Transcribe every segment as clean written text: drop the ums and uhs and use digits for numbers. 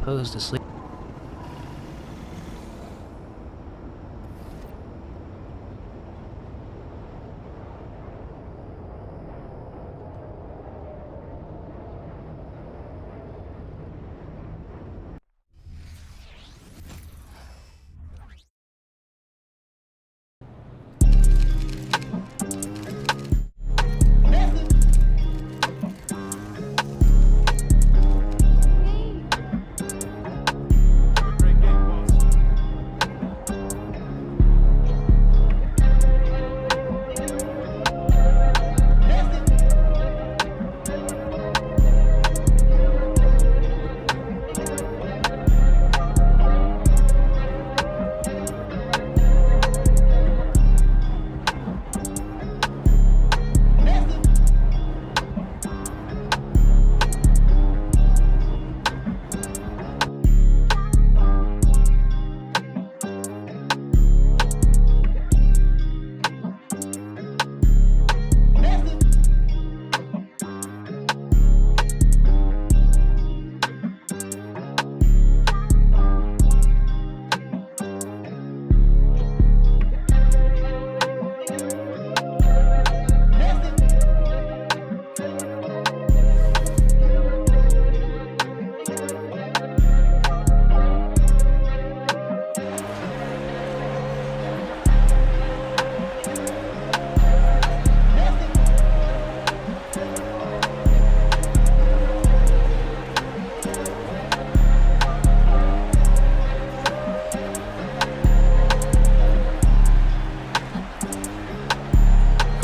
opposed to slavery.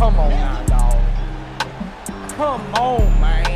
Come on now, dog. Come on, man.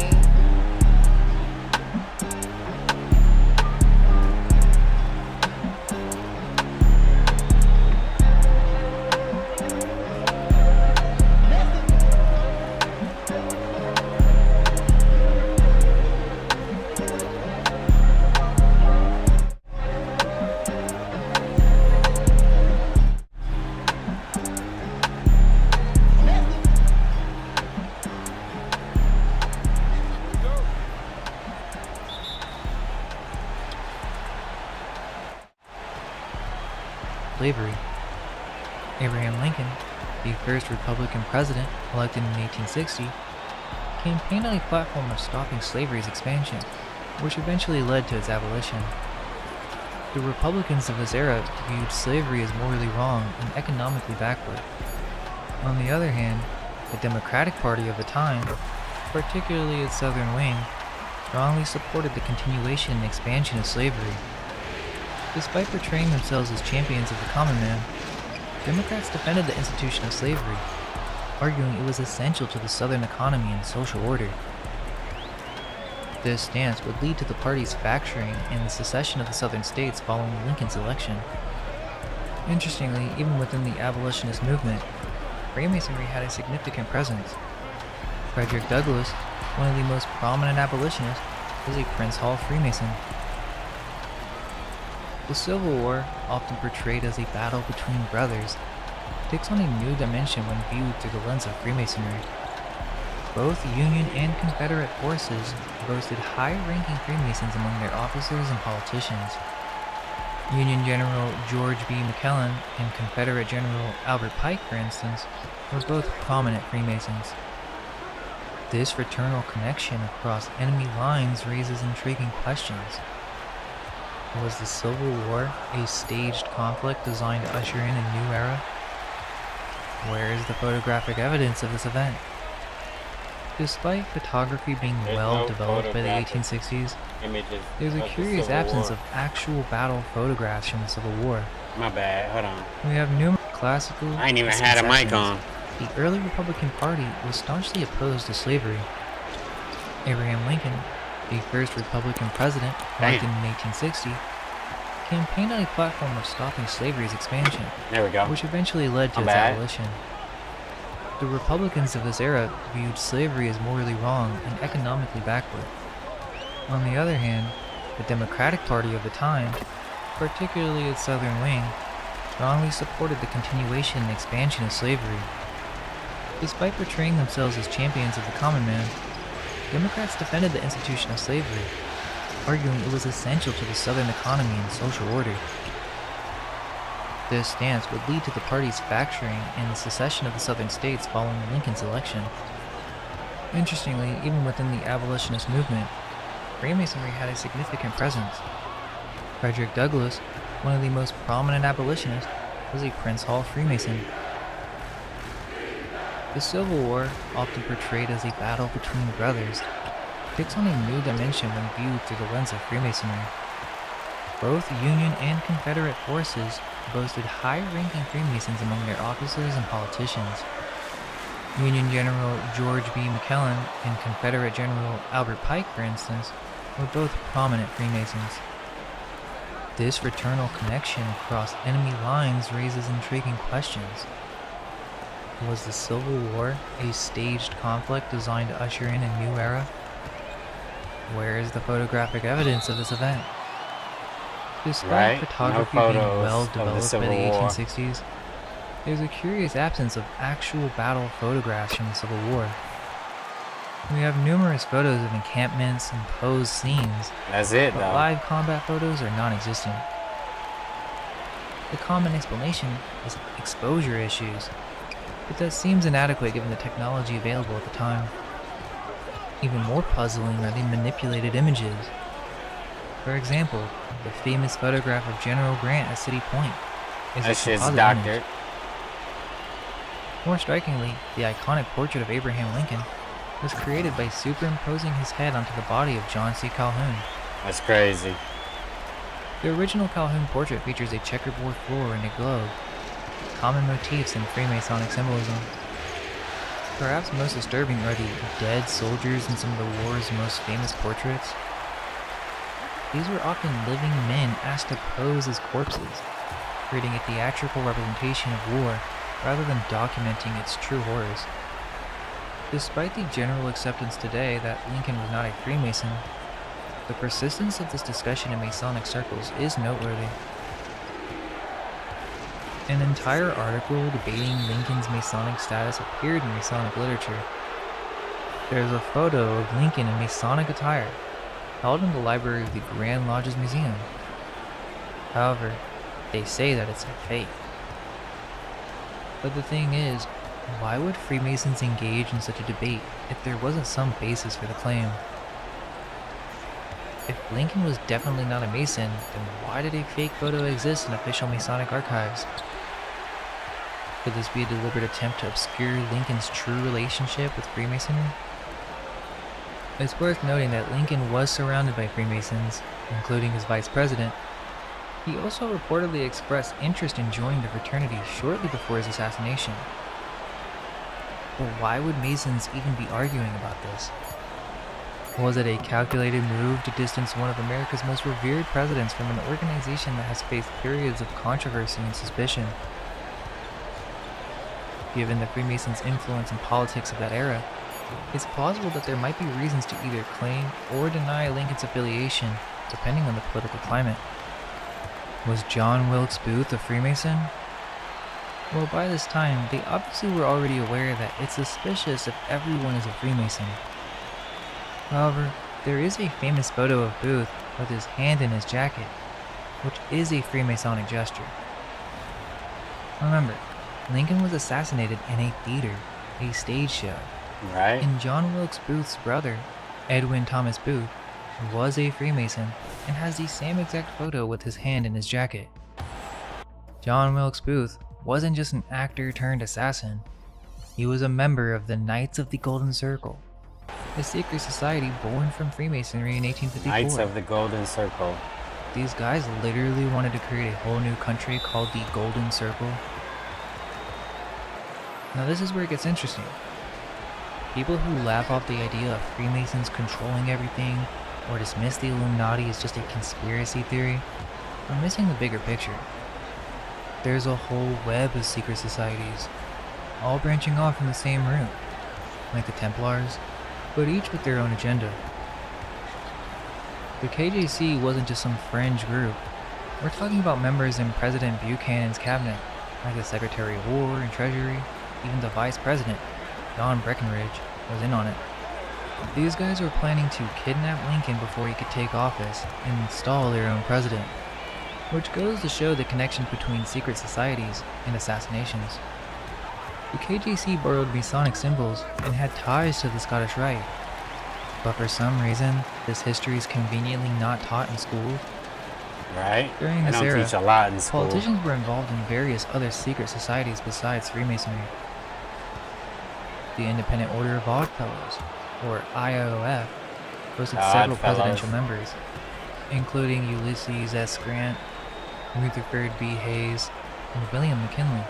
Slavery. Abraham Lincoln, the first Republican president elected in 1860, campaigned on a platform of stopping slavery's expansion, which eventually led to its abolition. The Republicans of his era viewed slavery as morally wrong and economically backward. On the other hand, the Democratic Party of the time, particularly its southern wing, strongly supported the continuation and expansion of slavery. Despite portraying themselves as champions of the common man, Democrats defended the institution of slavery, arguing it was essential to the Southern economy and social order. This stance would lead to the party's fracturing and the secession of the Southern states following Lincoln's election. Interestingly, even within the abolitionist movement, Freemasonry had a significant presence. Frederick Douglass, one of the most prominent abolitionists, was a Prince Hall Freemason. The Civil War, often portrayed as a battle between brothers, takes on a new dimension when viewed through the lens of Freemasonry. Both Union and Confederate forces boasted high-ranking Freemasons among their officers and politicians. Union General George B. McClellan and Confederate General Albert Pike, for instance, were both prominent Freemasons. This fraternal connection across enemy lines raises intriguing questions. Was the Civil War a staged conflict designed to usher in a new era? Where is the photographic evidence of this event? Despite photography being well developed by the 1860s, there's a curious absence of actual battle photographs from the Civil War. My bad, hold on. We have numerous classical I ain't even had a mic on. The early Republican Party was staunchly opposed to slavery. Abraham Lincoln, the first Republican president elected in 1860, campaigned on a platform of stopping slavery's expansion, There we go. which eventually led to its abolition. The Republicans of his era viewed slavery as morally wrong and economically backward. On the other hand, the Democratic Party of the time, particularly its southern wing, strongly supported the continuation and expansion of slavery. Despite portraying themselves as champions of the common man, Democrats defended the institution of slavery, arguing it was essential to the Southern economy and social order. This stance would lead to the party's fracturing and the secession of the Southern states following Lincoln's election. Interestingly, even within the abolitionist movement, Freemasonry had a significant presence. Frederick Douglass, one of the most prominent abolitionists, was a Prince Hall Freemason. The Civil War, often portrayed as a battle between brothers, takes on a new dimension when viewed through the lens of Freemasonry. Both Union and Confederate forces boasted high-ranking Freemasons among their officers and politicians. Union General George B. McClellan and Confederate General Albert Pike, for instance, were both prominent Freemasons. This fraternal connection across enemy lines raises intriguing questions. Was the Civil War a staged conflict designed to usher in a new era? Where is the photographic evidence of this event? Despite photography being well developed by the 1860s, there's a curious absence of actual battle photographs from the Civil War. We have numerous photos of encampments and posed scenes, That's it, but though. live combat photos are non-existent. The common explanation is exposure issues, but that seems inadequate given the technology available at the time. Even more puzzling are the manipulated images. For example, the famous photograph of General Grant at City Point is That a shit's composite doctored. image. More strikingly, the iconic portrait of Abraham Lincoln was created by superimposing his head onto the body of John C. Calhoun. That's crazy. The original Calhoun portrait features a checkerboard floor and a globe, common motifs in Freemasonic symbolism. Perhaps most disturbing are the dead soldiers in some of the war's most famous portraits. These were often living men asked to pose as corpses, creating a theatrical representation of war rather than documenting its true horrors. Despite the general acceptance today that Lincoln was not a Freemason, the persistence of this discussion in Masonic circles is noteworthy. An entire article debating Lincoln's Masonic status appeared in Masonic literature. There is a photo of Lincoln in Masonic attire, held in the library of the Grand Lodge's museum. However, they say that it's a fake. But the thing is, why would Freemasons engage in such a debate if there wasn't some basis for the claim? If Lincoln was definitely not a Mason, then why did a fake photo exist in official Masonic archives? Could this be a deliberate attempt to obscure Lincoln's true relationship with Freemasonry? It's worth noting that Lincoln was surrounded by Freemasons, including his vice president. He also reportedly expressed interest in joining the fraternity shortly before his assassination. But why would Masons even be arguing about this? Was it a calculated move to distance one of America's most revered presidents from an organization that has faced periods of controversy and suspicion? Given the Freemasons' influence in politics of that era, it's plausible that there might be reasons to either claim or deny Lincoln's affiliation, depending on the political climate. Was John Wilkes Booth a Freemason? Well, by this time, they obviously were already aware that it's suspicious if everyone is a Freemason. However, there is a famous photo of Booth with his hand in his jacket, which is a Freemasonic gesture. Remember, Lincoln was assassinated in a theater, a stage show, Right? and John Wilkes Booth's brother, Edwin Thomas Booth, was a Freemason and has the same exact photo with his hand in his jacket. John Wilkes Booth wasn't just an actor turned assassin, he was a member of the Knights of the Golden Circle, a secret society born from Freemasonry in 1854. Knights of the Golden Circle. These guys literally wanted to create a whole new country called the Golden Circle. Now this is where it gets interesting. People who laugh off the idea of Freemasons controlling everything or dismiss the Illuminati as just a conspiracy theory are missing the bigger picture. There's a whole web of secret societies, all branching off from the same root, like the Templars, but each with their own agenda. The KJC wasn't just some fringe group. We're talking about members in President Buchanan's cabinet, like the Secretary of War and Treasury, even the Vice President, John Breckinridge, was in on it. These guys were planning to kidnap Lincoln before he could take office and install their own president, which goes to show the connection between secret societies and assassinations. The KJC borrowed Masonic symbols and had ties to the Scottish Rite, but for some reason, this history is conveniently not taught in schools. Right? During They this don't era, teach a lot in school. politicians were involved in various other secret societies besides Freemasonry. The Independent Order of Oddfellows, or IOF, boasted several Oddfellows. presidential members, including Ulysses S. Grant, Rutherford B. Hayes, and William McKinley.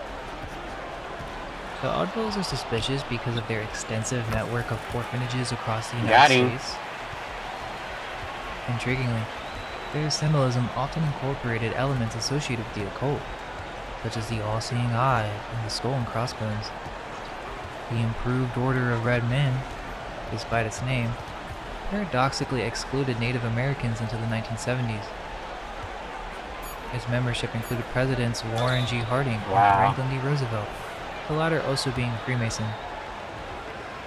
The Oddfellows are suspicious because of their extensive network of orphanages across the Got United him. States. Intriguingly, their symbolism often incorporated elements associated with the occult, such as the all-seeing eye and the skull and crossbones. The Improved Order of Red Men, despite its name, paradoxically excluded Native Americans until the 1970s. Its membership included Presidents Warren G. Harding Wow. and Franklin D. Roosevelt, the latter also being a Freemason.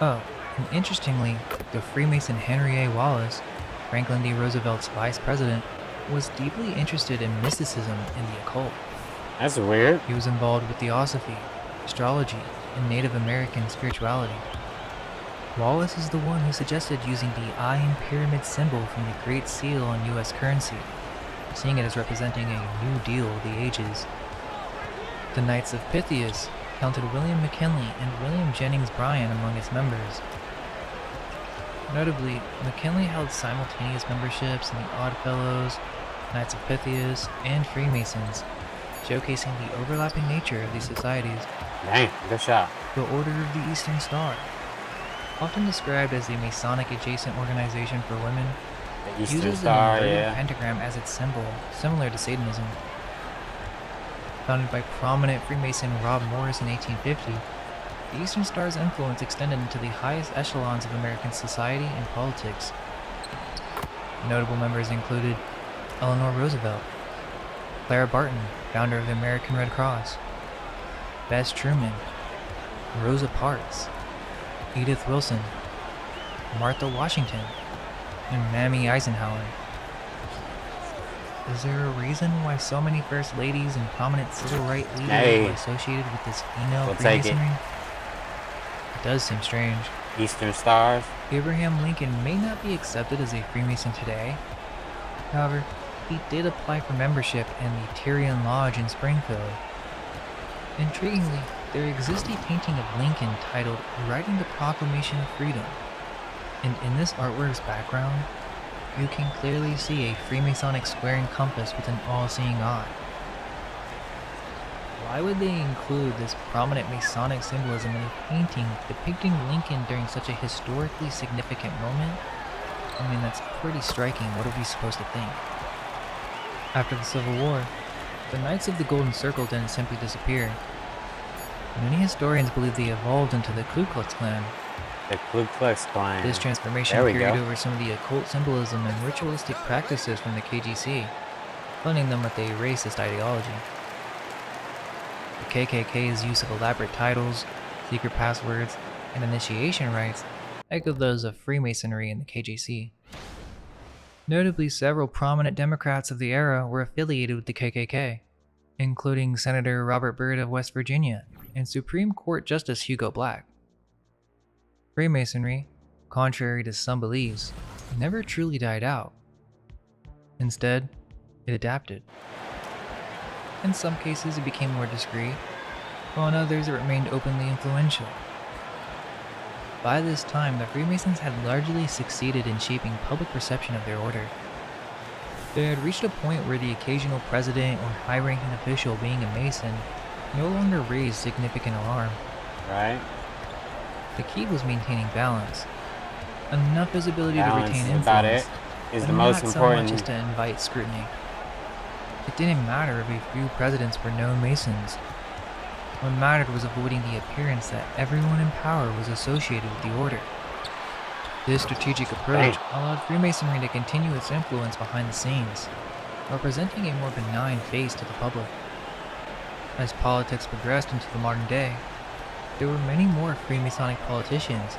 Oh, and interestingly, the Freemason Henry A. Wallace, Franklin D. Roosevelt's vice president, was deeply interested in mysticism and the occult. That's weird. He was involved with theosophy, astrology, and Native American spirituality. Wallace is the one who suggested using the eye and pyramid symbol from the Great Seal on U.S. currency, seeing it as representing a new deal of the ages. The Knights of Pythias counted William McKinley and William Jennings Bryan among its members. Notably, McKinley held simultaneous memberships in the Oddfellows, Knights of Pythias, and Freemasons, showcasing the overlapping nature of these societies. Dang, good shot. The Order of the Eastern Star, often described as a Masonic adjacent organization for women, The Eastern uses Star, an inverted yeah. pentagram as its symbol, similar to Satanism. Founded by prominent Freemason Rob Morris in 1850, the Eastern Star's influence extended into the highest echelons of American society and politics. Notable members included Eleanor Roosevelt, Clara Barton, founder of the American Red Cross, Bess Truman, Rosa Parks, Edith Wilson, Martha Washington, and Mamie Eisenhower. Is there a reason why so many first ladies and prominent civil rights leaders Hey. were associated with this female We'll take it. Freemasonry? It does seem strange. Eastern Stars. Abraham Lincoln may not be accepted as a Freemason today. However, he did apply for membership in the Tyrian Lodge in Springfield. Intriguingly, there exists a painting of Lincoln titled Writing the Proclamation of Freedom, and in this artwork's background, you can clearly see a Freemasonic square and compass with an all-seeing eye. Why would they include this prominent Masonic symbolism in a painting depicting Lincoln during such a historically significant moment? I mean, that's pretty striking. What are we supposed to think? After the Civil War, the Knights of the Golden Circle didn't simply disappear. Many historians believe they evolved into the Ku Klux Klan. The Ku Klux Klan. This transformation There we carried go. over some of the occult symbolism and ritualistic practices from the KGC, blending them with a racist ideology. The KKK's use of elaborate titles, secret passwords, and initiation rites echoed those of Freemasonry and the KGC. Notably, several prominent Democrats of the era were affiliated with the KKK, including Senator Robert Byrd of West Virginia and Supreme Court Justice Hugo Black. Freemasonry, contrary to some beliefs, never truly died out. Instead, it adapted. In some cases, it became more discreet, while in others, it remained openly influential. By this time, the Freemasons had largely succeeded in shaping public perception of their order. They had reached a point where the occasional president or high-ranking official being a Mason no longer raised significant alarm. Right? The key was maintaining balance. Enough visibility Balance to retain is about influence, it. Is but the not most so much important. as to invite scrutiny. It didn't matter if a few presidents were known Masons. What mattered was avoiding the appearance that everyone in power was associated with the order. This strategic approach allowed Freemasonry to continue its influence behind the scenes, while presenting a more benign face to the public. As politics progressed into the modern day, there were many more Freemasonic politicians,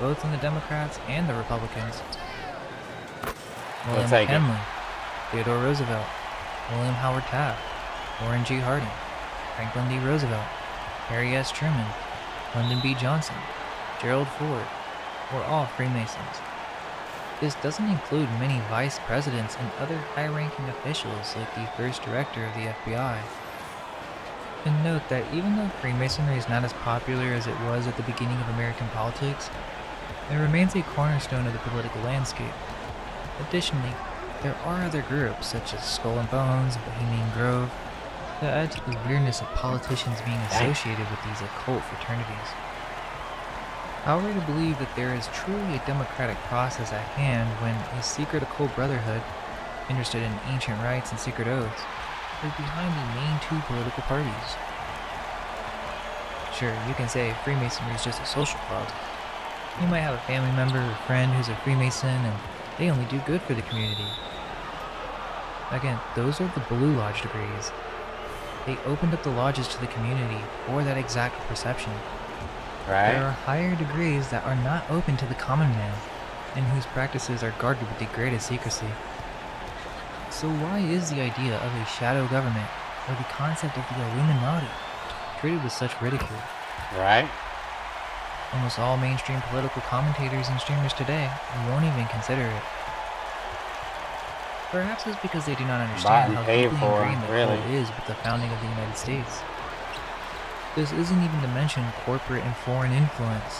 both in the Democrats and the Republicans. We'll William take it. McKinley, Theodore Roosevelt, William Howard Taft, Warren G. Harding, Franklin D. Roosevelt, Harry S. Truman, Lyndon B. Johnson, Gerald Ford were all Freemasons. This doesn't include many vice presidents and other high-ranking officials like the first director of the FBI. And note that even though Freemasonry is not as popular as it was at the beginning of American politics, it remains a cornerstone of the political landscape. Additionally, there are other groups such as Skull and Bones and Bohemian Grove that add to the weirdness of politicians being associated with these occult fraternities. However, to believe that there is truly a democratic process at hand when a secret occult brotherhood, interested in ancient rites and secret oaths, is behind the main two political parties. Sure, you can say Freemasonry is just a social club. You might have a family member or friend who's a Freemason and they only do good for the community. Again, those are the Blue Lodge degrees. They opened up the lodges to the community for that exact perception. Right? There are higher degrees that are not open to the common man, and whose practices are guarded with the greatest secrecy. So why is the idea of a shadow government, or the concept of the Illuminati, treated with such ridicule? Right? Almost all mainstream political commentators and streamers today won't even consider it. Perhaps it's because they do not understand and how paid deeply for, ingrained the really. cult is with the founding of the United States. This isn't even to mention corporate and foreign influence.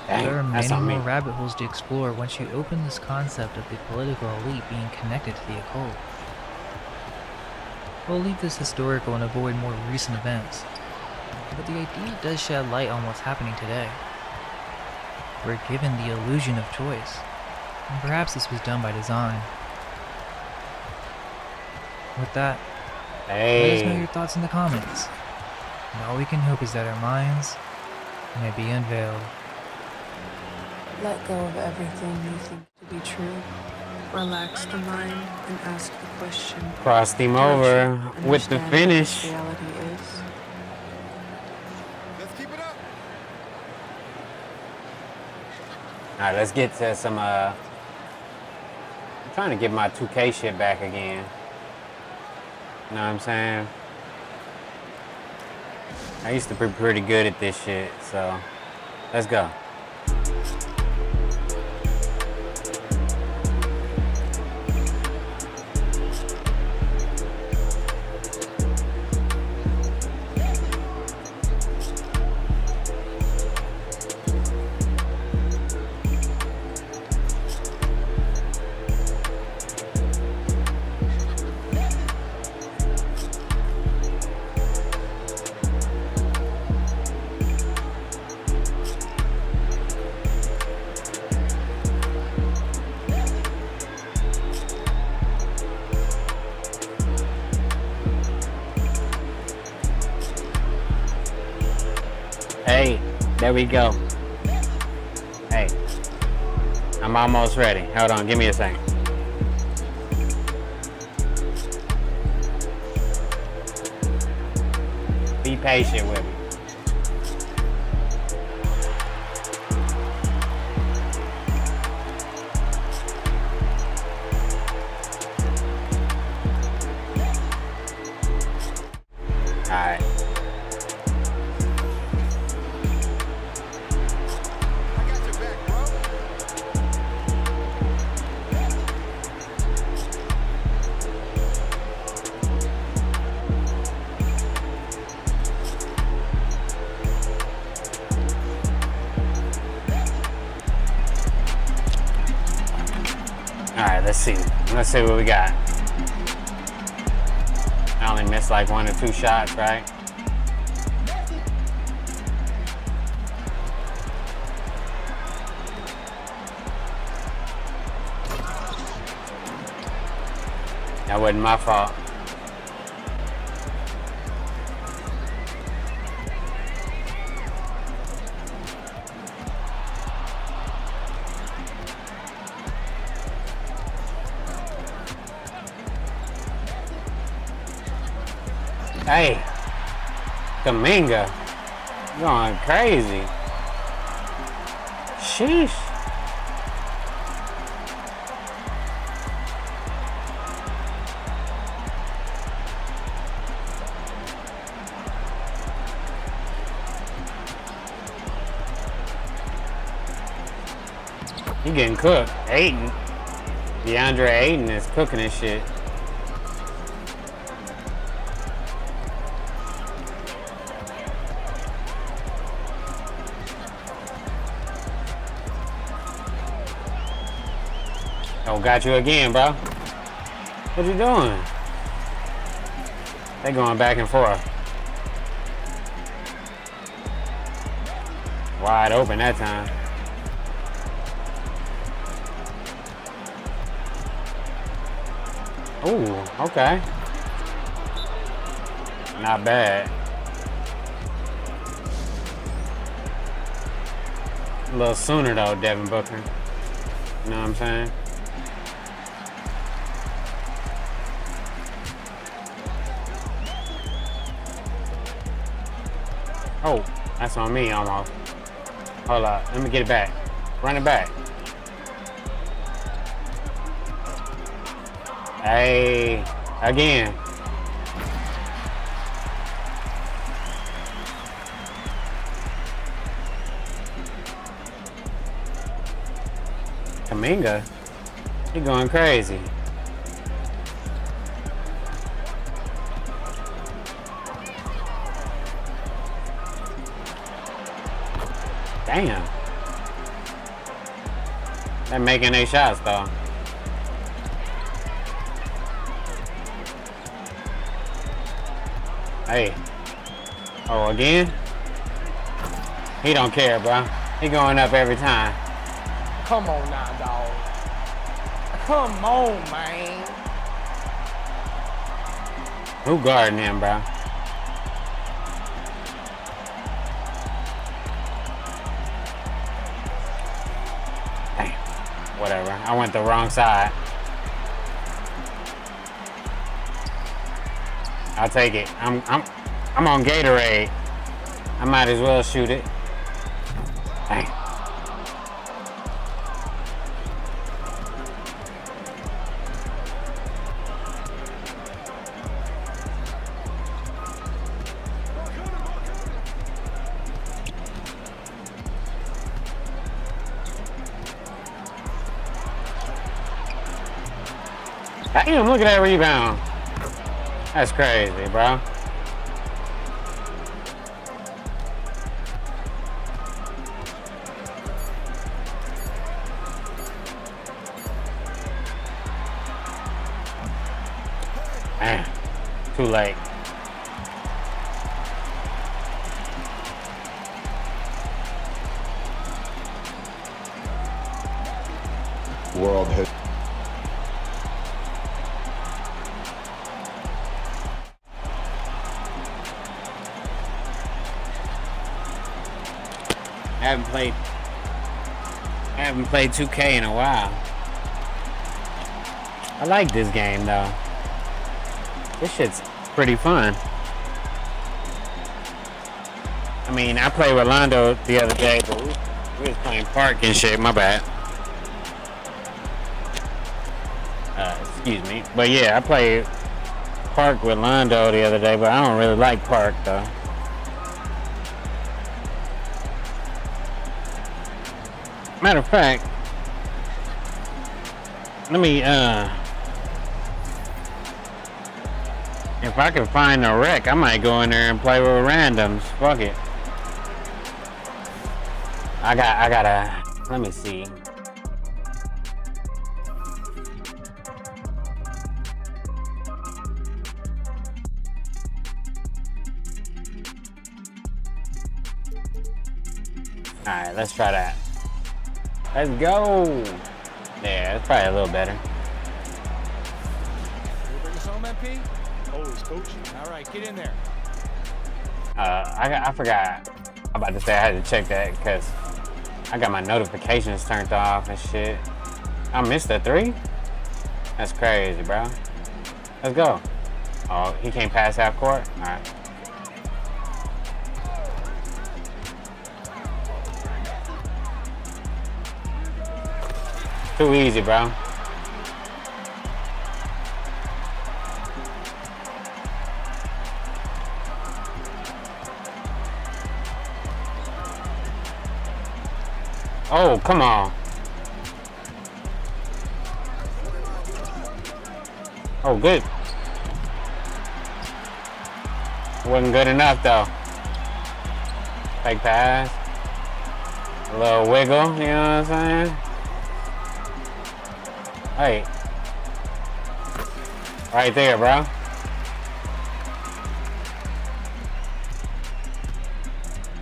Dang, There are that's many on me. more rabbit holes to explore once you open this concept of the political elite being connected to the occult. We'll leave this historical and avoid more recent events, but the idea does shed light on what's happening today. We're given the illusion of choice, and perhaps this was done by design. With that, let us know Hey. your thoughts in the comments, and all we can hope is that our minds may be unveiled. Let go of everything you think to be true. Relax the mind and ask the question. Crossed him Don't over you with the understand what finish. this reality is? Let's keep it up. Alright, let's get to some, I'm trying to get my 2K shit back again. You know what I'm saying? I used to be pretty good at this shit, so let's go. Hey, there we go. Hey, I'm almost ready. Hold on, give me a second. Be patient with me. Alright. I got your back, bro. Alright, let's see. Let's see what we got. I only missed like 1 or 2 shots, right? That wasn't my fault. Hey, Kaminga, you going crazy. sheesh. He getting cooked. Aiden. DeAndre Aiden is cooking this shit. Oh, got you again, bro. What you doing? They going back and forth. Wide open that time. Ooh, okay. Not bad. A little sooner though, Devin Booker. You know what I'm saying? Oh, that's on me almost. Hold up, let me get it back. Run it back. Hey, again. Kaminga, he going crazy. Damn. They're making their shots though. Hey. Oh, again? He don't care, bro. He going up every time. Come on now, dog. Come on, man. Who guarding him, bro? Damn. Whatever. I went the wrong side. I'll take it. I'm on Gatorade. I might as well shoot it. Dang. Damn, look at that rebound. That's crazy, bro. Man, too late. World has. I haven't played 2K in a while. I like this game though. This shit's pretty fun. I mean, I played with Londo the other day, but we was playing Park and shit. My bad. Excuse me. But yeah, I played Park with Londo the other day, but I don't really like Park though. Matter of fact, let me, if I can find a wreck, I might go in there and play with randoms. Fuck it. I gotta, let me see. Alright, let's try that. Let's go. Yeah, it's probably a little better. You bring us home, MP? Always coaching. All right, get in there. I forgot. I'm about to say I had to check that because I got my notifications turned off and shit. I missed the 3? That's crazy, bro. Let's go. Oh, he can't pass half court? All right. Too easy, bro. Oh, come on. Oh, good. Wasn't good enough, though. Fake pass. A little wiggle, you know what I'm saying? Hey. Right there, bro.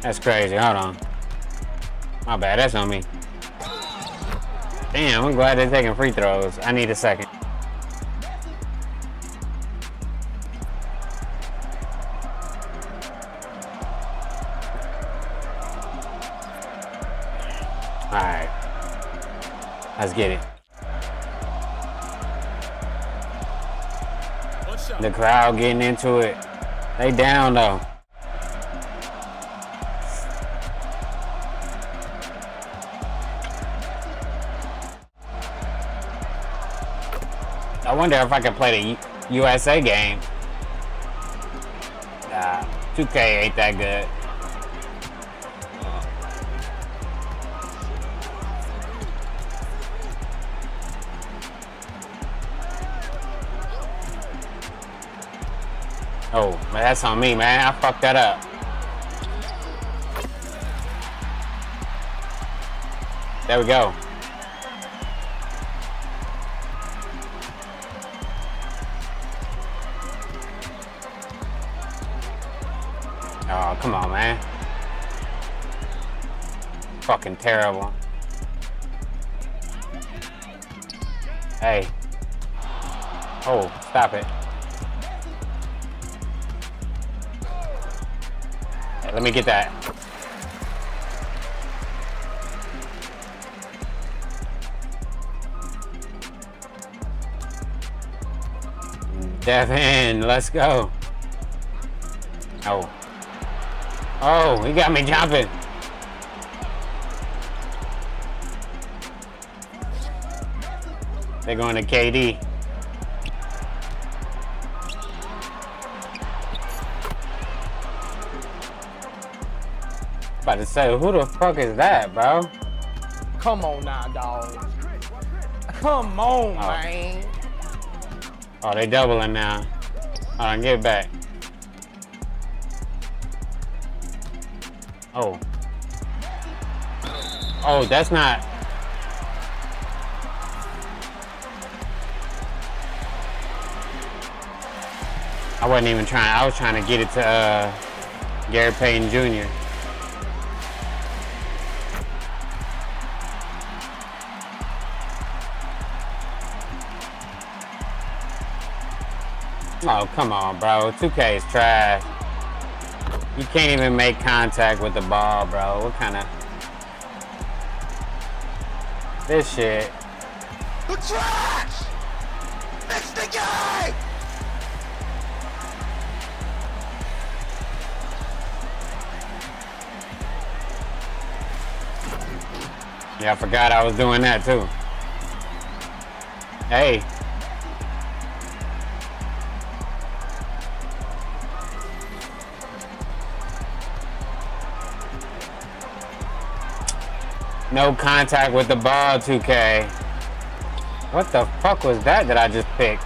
That's crazy. Hold on. My bad. That's on me. Damn, I'm glad they're taking free throws. I need a second. Alright. Let's get it. The crowd getting into it. They down though. I wonder if I can play the USA game. Nah, 2K ain't that good. Oh, man, that's on me, man. I fucked that up. There we go. Oh, come on, man. Fucking terrible. Hey. Oh, stop it. Hey, let me get that. Devin, let's go. Oh. Oh, he got me jumping. They're going to KD. About to say, who the fuck is that, bro? Come on now, dog. Come on, man. Oh, they doubling now. Hold on, get it back. Oh. Oh, that's not. I wasn't even trying. I was trying to get it to Gary Payton Jr. Oh, come on, bro. 2K is trash. You can't even make contact with the ball, bro. What kind of... This shit. The trash! It's the game! Yeah, I forgot I was doing that too. Hey. No contact with the ball, 2K. What the fuck was that I just picked?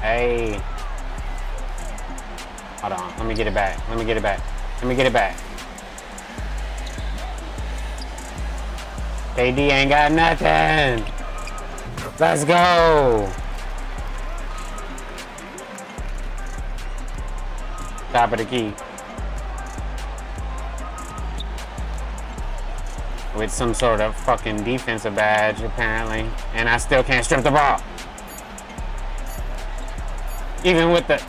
Hey. Hold on, let me get it back. Let me get it back. Let me get it back. KD ain't got nothing. Let's go. Top of the key. With some sort of fucking defensive badge, apparently. And I still can't strip the ball. Even with the...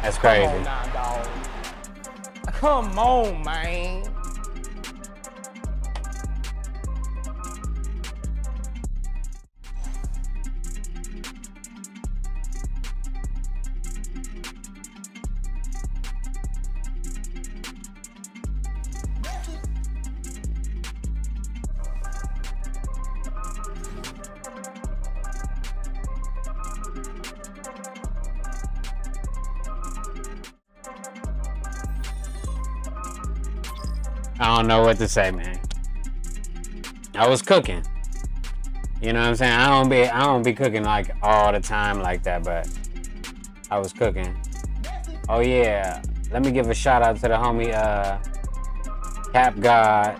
That's crazy. Come on now, dog. Come on, man. I don't know what to say, man. I was cooking. You know what I'm saying? I don't be cooking like all the time like that, but I was cooking. Oh yeah. Let me give a shout out to the homie Cap God,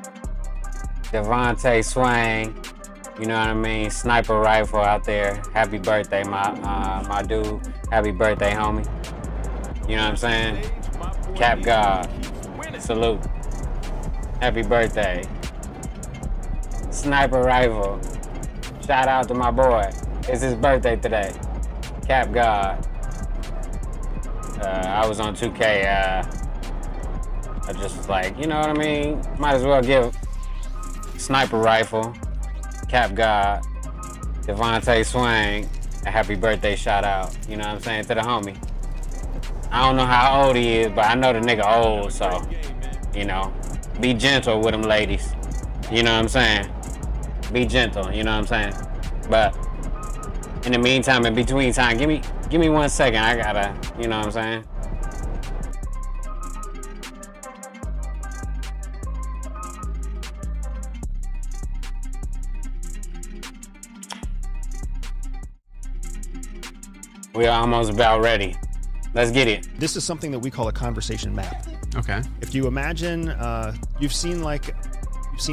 Devontae Swang. You know what I mean? Sniper rifle out there. Happy birthday, my dude. Happy birthday, homie. You know what I'm saying? Cap God. Salute. Happy birthday. Sniper rifle. Shout out to my boy. It's his birthday today. Cap God. I was on 2K. I just was like, you know what I mean? Might as well give Sniper Rifle, Cap God, Devontae Swang a happy birthday shout out. You know what I'm saying? To the homie. I don't know how old he is, but I know the nigga old, so, you know, be gentle with him, ladies. You know what I'm saying? Be gentle, you know what I'm saying? But in the meantime, in between time, give me 1 second. I gotta, you know what I'm saying? We are almost about ready. Let's get it. This is something that we call a conversation map. Okay. If you imagine, you've seen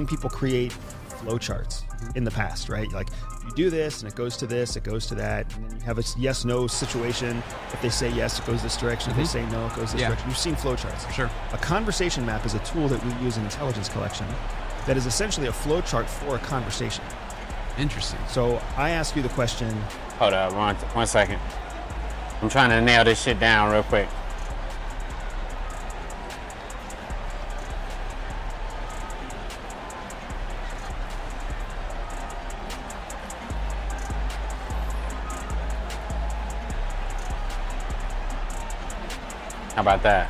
people create flowcharts in the past, right? Like you do this and it goes to this, it goes to that, and then you have a yes/no situation. If they say yes, it goes this direction. If they say no, it goes this direction. You've seen flowcharts. Sure. A conversation map is a tool that we use in intelligence collection that is essentially a flowchart for a conversation. Interesting. So I ask you the question. Hold up, one second. I'm trying to nail this shit down real quick. How about that?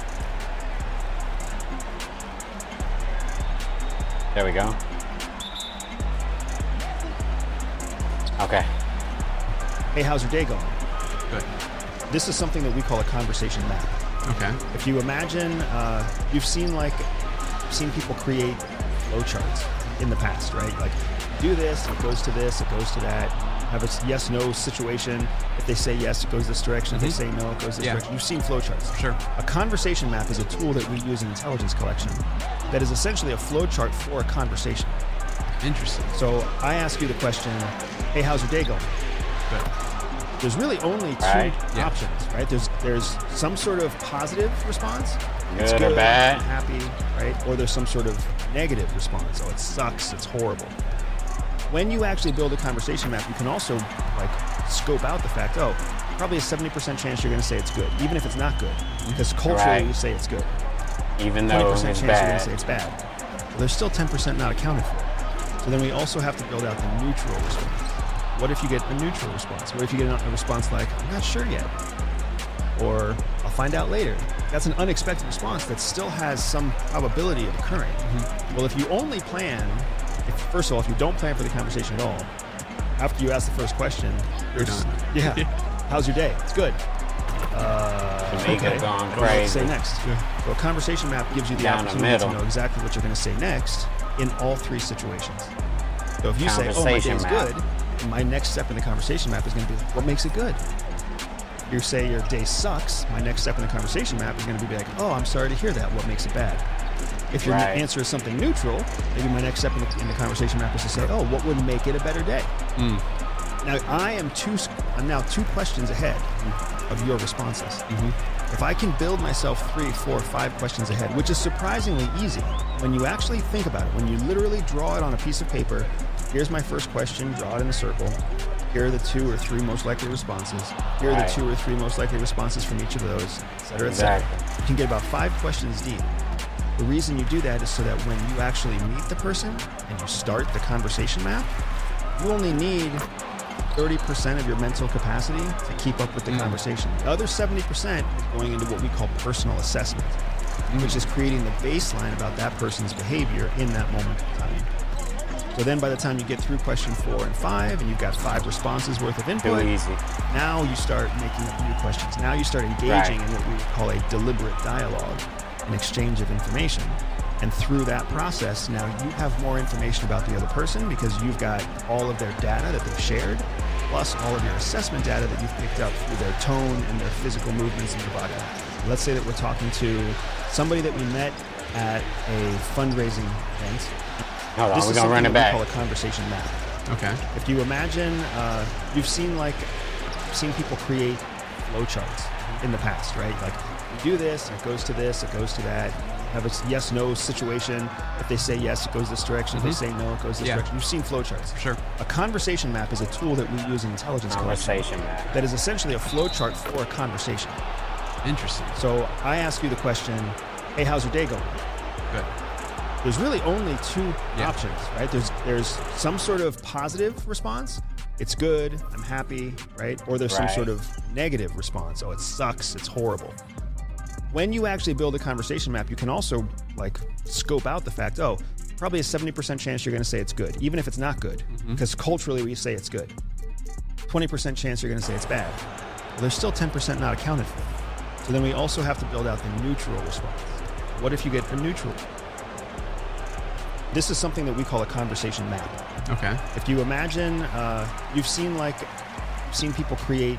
There we go. Okay. Hey, how's your day going? Good. This is something that we call a conversation map. Okay. If you imagine, you've seen people create flowcharts in the past, right? Like do this, it goes to this, it goes to that. Have a yes/no situation. If they say yes, it goes this direction. If they say no, it goes this direction. You've seen flowcharts. Sure. A conversation map is a tool that we use in intelligence collection that is essentially a flowchart for a conversation. Interesting. So I ask you the question, hey, how's your day going? Good. There's really only two options, right? There's some sort of positive response. It's Good or bad. I'm happy, right? Or there's some sort of negative response. Oh, it sucks. It's horrible. When you actually build a conversation map, you can also like scope out the fact, oh, probably a 70% chance you're going to say it's good, even if it's not good, because culturally you say it's good. Even though 20% it's chance you're going to say it's bad. Well, there's still 10% not accounted for. So then we also have to build out the neutral response. What if you get a neutral response? What if you get a response like, I'm not sure yet, or I'll find out later? That's an unexpected response that still has some probability of occurring. Well, if you only plan, first of all, if you don't plan for the conversation at all, after you ask the first question, you're done. Yeah. How's your day? It's good. Okay. Gone I don't know what to crazy. say next. So a conversation map gives you the Down the opportunity to middle. know exactly what you're going to say next in all three situations. So if you say, oh, my Conversation day's map. good, my next step in the conversation map is going to be, what makes it good? You say your day sucks, my next step in the conversation map is going to be like, oh, I'm sorry to hear that. What makes it bad? If your answer is something neutral, maybe my next step in the conversation map is to say, oh, what would make it a better day? Now, I'm now two questions ahead of your responses. If I can build myself 3, 4, 5 questions ahead, which is surprisingly easy, when you actually think about it, when you literally draw it on a piece of paper, here's my first question, draw it in a circle. Here are the 2 or 3 most likely responses. Here are the 2 or 3 most likely responses from each of those, et cetera, et cetera. You can get about 5 questions deep. The reason you do that is so that when you actually meet the person and you start the conversation map, you only need 30% of your mental capacity to keep up with the conversation. The other 70% is going into what we call personal assessment, which is creating the baseline about that person's behavior in that moment in time. So then by the time you get through question 4 and 5 and you've got 5 responses worth of input, now you start making up new questions. Now you start engaging in what we call a deliberate dialogue, an exchange of information. And through that process, now you have more information about the other person because you've got all of their data that they've shared, plus all of your assessment data that you've picked up through their tone and their physical movements in their body. Let's say that we're talking to somebody that we met at a fundraising event. Hold on, This we're is gonna run something it that we back. call a conversation map. Okay. If you imagine, you've seen people create flowcharts in the past, right? Like you do this, and it goes to this, it goes to that. Have a yes/no situation. If they say yes, it goes this direction. If they say no, it goes this direction. You've seen flowcharts. Sure. A conversation map is a tool that we use in intelligence collection Conversation map. that is essentially a flowchart for a conversation. Interesting. So I ask you the question, hey, how's your day going? Good. There's really only two options, right? There's some sort of positive response. It's good, I'm happy, right? Or there's some Right. sort of negative response. Oh, it sucks, it's horrible. When you actually build a conversation map, you can also like scope out the fact, oh, probably a 70% chance you're going to say it's good, even if it's not good, because culturally we say it's good. 20% chance you're going to say it's bad. Well, there's still 10% not accounted for. So then we also have to build out the neutral response. What if you get a neutral? This is something that we call a conversation map. Okay. If you imagine, you've seen people create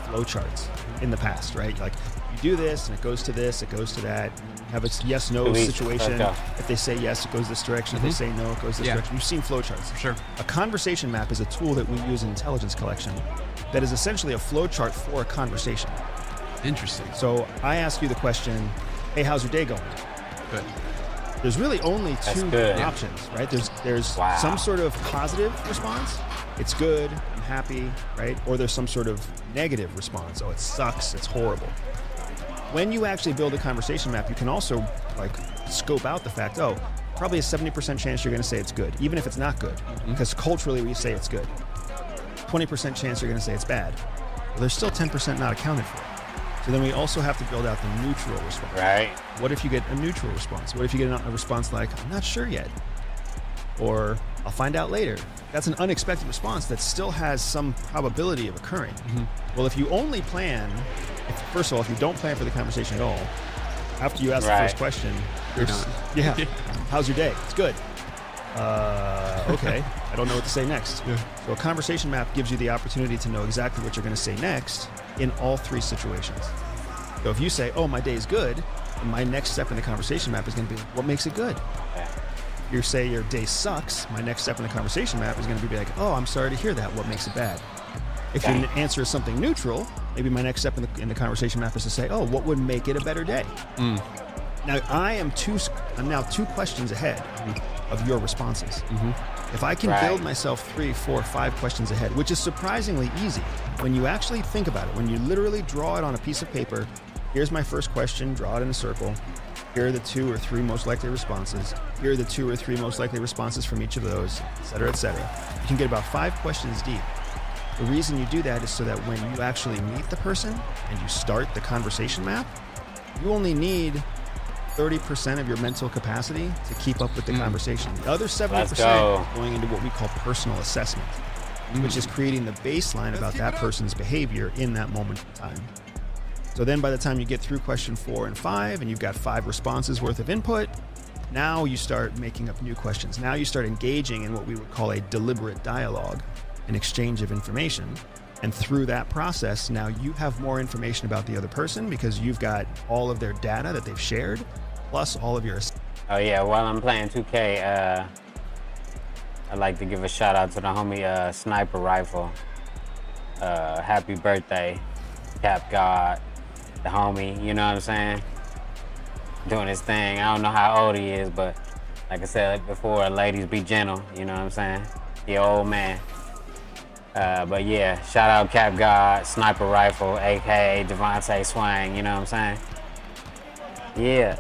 flowcharts in the past, right? Like you do this and it goes to this, it goes to that. Have a yes/no Delete. situation. Let's go. If they say yes, it goes this direction. If they say no, it goes this Yeah. direction. You've seen flowcharts. Sure. A conversation map is a tool that we use in intelligence collection that is essentially a flowchart for a conversation. Interesting. So I ask you the question, hey, how's your day going? Good. There's really only That's two good. options, right? There's Wow. some sort of positive response. It's good, I'm happy, right? Or there's some sort of negative response. Oh, it sucks, it's horrible. When you actually build a conversation map, you can also like scope out the fact, oh, probably a 70% chance you're going to say it's good, even if it's not good, because culturally we say it's good. 20% chance you're going to say it's bad. Well, there's still 10% not accounted for. So then we also have to build out the neutral response. Right. What if you get a neutral response? What if you get a response like, I'm not sure yet? Or I'll find out later. That's an unexpected response that still has some probability of occurring. Well, if you only plan, first of all, if you don't plan for the conversation at all, after you ask the Right. first question, You're there's- done. yeah, how's your day? It's good. Okay, I don't know what to say next. Yeah. So a conversation map gives you the opportunity to know exactly what you're going to say next in all three situations. So if you say, oh, my day is good, then my next step in the conversation map is going to be, what makes it good? Yeah. If you say your day sucks, my next step in the conversation map is going to be like, oh, I'm sorry to hear that. What makes it bad? If your Dang. answer is something neutral, maybe my next step in the conversation map is to say, oh, what would make it a better day? Now, I'm now two questions ahead of your responses. If I can Right. build myself 3, 4, 5 questions ahead, which is surprisingly easy when you actually think about it, when you literally draw it on a piece of paper, here's my first question, draw it in a circle. Here are the 2 or 3 most likely responses. Here are the 2 or 3 most likely responses from each of those, et cetera, et cetera. You can get about 5 questions deep. The reason you do that is so that when you actually meet the person and you start the conversation map, you only need 30% of your mental capacity to keep up with the conversation. The other 70% go. is going into what we call personal assessment, which is creating the baseline about that person's behavior in that moment in time. So then by the time you get through question 4 and 5 and you've got 5 responses worth of input, now you start making up new questions. Now you start engaging in what we would call a deliberate dialogue, an exchange of information. And through that process, now you have more information about the other person because you've got all of their data that they've shared, plus all of your... Oh yeah, while I'm playing 2K, I'd like to give a shout out to the homie Sniper Rifle. Happy birthday, Cap God, the homie, you know what I'm saying? Doing his thing. I don't know how old he is, but like I said before, ladies be gentle, you know what I'm saying? He an old man. But yeah, shout out Cap God, Sniper Rifle, aka Devontae Swang, you know what I'm saying? Yeah.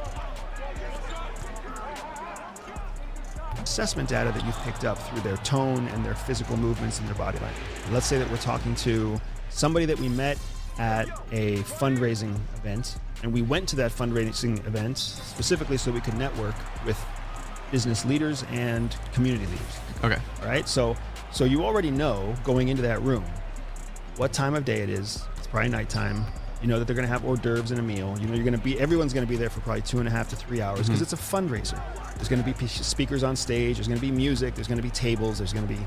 assessment data that you've picked up through their tone and their physical movements in their body language. Let's say that we're talking to somebody that we met at a fundraising event, and we went to that fundraising event specifically so we could network with business leaders and community leaders. Okay. All right, so you already know going into that room what time of day it is. It's probably nighttime. You know that they're going to have hors d'oeuvres and a meal. You know everyone's going to be there for probably 2.5 to 3 hours because it's a fundraiser. There's going to be speakers on stage. There's going to be music. There's going to be tables. There's going to be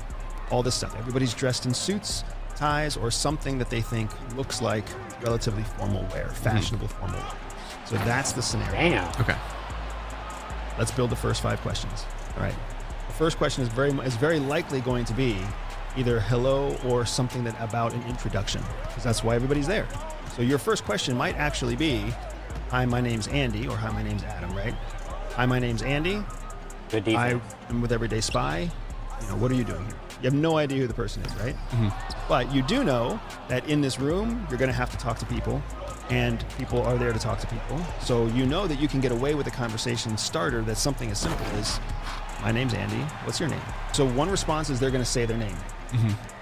all this stuff. Everybody's dressed in suits, ties, or something that they think looks like relatively formal wear, fashionable formal wear. So that's the scenario. Damn. Okay. Let's build the first 5 questions. All right. The first question is very likely going to be either hello or something about an introduction, because that's why everybody's there. So your first question might actually be, hi, my name's Andy, or hi, my name's Adam, right? Hi, my name's Andy. Good defense. I am with Everyday Spy. You know, what are you doing here? You have no idea who the person is, right? But you do know that in this room, you're going to have to talk to people, and people are there to talk to people. So you know that you can get away with a conversation starter that's something as simple as, my name's Andy. What's your name? So one response is they're going to say their name.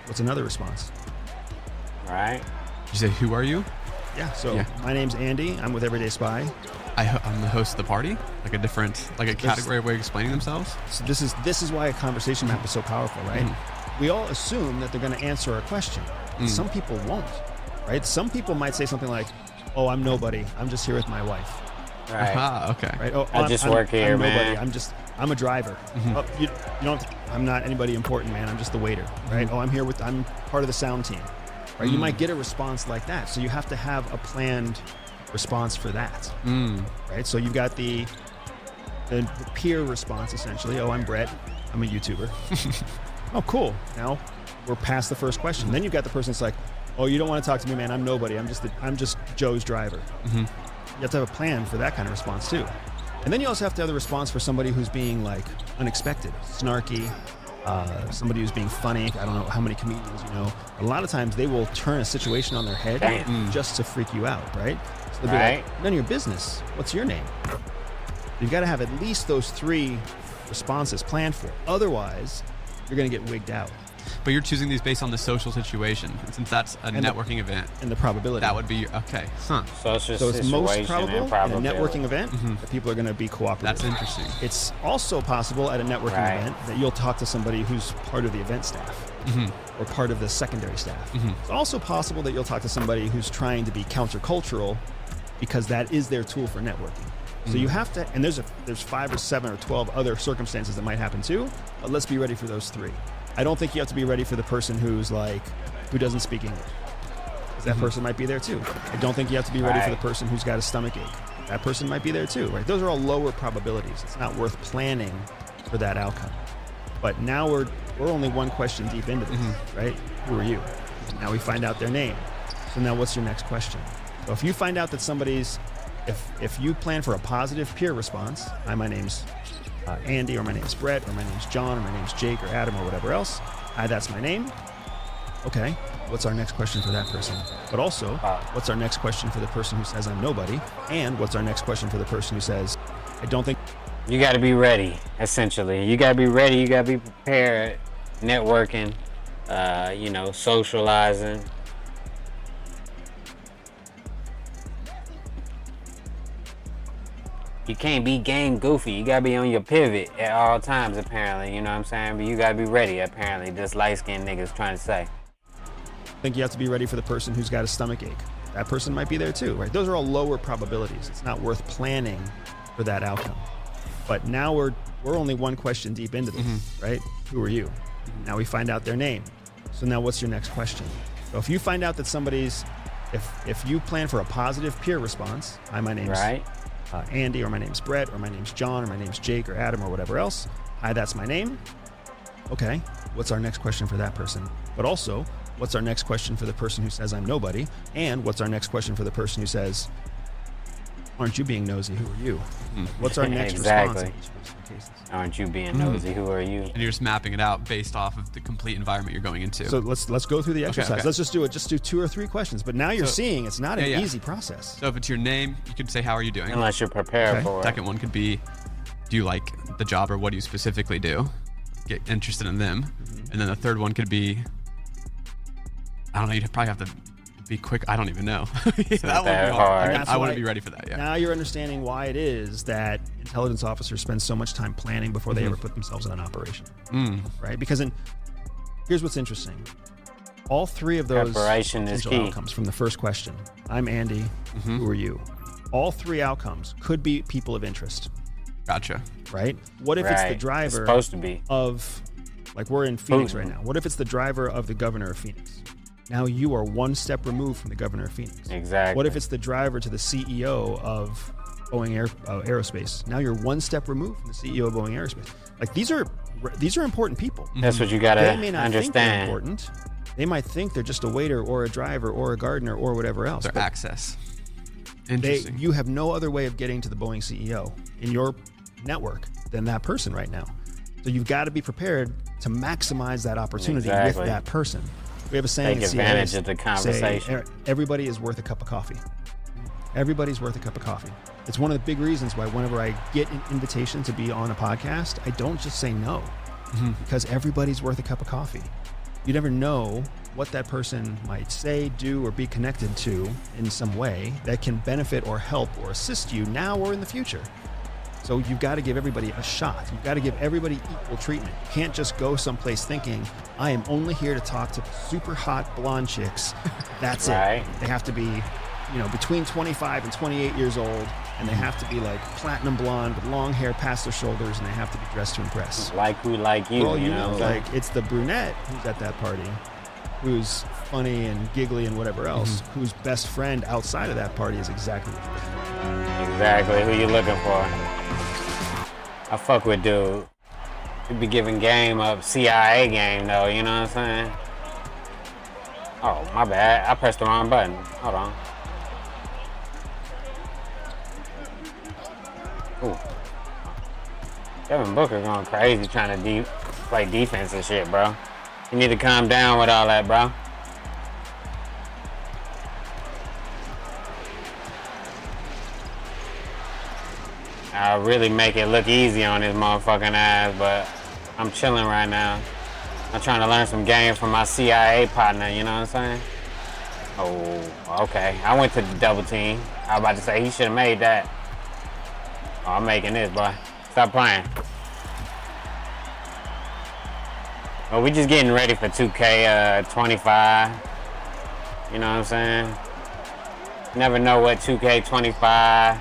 What's another response? Right. You say, who are you? Yeah. So my name's Andy. I'm with Everyday Spy. I'm the host of the party. Like a category way of explaining themselves. So this is why a conversation map is so powerful, right? We all assume that they're going to answer a question. Some people won't, right? Some people might say something like, "Oh, I'm nobody. I'm just here with my wife." Right. Okay. Right. Oh, I just work here, I'm man. Nobody. I'm a driver. Oh, you don't. I'm not anybody important, man. I'm just the waiter, right? Oh, I'm part of the sound team, right? You might get a response like that, so you have to have a planned response for that, right? So you've got the peer response essentially. Oh, I'm Brett. I'm a YouTuber. Oh, cool. Now we're past the first question. Then you've got the person that's like, oh, you don't want to talk to me, man. I'm nobody. I'm just Joe's driver. You have to have a plan for that kind of response too. And then you also have to have the response for somebody who's being like unexpected, snarky, somebody who's being funny. I don't know how many comedians you know. A lot of times they will turn a situation on their head just to freak you out, right? So they'll be like, none of your business. What's your name? You've got to have at least those 3 responses planned for. Otherwise, you're going to get wigged out. But you're choosing these based on the social situation. And since that's a networking event. And the probability. That would be, okay. Huh. So it's just so it's most probable in a probability. networking event that people are going to be cooperative. That's interesting. It's also possible at a networking event that you'll talk to somebody who's part of the event staff or part of the secondary staff. It's also possible that you'll talk to somebody who's trying to be countercultural because that is their tool for networking. So you have to, and there's 5 or 7 or 12 other circumstances that might happen too, but let's be ready for those 3. I don't think you have to be ready for the person who doesn't speak English, because that person might be there too. I don't think you have to be ready for the person who's got a stomach ache. That person might be there too, right? Those are all lower probabilities. It's not worth planning for that outcome. But now we're only one question deep into this, right? Who are you? Now we find out their name. So now what's your next question? So if you find out that somebody's, if you plan for a positive peer response, hi, my name's Andy, or my name's Brett, or my name's John, or my name's Jake, or Adam, or whatever else. Hi, that's my name. Okay, what's our next question for that person? But also, what's our next question for the person who says I'm nobody? And what's our next question for the person who says, I don't think... You got to be ready, essentially. You got to be ready. You got to be prepared. Networking, socializing. You can't be game goofy. You gotta be on your pivot at all times, apparently. You know what I'm saying? But you gotta be ready, apparently. This light-skinned nigga's trying to say. I think you have to be ready for the person who's got a stomach ache. That person might be there too, right? Those are all lower probabilities. It's not worth planning for that outcome. But now we're only one question deep into this, right? Who are you? Now we find out their name. So now what's your next question? So if you find out that somebody's, if you plan for a positive peer response, hi, my name's Andy, or my name's Brett, or my name's John, or my name's Jake, or Adam, or whatever else. Hi, that's my name. Okay, what's our next question for that person? But also, what's our next question for the person who says I'm nobody? And what's our next question for the person who says, aren't you being nosy? Who are you? What's our next response in each of those cases? Aren't you being nosy? Who are you? And you're just mapping it out based off of the complete environment you're going into. So let's go through the exercise. Okay. Let's just do 2 or 3 questions. But now you're seeing it's not an easy process. So if it's your name, you could say, how are you doing? Unless you're prepared for it. Second one could be, do you like the job, or what do you specifically do? Get interested in them. And then the third one could be, I don't know, you'd probably have to be quick. I don't even know. That would be hard. I wouldn't be ready for that. Yeah. Now you're understanding why it is that intelligence officers spend so much time planning before they ever put themselves in an operation, right? Because here's what's interesting: all 3 of those preparation is key. outcomes from the first question, I'm Andy. Who are you? All three outcomes could be people of interest. Gotcha. Right? What if it's the driver It's supposed to be. of, like we're in Phoenix right now. What if it's the driver of the governor of Phoenix? Now you are one step removed from the governor of Phoenix. Exactly. What if it's the driver to the CEO of Boeing Aerospace? Now you're one step removed from the CEO of Boeing Aerospace. Like these are important people. That's what you gotta They may not think they're understand. important. They might think they're just a waiter or a driver or a gardener or whatever else. Their but access. Interesting. you have no other way of getting to the Boeing CEO in your network than that person right now. So you've got to be prepared to maximize that opportunity with that person. We have a saying Take at CIA, advantage of the conversation. everybody is worth a cup of coffee. Everybody's worth a cup of coffee. It's one of the big reasons why whenever I get an invitation to be on a podcast, I don't just say no, because everybody's worth a cup of coffee. You never know what that person might say, do, or be connected to in some way that can benefit or help or assist you now or in the future. So you've got to give everybody a shot. You've got to give everybody equal treatment. You can't just go someplace thinking, I am only here to talk to super hot blonde chicks. That's Right. it. They have to be, between 25 and 28 years old, and they have to be like platinum blonde with long hair past their shoulders, and they have to be dressed to impress. Like who, like you, Well, you know? like it's the brunette who's at that party, who's funny and giggly and whatever else, whose best friend outside of that party is exactly what you're looking for. Exactly who you looking for. I fuck with dude. He be giving game up CIA game though, you know what I'm saying? Oh, my bad. I pressed the wrong button. Hold on. Ooh. Devin Booker going crazy trying to play defense and shit, bro. You need to calm down with all that, bro. I'll really make it look easy on his motherfucking ass, but I'm chilling right now. I'm trying to learn some game from my CIA partner, you know what I'm saying? Oh, okay. I went to the double team. I was about to say he should have made that. Oh, I'm making this, boy. Stop playing. Well, we just getting ready for 2K25. You know what I'm saying? Never know what 2K25,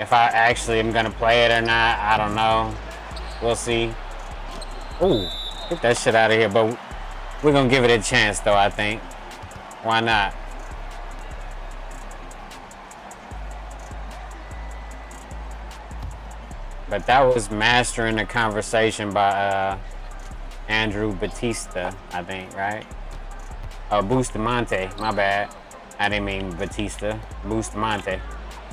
if I actually am gonna play it or not, I don't know. We'll see. Ooh, get that shit out of here, but we're gonna give it a chance though, I think. Why not? But that was Mastering the Conversation by Andrew Batista, I think, right? Oh, Bustamante, my bad. I didn't mean Batista, Bustamante.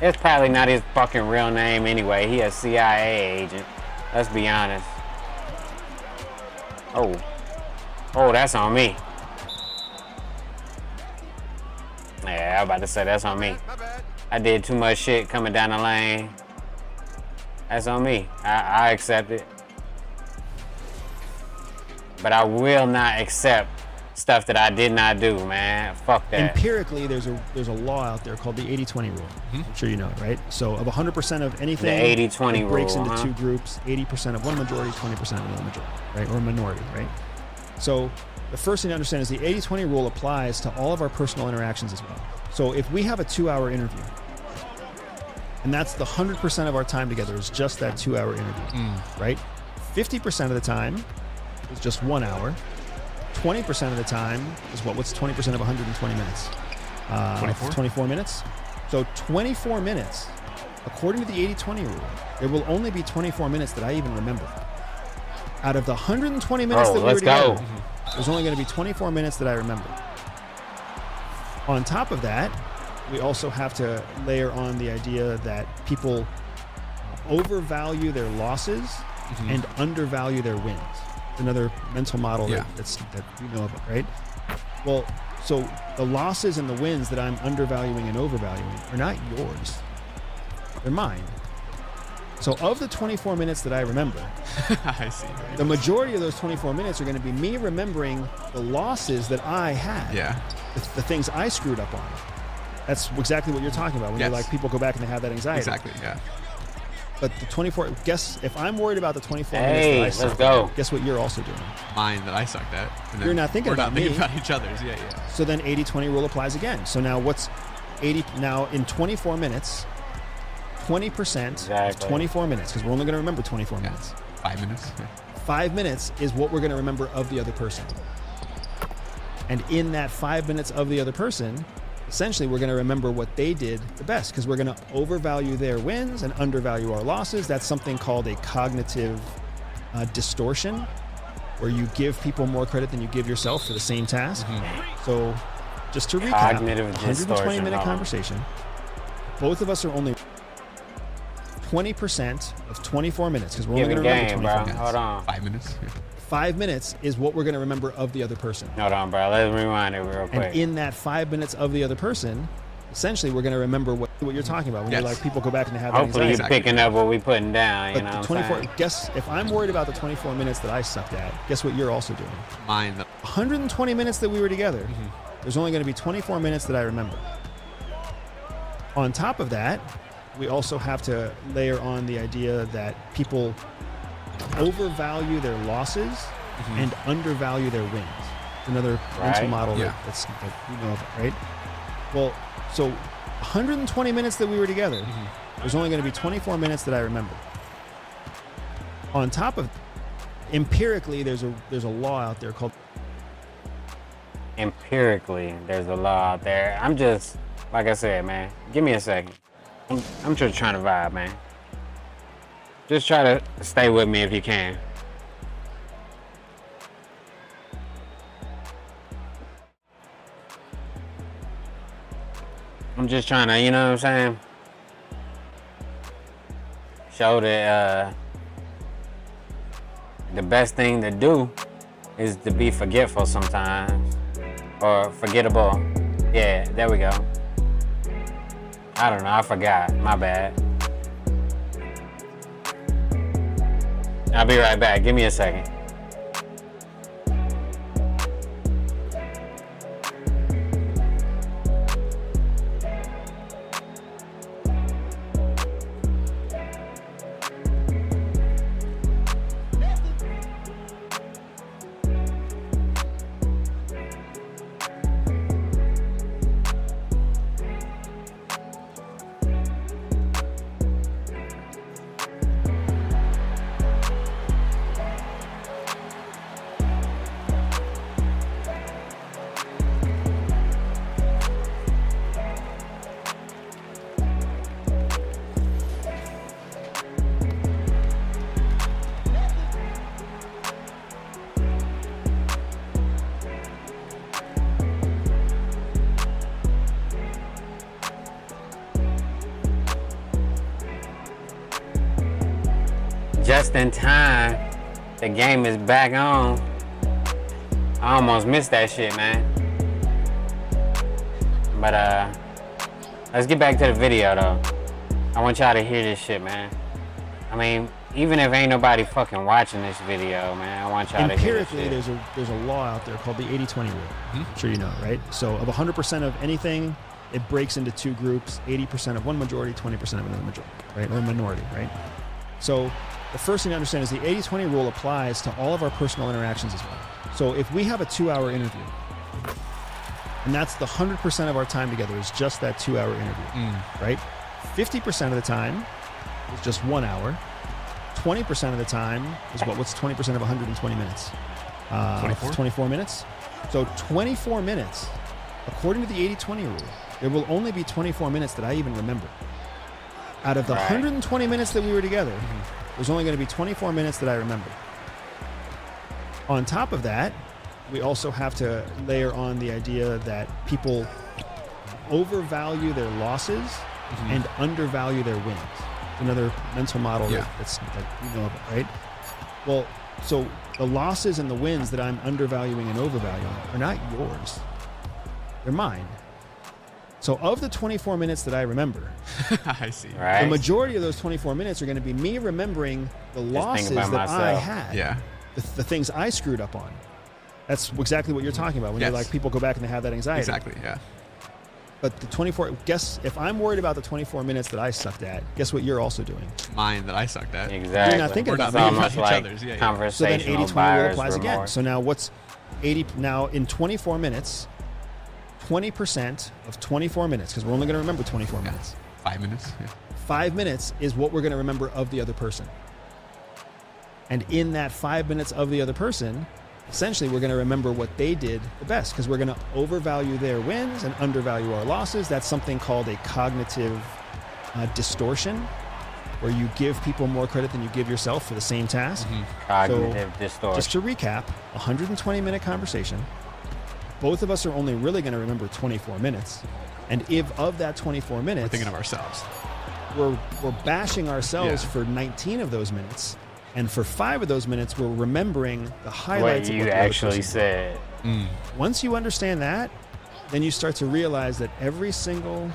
It's probably not his fucking real name anyway. He a CIA agent. Let's be honest. Oh, that's on me. Yeah, I was about to say that's on me. I did too much shit coming down the lane. That's on me. I accept it. But I will not accept stuff that I did not do, man. Fuck that. Empirically, there's a law out there called the 80-20 rule. I'm sure you know it, right? So of 100% of anything, The 80-20 it breaks rule, into two groups: 80% of one majority, 20% of another majority, right? Or a minority, right? So the first thing to understand is the 80-20 rule applies to all of our personal interactions as well. So if we have a 2-hour interview, and that's the 100% of our time together is just that 2-hour interview, right? 50% of the time is just 1 hour. 20% of the time is what's 20% of 120 minutes? 24 minutes. So 24 minutes, according to the 80-20 rule, there will only be 24 minutes that I even remember. Out of the 120 minutes that we were together, there's only going to be 24 minutes that I remember. On top of that, we also have to layer on the idea that people overvalue their losses and undervalue their wins. Another mental model that you know about, right? Well, so the losses and the wins that I'm undervaluing and overvaluing are not yours. They're mine. So of the 24 minutes that I remember, I see. the majority of those 24 minutes are going to be me remembering the losses that I had. Yeah. The things I screwed up on. That's exactly what you're talking about when you're like, people go back and they have that anxiety. Exactly, yeah. But the 24, if I'm worried about the 24 minutes Hey, that I let's sucked go. at, guess what you're also doing? Mine that I sucked at. And then You're not thinking we're about not thinking me. about each other's. Yeah. So then 80-20 rule applies again. So now 80 now in 24 minutes, 20% of 24 minutes, because we're only going to remember 24 minutes. 5 minutes. 5 minutes is what we're going to remember of the other person. And in that 5 minutes of the other person, essentially we're going to remember what they did the best, because we're going to overvalue their wins and undervalue our losses. That's something called a cognitive distortion, where you give people more credit than you give yourself for the same task. So just to recap, 120-minute conversation. Both of us are only 20% of 24 minutes, because we're only going to remember 24 minutes. Hold on. 5 minutes. 5 minutes is what we're going to remember of the other person. Hold on, bro. Let's rewind it real quick. And in that 5 minutes of the other person, essentially we're going to remember what you're talking about. When you're like, people go back and they have Hopefully anxiety. you're picking up what we putting down, you But know the what I'm 24, saying? guess, if I'm worried about the 24 minutes that I sucked at, guess what you're also doing? Mine. 120 minutes that we were together, there's only going to be 24 minutes that I remember. On top of that, we also have to layer on the idea that people overvalue their losses and undervalue their wins. It's another mental model that you know about, right? Well, so 120 minutes that we were together, there's only going to be 24 minutes that I remember. On top of empirically, there's a law out there called Empirically, there's a law out there. I'm just, like I said, man, give me a second. I'm just trying to vibe, man. Just try to stay with me if you can. I'm just trying to, you know what I'm saying? Show that the best thing to do is to be forgetful sometimes. Or forgettable. Yeah, there we go. I don't know, I forgot. My bad. I'll be right back. Give me a second. Just in time, the game is back on. I almost missed that shit, man. But let's get back to the video though. I want y'all to hear this shit, man. I mean, even if ain't nobody fucking watching this video, man, I want y'all to hear this shit. Empirically, there's a law out there called the 80-20 rule. I'm sure you know, right? So of 100% of anything, it breaks into two groups: 80% of one majority, 20% of another majority, right? Or minority, right? So the first thing to understand is the 80-20 rule applies to all of our personal interactions as well. So if we have a 2-hour interview, and that's the 100% of our time together is just that 2-hour interview, right? 50% of the time is just 1 hour. 20% of the time is what's 20% of 120 minutes? 24 minutes. So 24 minutes, according to the 80-20 rule, there will only be 24 minutes that I even remember. Out of the 120 minutes that we were together, there's only going to be 24 minutes that I remember. On top of that, we also have to layer on the idea that people overvalue their losses and undervalue their wins. It's another mental model that you know about, right? Well, so the losses and the wins that I'm undervaluing and overvaluing are not yours. They're mine. So of the 24 minutes that I remember, I see. Right. the majority of those 24 minutes are going to be me remembering the losses that I had. Yeah. The things I screwed up on. That's exactly what you're talking about when you're like, people go back and they have that anxiety. Exactly, yeah. But the 24, guess, if I'm worried about the 24 minutes that I sucked at, guess what you're also doing? Mine that I sucked at. Exactly. You're not thinking about It's me. almost Each like other's, yeah. So then conversational 80-20 rule buyer's applies again. remorse. So now what's 80, now in 24 minutes, 20% of 24 minutes, because we're only going to remember 24 minutes. 5 minutes. Yeah. 5 minutes is what we're going to remember of the other person. And in that 5 minutes of the other person, essentially we're going to remember what they did the best, because we're going to overvalue their wins and undervalue our losses. That's something called a cognitive distortion, where you give people more credit than you give yourself for the same task. Cognitive distortion. Just to recap, 120-minute conversation. Both of us are only really going to remember 24 minutes. And if of that 24 minutes, We're thinking of ourselves. we're bashing ourselves for 19 of those minutes. And for 5 of those minutes, we're remembering the highlights What of you what the other actually person did. said. Once you understand that, then you start to realize that every single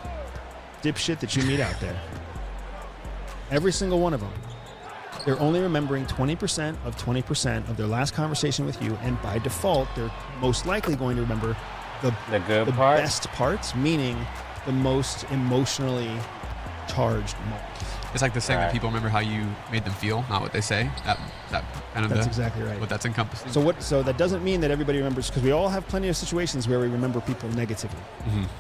dipshit that you meet out there, every single one of them, they're only remembering 20% of their last conversation with you, and by default, they're most likely going to remember the good part? best parts, meaning the most emotionally charged moments. It's like the saying that Right. people remember how you made them feel, not what they say. That kind of That's exactly right. what that's encompassing. So that doesn't mean that everybody remembers, because we all have plenty of situations where we remember people negatively.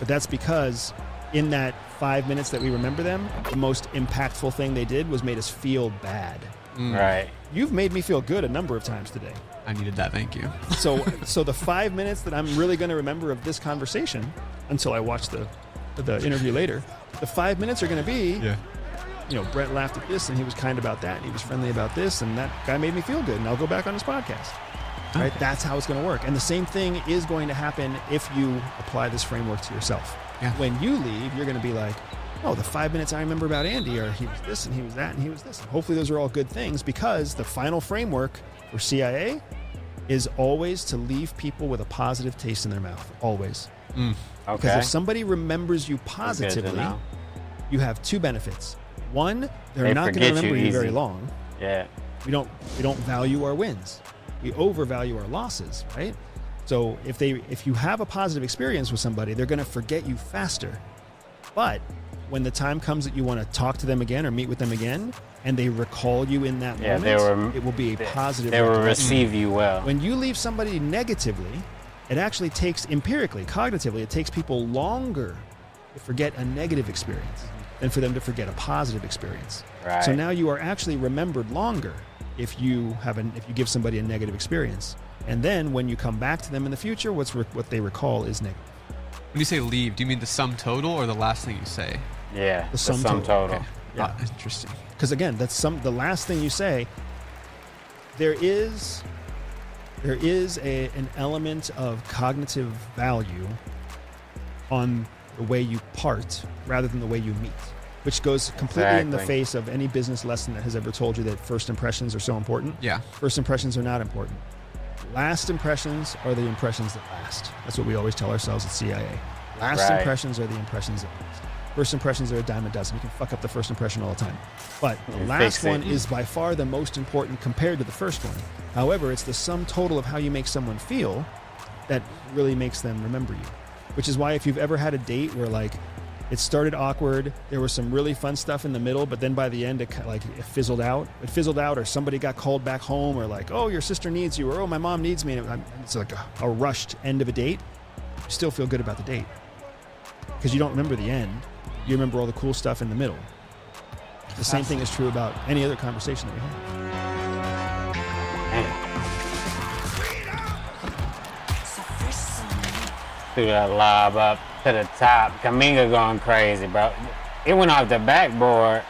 But that's because in that 5 minutes that we remember them, the most impactful thing they did was made us feel bad. Right. You've made me feel good a number of times today. I needed that. Thank you. So the 5 minutes that I'm really going to remember of this conversation, until I watch the interview later, the 5 minutes are going to be, Brett laughed at this and he was kind about that, and he was friendly about this, and that guy made me feel good, and I'll go back on his podcast. Right? That's how it's going to work. And the same thing is going to happen if you apply this framework to yourself. Yeah. When you leave, you're going to be like, oh, the 5 minutes I remember about Andy are he was this and he was that and he was this. And hopefully those are all good things, because the final framework for CIA is always to leave people with a positive taste in their mouth. Always. Because Okay. if somebody remembers you That's good to positively, know. you have 2 benefits. One, they're They not going to forget you remember you very easy. long. Yeah. We don't value our wins. We overvalue our losses, right? So if you have a positive experience with somebody, they're going to forget you faster. But when the time comes that you want to talk to them again or meet with them again, and they recall you in that Yeah, moment, it will be a positive. They will recollection. receive you well. When you leave somebody negatively, it actually takes, empirically, cognitively, it takes people longer to forget a negative experience than for them to forget a positive experience. Right. So now you are actually remembered longer if you give somebody a negative experience. And then when you come back to them in the future, what they recall is negative. When you say leave, do you mean the sum total or the last thing you say? Yeah. The sum total. Okay. Yeah. Interesting. Because again, the last thing you say. There is an element of cognitive value on the way you part rather than the way you meet, which goes completely in the Exactly. face of any business lesson that has ever told you that first impressions are so important. Yeah. First impressions are not important. Last impressions are the impressions that last. That's what we always tell ourselves at CIA. Last Right. impressions are the impressions that last. First impressions are a dime a dozen. You can fuck up the first impression all the time. But the You last fix it. one is by far the most important compared to the first one. However, it's the sum total of how you make someone feel that really makes them remember you. Which is why if you've ever had a date where like it started awkward, there was some really fun stuff in the middle, but then by the end it fizzled out. It fizzled out, or somebody got called back home, or like, oh, your sister needs you, or oh, my mom needs me. And it's like a rushed end of a date. You still feel good about the date because you don't remember the end. You remember all the cool stuff in the middle. The same thing is true about any other conversation that we have. Threw that lob up to the top. Kaminga going crazy, bro. It went off the backboard.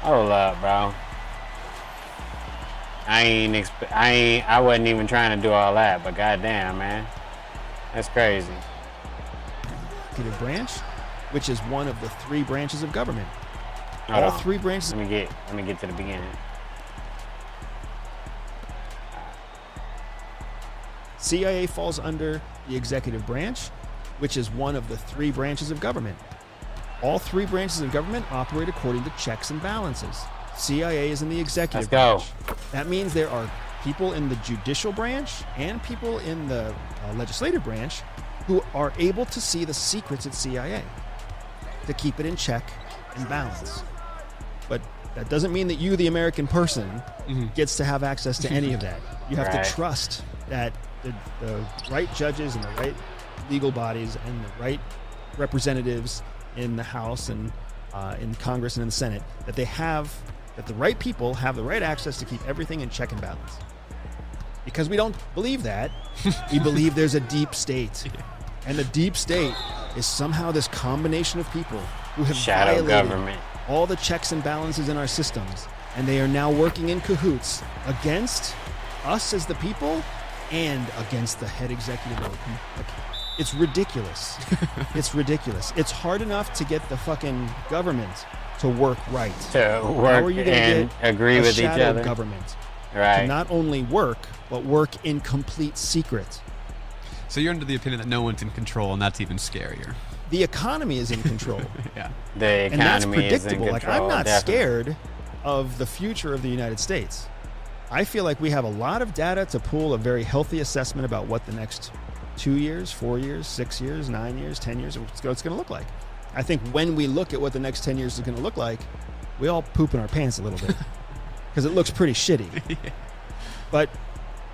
Hold up, bro. I wasn't even trying to do all that, but goddamn, man. That's crazy. Executive branch, which is one of the 3 branches of government. Hold All on. 3 branches. Let me get to the beginning. CIA falls under the executive branch, which is one of the 3 branches of government. All 3 branches of government operate according to checks and balances. CIA is in the executive Let's go. branch. That means there are people in the judicial branch and people in the legislative branch who are able to see the secrets at CIA to keep it in check and balance. But that doesn't mean that you, the American person, gets to have access to any of that. You have Right. to trust that the right judges and the right legal bodies and the right representatives in the House and in Congress and in the Senate, that the right people have the right access to keep everything in check and balance. Because we don't believe that, we believe there's a deep state. And the deep state is somehow this combination of people who have shadow violated government, all the checks and balances in our systems, and they are now working in cahoots against us as the people and against the head executive. It's ridiculous. It's ridiculous. It's hard enough to get the fucking government to work right. to How work are you gonna and get agree a with each shadow other. government Right. to not only work, but work in complete secret? So you're under the opinion that no one's in control, and that's even scarier. The economy is in control. Yeah. The And that's economy is in predictable. control. Like, I'm not definitely. scared of the future of the United States. I feel like we have a lot of data to pull a very healthy assessment about what the next 2 years, 4 years, 6 years, 9 years, 10 years, what's going to look like. I think when we look at what the next 10 years is going to look like, we all poop in our pants a little bit because it looks pretty shitty. But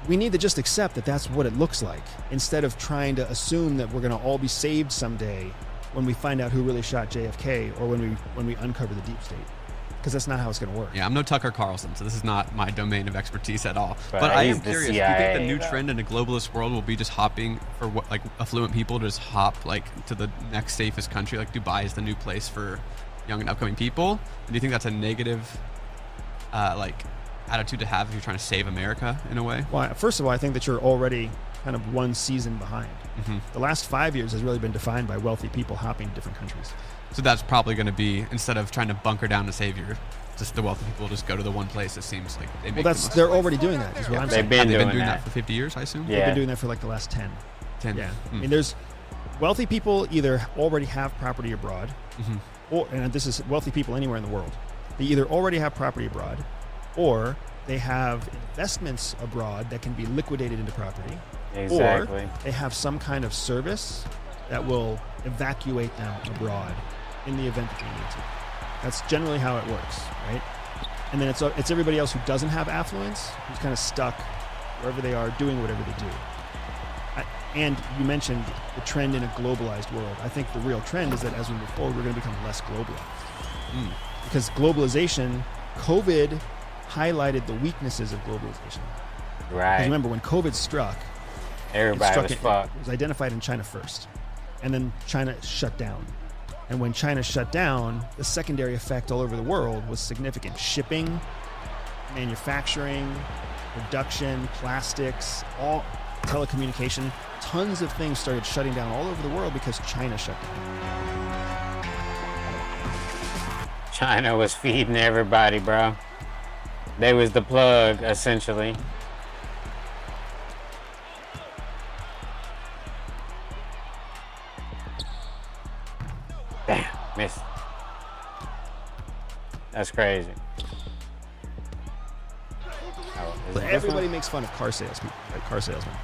we need to just accept that that's what it looks like, instead of trying to assume that we're going to all be saved someday when we find out who really shot JFK, or when we uncover the deep state, because that's not how it's going to work. Yeah, I'm no Tucker Carlson, so this is not my domain of expertise at all. Right, But I he's am the curious. Do you think the CIA, new though. trend in a globalist world will be just hopping for what, like affluent people to just hop like to the next safest country? Like Dubai is the new place for young and upcoming people. And do you think that's a negative, like, attitude to have if you're trying to save America in a way? Well, first of all, I think that you're already kind of one season behind. The last 5 years has really been defined by wealthy people hopping to different countries. So that's probably going to be, instead of trying to bunker down to save your, just the wealthy people just go to the one place. It seems like they make Well, the most. they're already doing that, is what I'm saying. They've Have been they been doing doing that. that for 50 years, I assume? Yeah. They've been doing that for like the last 10. 10. Yeah. I Mm. mean, there's wealthy people either already have property abroad, or, and this is wealthy people anywhere in the world, they either already have property abroad, or they have investments abroad that can be liquidated into property, Exactly. or they have some kind of service that will evacuate them abroad in the event that they need to. That's generally how it works, right? And then it's everybody else who doesn't have affluence, who's kind of stuck wherever they are, doing whatever they do. And you mentioned the trend in a globalized world. I think the real trend is that as we move forward, we're going to become less globalized. Because globalization, COVID highlighted the weaknesses of globalization. Because Right. remember, when COVID struck, Everybody was fucked. it was identified in China first. And then China shut down. And when China shut down, the secondary effect all over the world was significant. Shipping, manufacturing, production, plastics, all telecommunication, tons of things started shutting down all over the world because China shut down. China was feeding everybody, bro. They was the plug, essentially. Damn, missed. That's crazy. Oh, is it this Everybody one? makes fun of car salesmen, right? Car salesmen.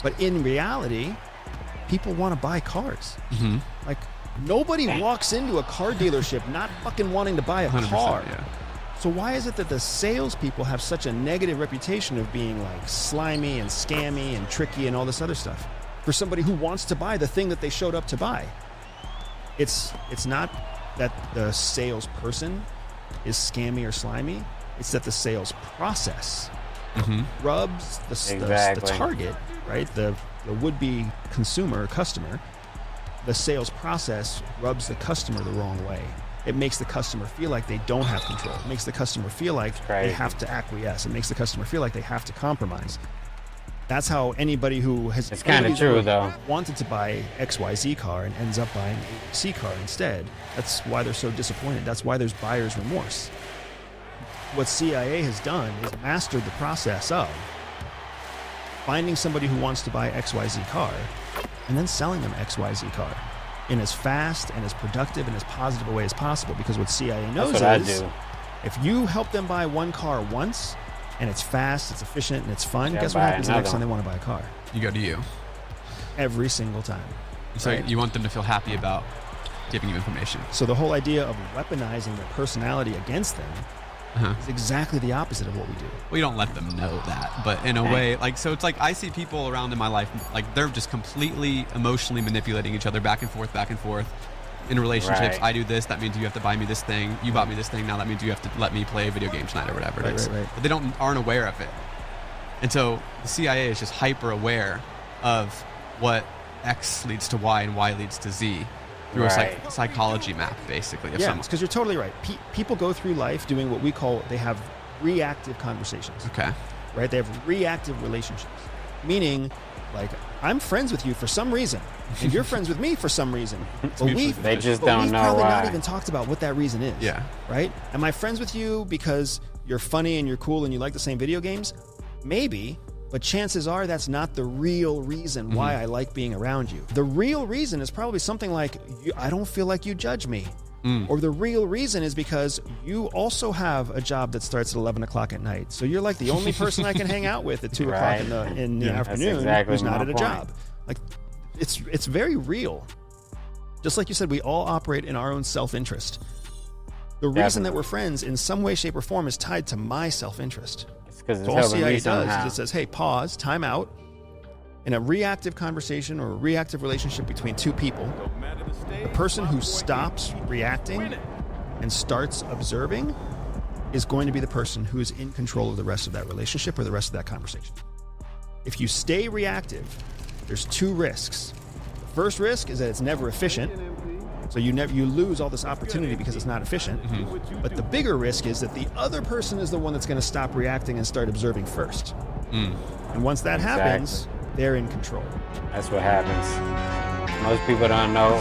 But in reality, people want to buy cars. Like, nobody walks into a car dealership not fucking wanting to buy a 100%, car. yeah. So why is it that the salespeople have such a negative reputation of being like slimy and scammy and tricky and all this other stuff for somebody who wants to buy the thing that they showed up to buy? It's not that the salesperson is scammy or slimy. It's that the sales process rubs the Exactly. target, right? The would-be consumer or customer. The sales process rubs the customer the wrong way. It makes the customer feel like they don't have control. It makes the customer feel like they crazy. have to acquiesce. It makes the customer feel like they have to compromise. That's how anybody who has It's kinda anybody's true, ever though. wanted to buy XYZ car and ends up buying a C car instead. That's why they're so disappointed. That's why there's buyer's remorse. What CIA has done is mastered the process of finding somebody who wants to buy XYZ car and then selling them XYZ car in as fast and as productive and as positive a way as possible. Because what CIA knows That's what I is do. if you help them buy one car once and it's fast, it's efficient, and it's fun, They'll guess what buy happens the next another time they want to buy a car? You go to you. Every single time. So Right. you want them to feel happy about giving you information. So the whole idea of weaponizing their personality against them It's exactly the opposite of what we do. We don't let them know that, but in a way, like, so it's like I see people around in my life, like they're just completely emotionally manipulating each other back and forth in relationships. Right. I do this, that means you have to buy me this thing. You bought me this thing, now that means you have to let me play a video game tonight or whatever it is. Right. But they aren't aware of it. And so the CIA is just hyper aware of what X leads to Y and Y leads to Z through a psychology map, basically. Yeah, because you're totally right. People go through life doing what we call, they have reactive conversations. Okay. Right? They have reactive relationships. Meaning, like, I'm friends with you for some reason, and you're friends with me for some reason. But we've don't know probably why. not even talked about what that reason is. Yeah. Right? Am I friends with you because you're funny and you're cool and you like the same video games? Maybe. But chances are that's not the real reason why I like being around you. The real reason is probably something like, I don't feel like you judge me. Or the real reason is because you also have a job that starts at 11 o'clock at night. So you're like the only person I can hang out with at 2 o'clock in the afternoon exactly who's not my at a point. job. Like, it's very real. Just like you said, we all operate in our own self-interest. The reason that we're friends in some way, shape, or form is tied to my self-interest. Because it's So all helping CIA me does somehow. is it says, hey, pause, time out. In a reactive conversation or a reactive relationship between two people, the person who stops reacting and starts observing is going to be the person who is in control of the rest of that relationship or the rest of that conversation. If you stay reactive, there's two risks. The first risk is that it's never efficient. So you lose all this opportunity because it's not efficient. But the bigger risk is that the other person is the one that's going to stop reacting and start observing first. And once that happens, they're in control. That's what happens. Most people don't know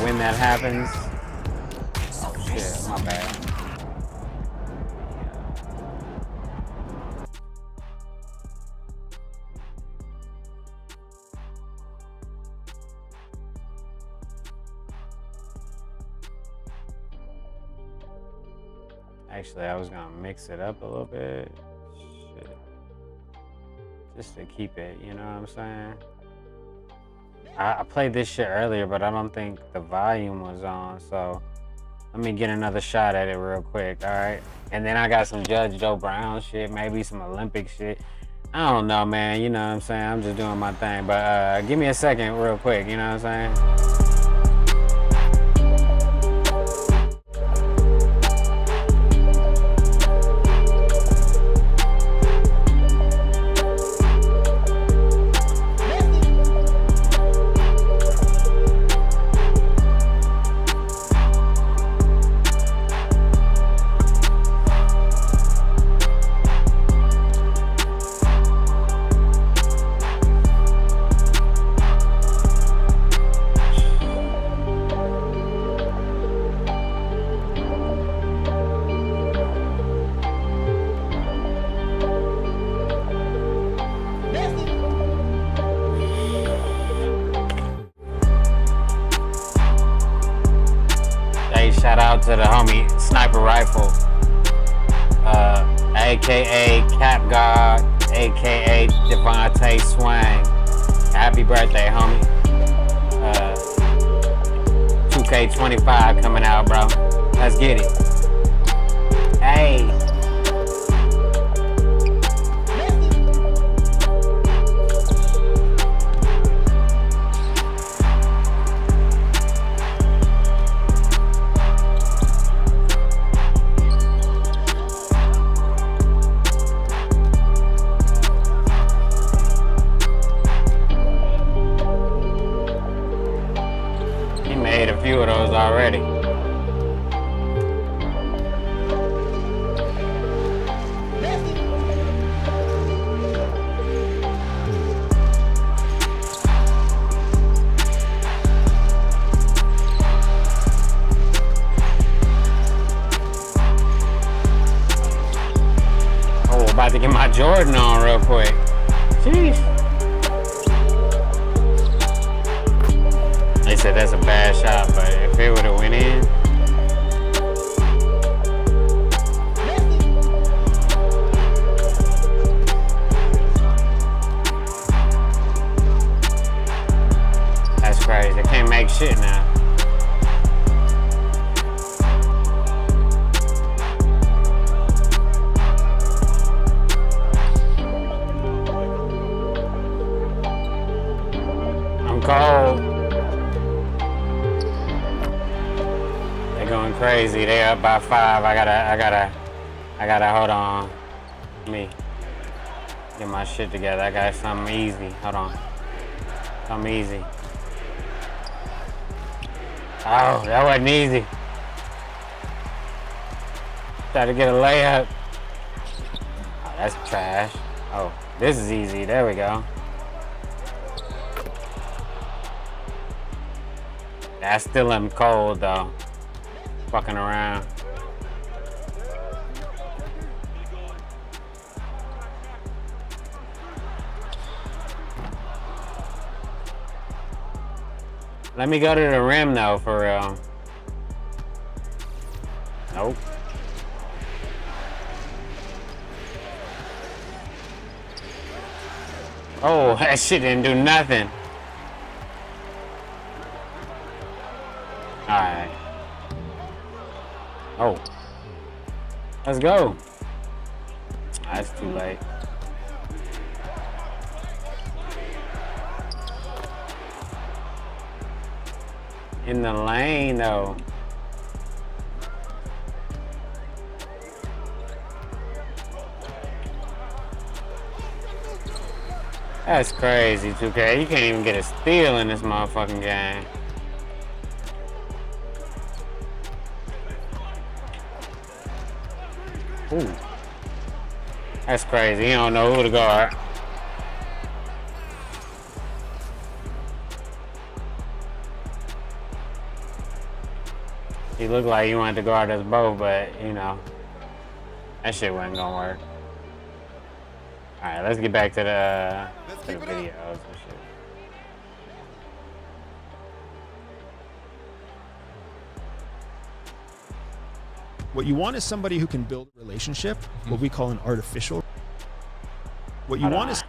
when that happens. Oh shit, my bad. Actually, I was gonna mix it up a little bit. Shit. Just to keep it, you know what I'm saying? I played this shit earlier, but I don't think the volume was on, so let me get another shot at it real quick, all right? And then I got some Judge Joe Brown shit, maybe some Olympic shit. I don't know, man, you know what I'm saying? I'm just doing my thing, but give me a second real quick, you know what I'm saying? Shout out to the homie Sniper Rifle, aka Cap God, aka Devontae Swang. Happy birthday, homie. 2K25 coming out, bro. Let's get it. Hey. Made a few of those already. Oh, about to get my Jordan on real quick. Jeez. They said that's a bad shot, but if it would have went in. That's crazy. I can't make shit now. crazy. They up by 5. I gotta hold on. Let me get my shit together. I got something easy. Hold on. Something easy. Oh, that wasn't easy. Try to get a layup. Oh, that's trash. Oh, this is easy. There we go. I still am cold though. Fucking around. Let me go to the rim though, for real. Nope. Oh, that shit didn't do nothing. Alright. Oh. Let's go. That's too late. In the lane though. That's crazy, 2K. You can't even get a steal in this motherfucking game. Ooh. That's crazy. You don't know who to guard. He looked like he wanted to guard us both, but you know, that shit wasn't gonna work. Alright, let's get back to the videos and shit. What you want is somebody who can build a relationship, what we call an artificial. What you want is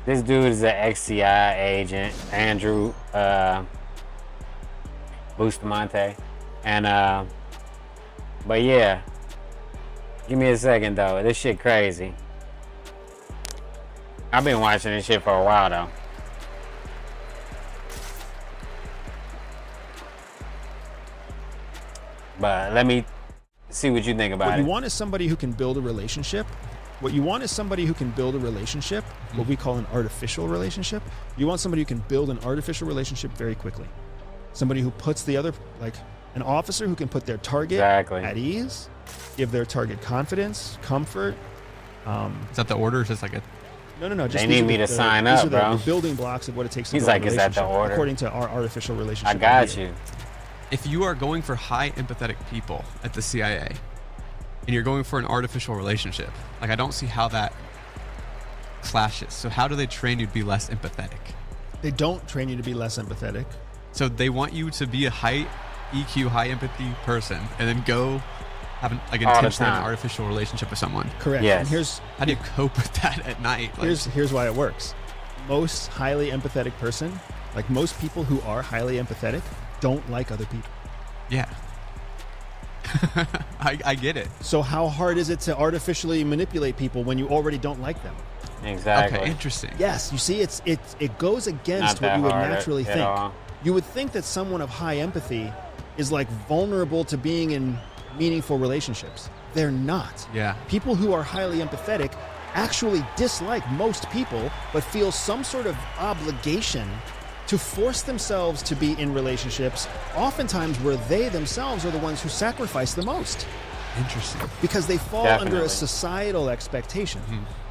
This dude is an XCI agent, Andrew Bustamante. And but yeah. Give me a second though. This shit crazy. I've been watching this shit for a while though. But let me see what you think about it. What you want is somebody who can build a relationship. What you want is somebody who can build a relationship, what we call an artificial relationship. You want somebody who can build an artificial relationship very quickly. Somebody who puts the other, like an officer who can put their target at ease, give their target confidence, comfort. Is that the order? Or is this like a... No. Just they need me to sign up, bro. The building blocks of what it takes to He's build like, a is that the relationship, order? according to our artificial relationship. I got you. If you are going for high empathetic people at the CIA, and you're going for an artificial relationship, like I don't see how that clashes. So how do they train you to be less empathetic? They don't train you to be less empathetic. So they want you to be a high EQ, high empathy person, and then go have an intentional artificial relationship with someone. Correct. Yes. And how do you cope with that at night? Like, here's why it works. Most highly empathetic person, like most people who are highly empathetic, don't like other people. Yeah. I get it. So how hard is it to artificially manipulate people when you already don't like them? Exactly. Okay, interesting. Yes, you see, it goes against what you would naturally think. You would think that someone of high empathy is like vulnerable to being in meaningful relationships. They're not. Yeah. People who are highly empathetic actually dislike most people, but feel some sort of obligation to force themselves to be in relationships, oftentimes where they themselves are the ones who sacrifice the most. Interesting. Because they fall under a societal expectation.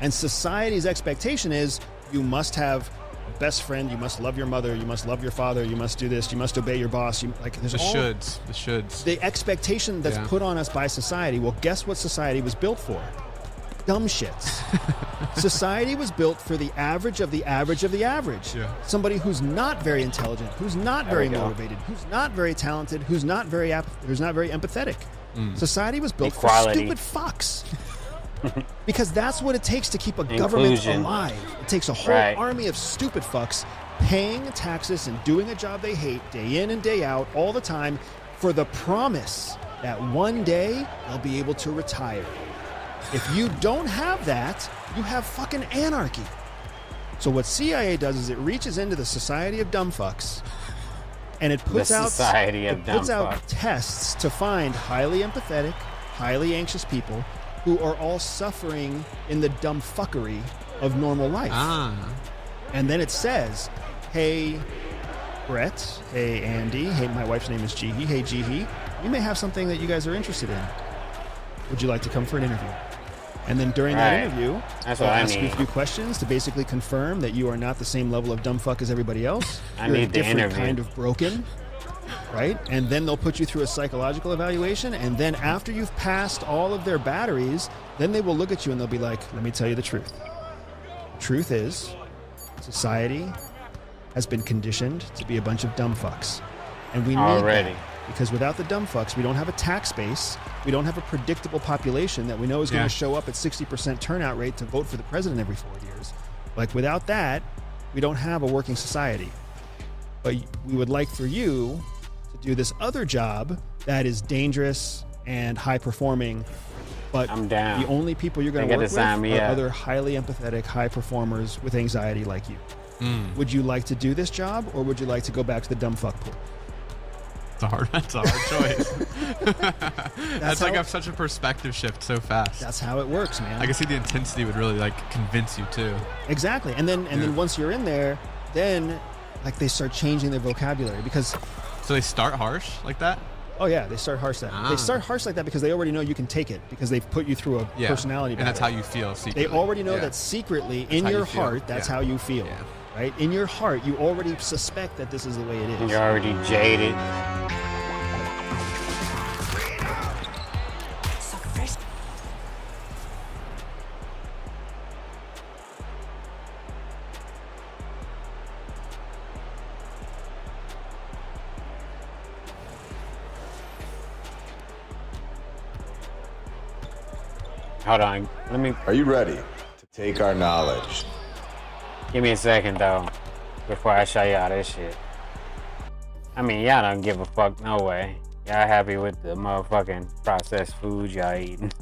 And society's expectation is you must have a best friend, you must love your mother, you must love your father, you must do this, you must obey your boss. There's the shoulds. The expectation that's put on us by society. Well, guess what society was built for? Dumb shits. Society was built for the average of the average of the average. Yeah. Somebody who's not very intelligent, who's not very motivated, who's not very talented, who's not very empathetic. Society was built for stupid fucks. Because that's what it takes to keep a government alive. It takes a whole army of stupid fucks paying taxes and doing a job they hate day in and day out all the time for the promise that one day they'll be able to retire. If you don't have that, you have fucking anarchy. So what CIA does is it reaches into the society of dumb fucks And it puts out society of dumb out fucks. tests to find highly empathetic, highly anxious people who are all suffering in the dumb fuckery of normal life. And then it says, hey, Brett, hey, Andy, hey, my wife's name is Jihi, hey, Jihi, you may have something that you guys are interested in. Would you like to come for an interview? And then during that interview, That's they'll what I ask you need. a few questions to basically confirm that you are not the same level of dumb fuck as everybody else. I You're a need the different interview. kind of broken, right? And then they'll put you through a psychological evaluation. And then after you've passed all of their batteries, then they will look at you and they'll be like, let me tell you the truth. The truth is, society has been conditioned to be a bunch of dumb fucks. And we need Already. that. Because without the dumb fucks, we don't have a tax base. We don't have a predictable population that we know is going to show up at 60% turnout rate to vote for the president every 4 years. Like, without that, we don't have a working society. But we would like for you to do this other job that is dangerous and high performing. But I'm down. the only people you're going They to gotta work with sign me are up. other highly empathetic, high performers with anxiety like you. Would you like to do this job, or would you like to go back to the dumb fuck pool? That's a hard choice. That's like how- such a perspective shift so fast. That's how it works, man. I can see the intensity would really like convince you too. Exactly. And then once you're in there, then like they start changing their vocabulary because So they start harsh like that? oh yeah, they start harsh like that. They start harsh like that because they already know you can take it because they've put you through a Yeah. personality And that's how battle. you feel secretly. They already know Yeah. that secretly That's in how you your feel. heart that's Yeah. how you feel. Yeah. Right? In your heart you already suspect that this is the way it is. You're already jaded. Hold on. Let me Are you ready to take our knowledge? give me a second though before I show y'all this shit. I mean, y'all don't give a fuck no way. Y'all happy with the motherfucking processed food y'all eating.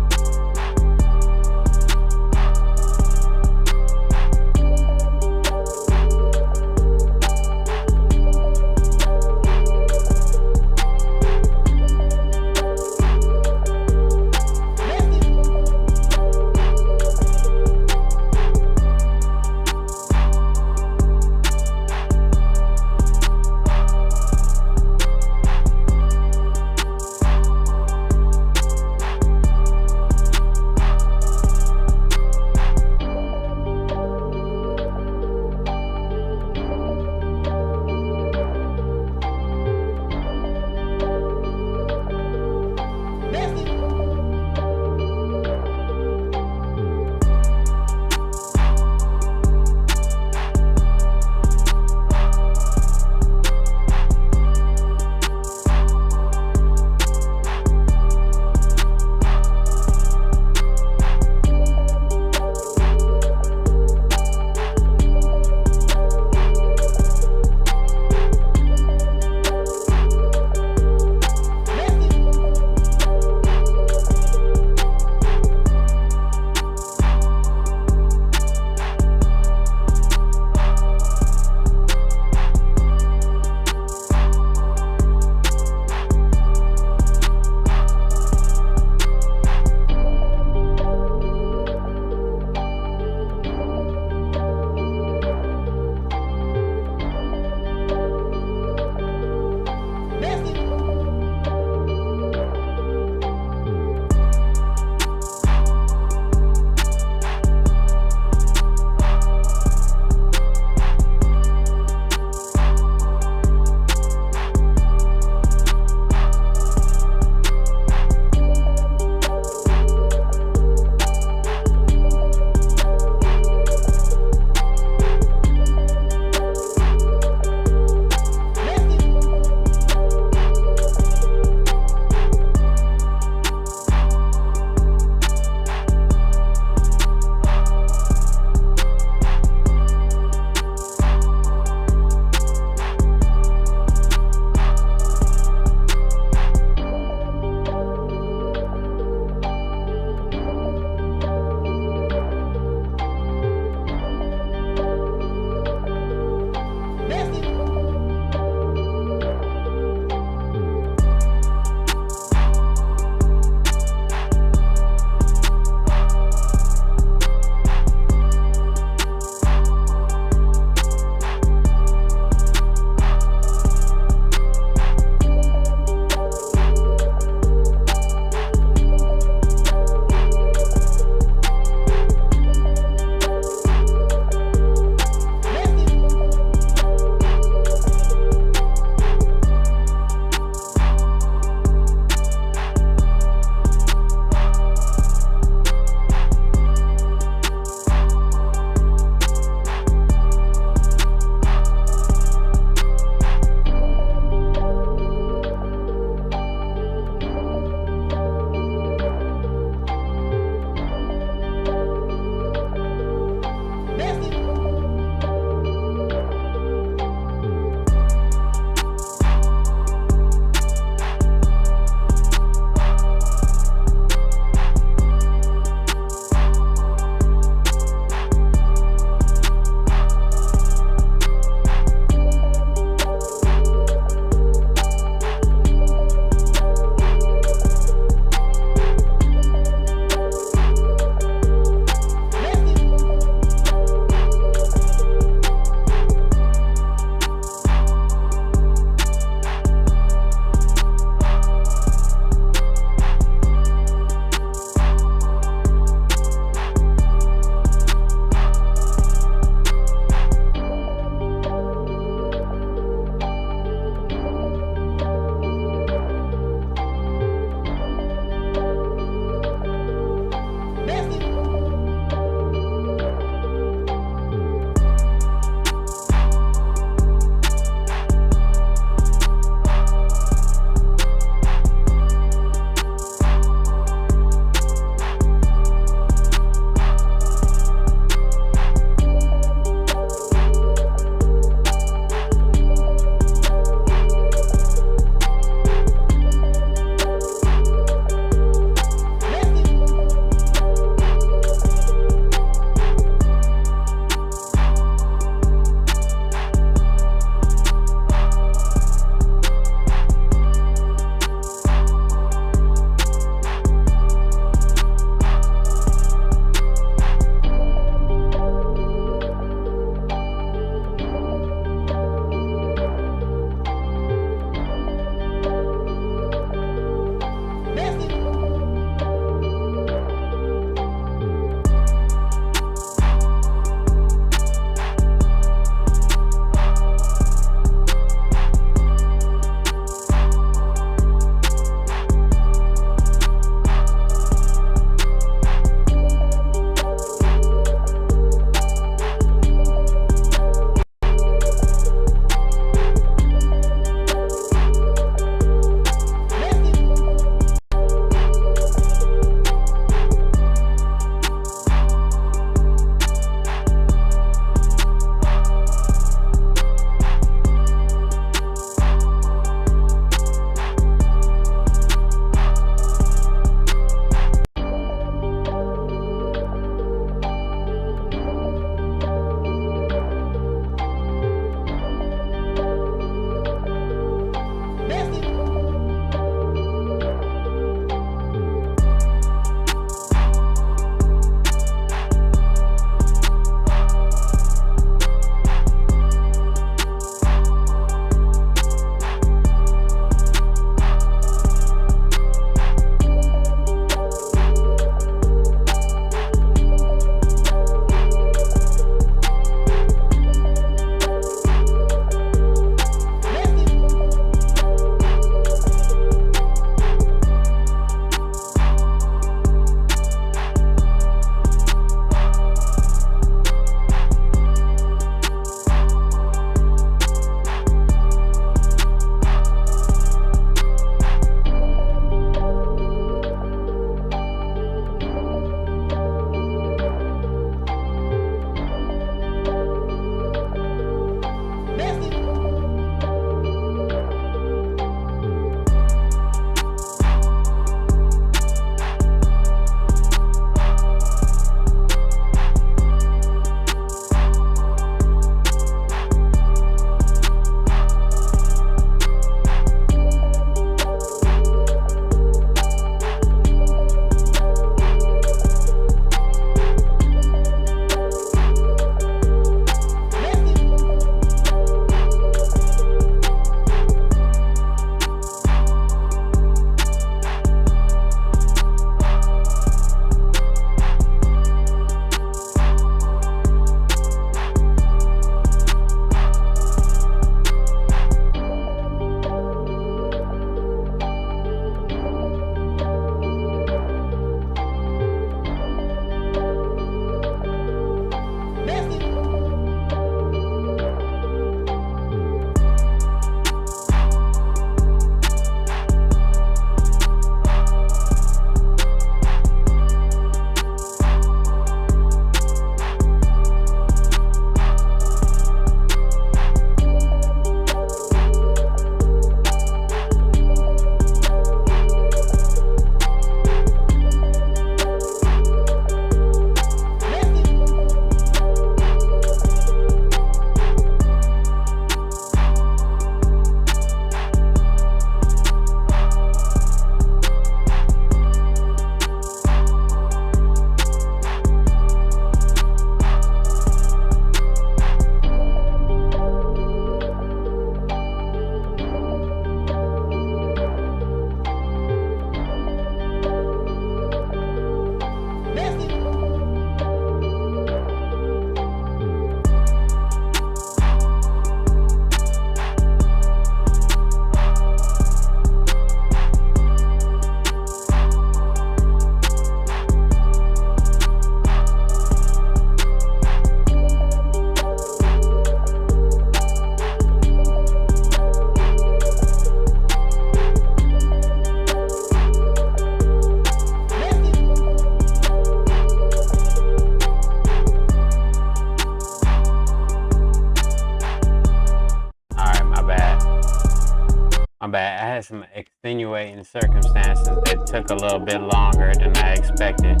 some extenuating circumstances that took a little bit longer than I expected.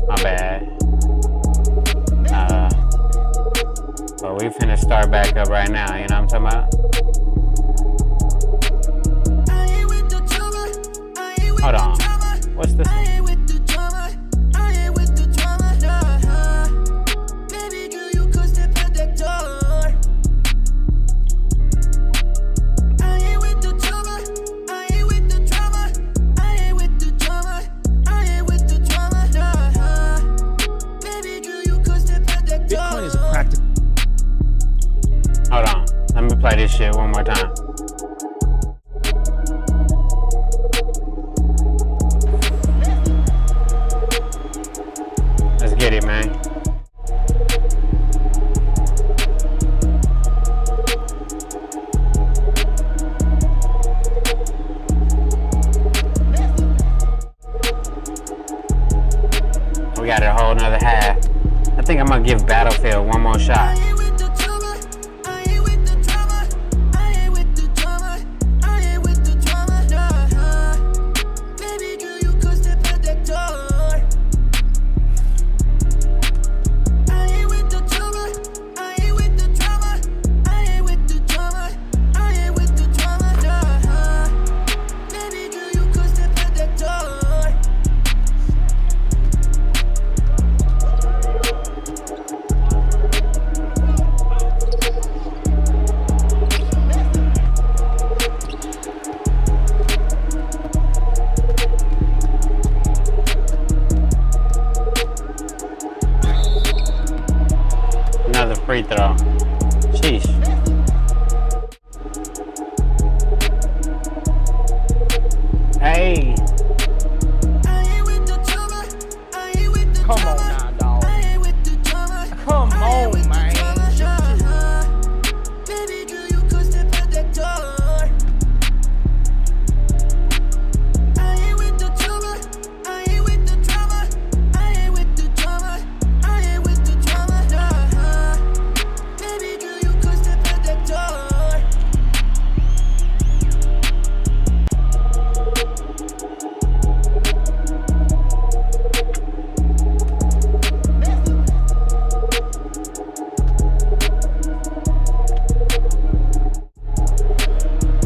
My bad. But we finna start back up right now, you know what I'm talking about? Hold on. What's this one? Bitcoin is a practical. Hold on. Let me play this shit one more time. Let's get it, man. We got a whole nother half. I think I'm gonna give Battlefield one more shot. Another free throw. Sheesh. Hey. Come on now, dog. Come on, man.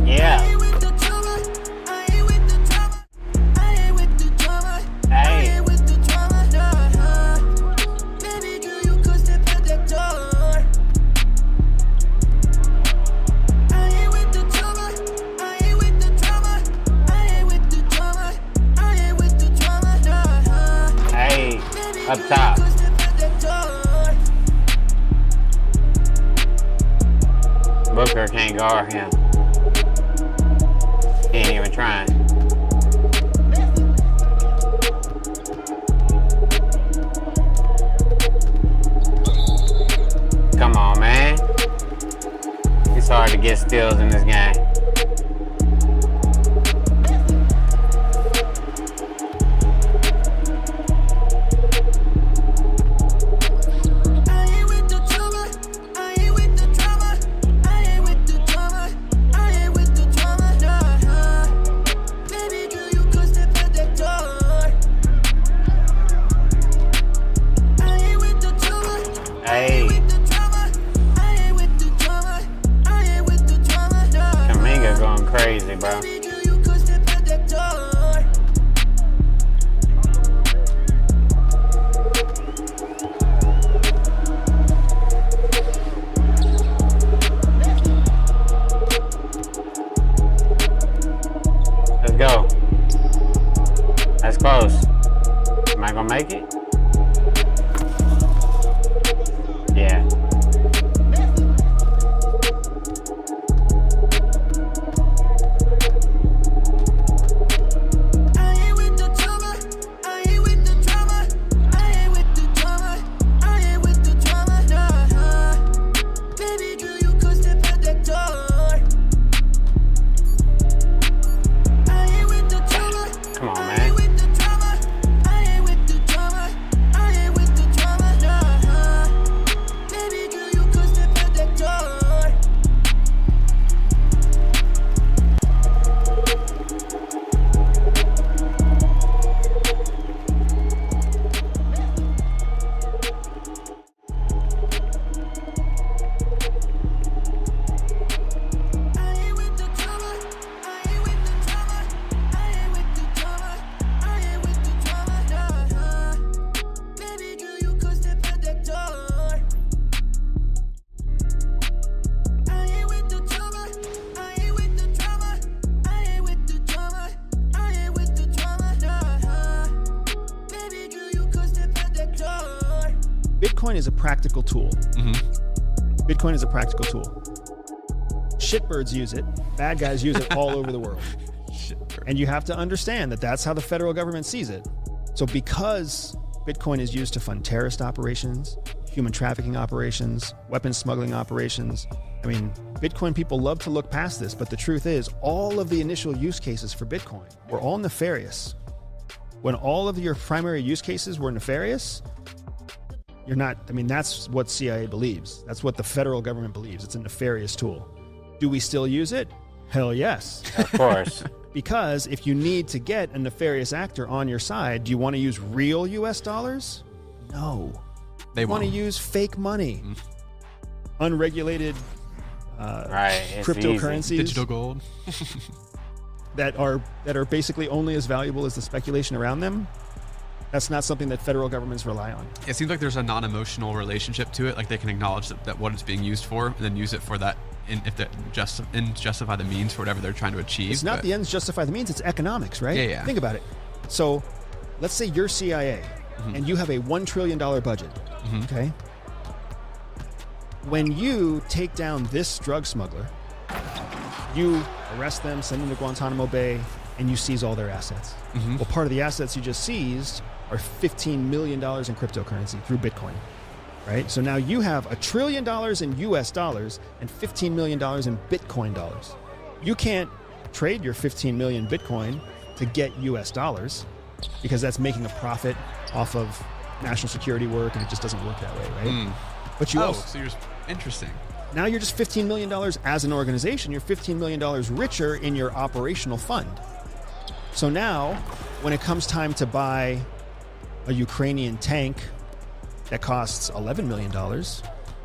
Yeah. Hey. Hey. Up top. Booker can't guard him. He ain't even trying. Come on, man. It's hard to get steals in this game. Hey. Kaminga going crazy, bro. Let's go. That's close. Am I gonna make it? Yeah. Come on, man. Bitcoin is a practical tool. Bitcoin is a practical tool. Shitbirds use it. Bad guys use it all over the world. And you have to understand that that's how the federal government sees it. So because Bitcoin is used to fund terrorist operations, human trafficking operations, weapons smuggling operations, I mean, Bitcoin people love to look past this, but the truth is all of the initial use cases for Bitcoin were all nefarious. When all of your primary use cases were nefarious, you're not, I mean, that's what CIA believes. That's what the federal government believes. It's a nefarious tool. Do we still use it? Hell yes. Of course. Because if you need to get a nefarious actor on your side, do you want to use real US dollars? No. They want to use fake money. Unregulated cryptocurrencies. Digital gold. that are basically only as valuable as the speculation around them. That's not something that federal governments rely on. It seems like there's a non-emotional relationship to it. Like they can acknowledge that what it's being used for, and then use it for that. If the ends justify the means for whatever they're trying to achieve. It's not the ends justify the means. It's economics, right? Yeah. Think about it. So, let's say you're CIA, and you have a $1 trillion budget. Okay. When you take down this drug smuggler, you arrest them, send them to Guantanamo Bay, and you seize all their assets. Well, part of the assets you just seized are $15 million in cryptocurrency through Bitcoin, right? So now you have $1 trillion in US dollars and $15 million in Bitcoin dollars. You can't trade your 15 million Bitcoin to get US dollars because that's making a profit off of national security work, and it just doesn't work that way, right? But you also, so you're interesting. now you're just $15 million as an organization. You're $15 million richer in your operational fund. So now, when it comes time to buy a Ukrainian tank that costs $11 million,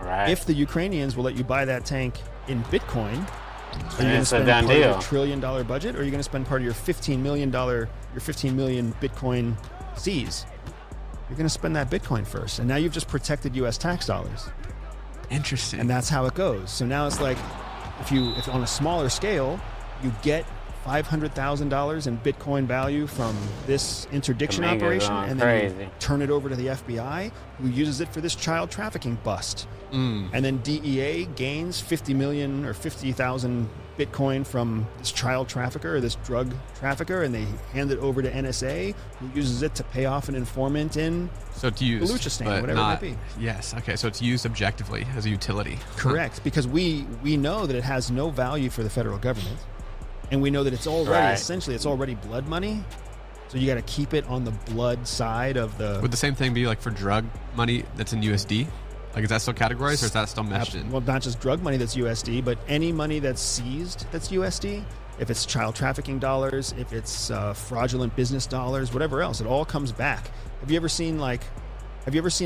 Right. if the Ukrainians will let you buy that tank in Bitcoin, are you going to It's a spend done part of deal. your $1 trillion budget, or are you going to spend part of your $15 million Bitcoin seize? You're going to spend that Bitcoin first, and now you've just protected U.S. tax dollars. Interesting. And that's how it goes. So now it's like, if on a smaller scale, you get $500,000 in Bitcoin value from this interdiction Domingo's operation, going and then you crazy. turn it over to the FBI, who uses it for this child trafficking bust. And then DEA gains 50 million or 50,000 Bitcoin from this child trafficker or this drug trafficker, and they hand it over to NSA, who uses it to pay off an informant in So it's used, Baluchistan, but whatever not, it might be. Yes. Okay. So it's used objectively as a utility. Correct, because we know that it has no value for the federal government, and we know that it's already Right. essentially it's already blood money. So you got to keep it on the blood side of the. Would the same thing be like for drug money that's in USD? Like, is that still categorized, or is that still meshed in? Well, not just drug money that's USD, but any money that's seized that's USD. If it's child trafficking dollars, if it's fraudulent business dollars, whatever else, it all comes back. Have you ever seen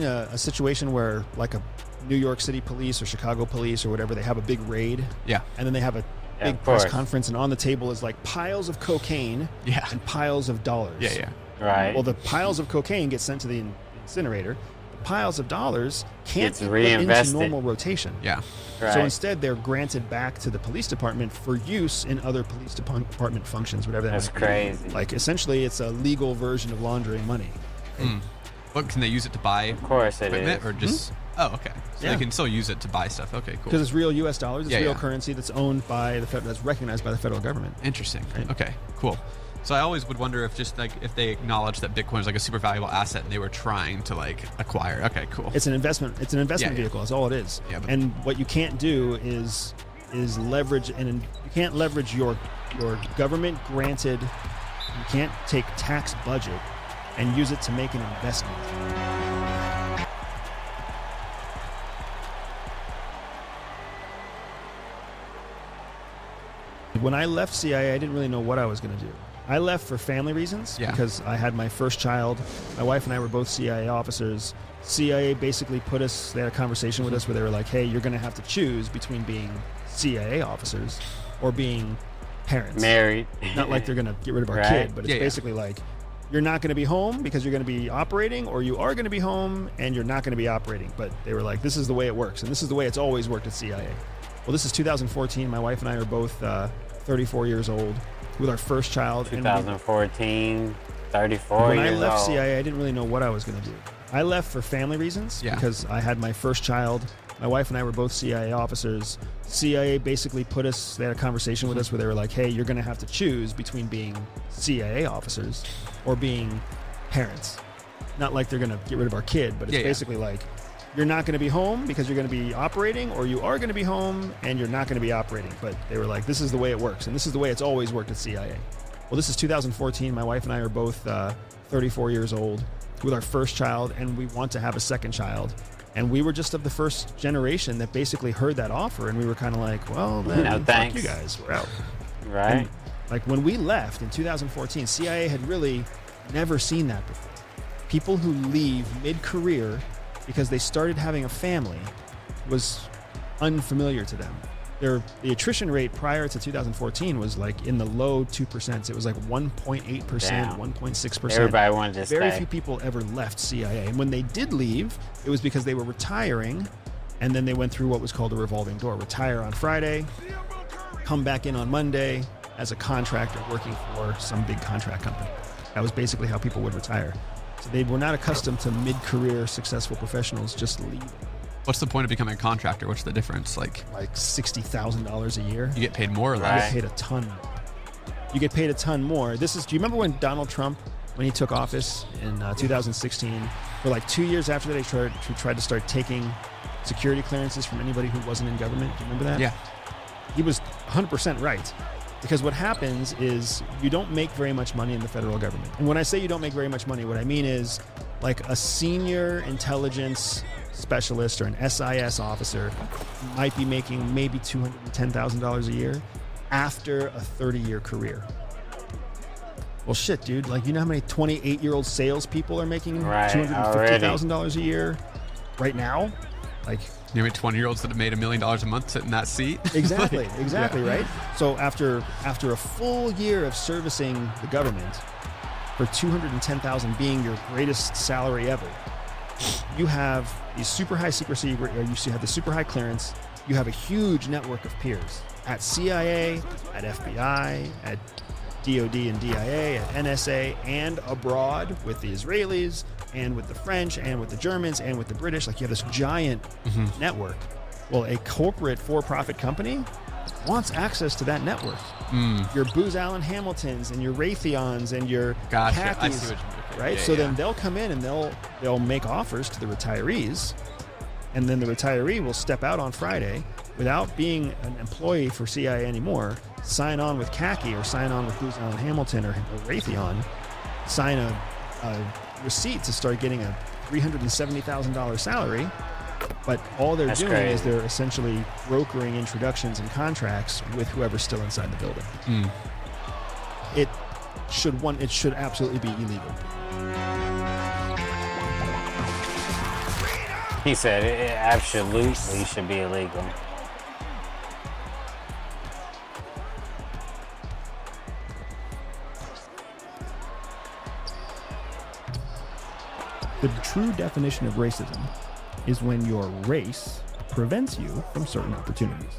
a situation where like a New York City police or Chicago police or whatever, they have a big raid? Yeah. And then they have a Yeah, big of press course. conference, and on the table is like piles of cocaine Yeah. and piles of dollars. Yeah. Right. Well, the piles of cocaine get sent to the incinerator. The piles of dollars can't It's be put into reinvested. normal rotation. Yeah. Right. So instead, they're granted back to the police department for use in other police department functions, whatever that That's might be. crazy. Like, essentially, it's a legal version of laundering money. What can they use it to buy? Of course it equipment, is. or just? Oh, okay. So Yeah. they can still use it to buy stuff. Okay, cool. Because it's real U.S. dollars. It's Yeah, real yeah. currency that's owned by that's recognized by the federal government. Interesting. Right. Okay, cool. So I always would wonder if just like if they acknowledge that Bitcoin is like a super valuable asset and they were trying to like acquire. Okay, cool. It's an investment. It's an investment Yeah, yeah. vehicle. That's all it is. Yeah, but- and what you can't do is leverage, and you can't leverage your government granted. You can't take tax budget and use it to make an investment. When I left CIA, I didn't really know what I was going to do. I left for family reasons because I had my first child. My wife and I were both CIA officers. CIA basically they had a conversation with us where they were like, hey, you're going to have to choose between being CIA officers or being parents. Married. Not like they're going to get rid of our Right. kid, but it's Yeah, yeah. basically like, you're not going to be home because you're going to be operating, or you are going to be home and you're not going to be operating. But they were like, this is the way it works, and this is the way it's always worked at CIA. Well, this is 2014. My wife and I are both 34 years old with our first child. 2014, 34 When years I left old. CIA, I didn't really know what I was going to do. I left for family reasons because I had my first child. My wife and I were both CIA officers. CIA basically put us, they had a conversation with us where they were like, hey, you're going to have to choose between being CIA officers or being parents. Not like they're going to get rid of our kid, but it's basically like, you're not going to be home because you're going to be operating, or you are going to be home and you're not going to be operating. But they were like, this is the way it works, and this is the way it's always worked at CIA. Well, this is 2014. My wife and I are both 34 years old with our first child, and we want to have a second child. And we were just of the first generation that basically heard that offer, and we were kind of like, well, then no, fuck thanks. you guys, we're out. Right. And, like when we left in 2014, CIA had really never seen that before. People who leave mid-career because they started having a family was unfamiliar to them. The attrition rate prior to 2014 was like in the low 2%. It was like 1.8%, 1.6%. Everybody wanted to stay. Very few people ever left CIA. And when they did leave, it was because they were retiring, and then they went through what was called a revolving door. Retire on Friday, come back in on Monday as a contractor working for some big contract company. That was basically how people would retire. So they were not accustomed to mid-career successful professionals just leaving. What's the point of becoming a contractor? What's the difference? Like $60,000 a year. You get paid more or You less? get paid a ton more. You get paid a ton more. Do you remember when Donald Trump, when he took office in 2016, for like 2 years after that, he tried to start taking security clearances from anybody who wasn't in government? Do you remember that? Yeah. He was 100% right. Because what happens is you don't make very much money in the federal government. And when I say you don't make very much money, what I mean is like a senior intelligence specialist or an SIS officer might be making maybe $210,000 a year after a 30-year career. Well, shit, dude. Like, you know how many 28-year-old salespeople are making $250,000 a year right now? Like, you know, 20-year-olds that have made $1 million a month sitting in that seat. Exactly, right? So after a full year of servicing the government, for $210,000 being your greatest salary ever, you have these super high secrecy, you have the super high clearance, you have a huge network of peers at CIA, at FBI, at DOD and DIA, at NSA, and abroad with the Israelis, and with the French, and with the Germans, and with the British. Like, you have this giant network. Well, a corporate for-profit company wants access to that network. Your Booz Allen Hamiltons and your Raytheons and your Gotcha. I khakis, see what you mean. right? Yeah, So then they'll come in and they'll make offers to the retirees, and then the retiree will step out on Friday without being an employee for CIA anymore, sign on with khaki or sign on with Booz Allen Hamilton or Raytheon, sign a receipt to start getting a $370,000 salary. But all they're doing is they're essentially brokering introductions and contracts with whoever's still inside the building. It should absolutely be illegal. He said it absolutely should be illegal. The true definition of racism is when your race prevents you from certain opportunities.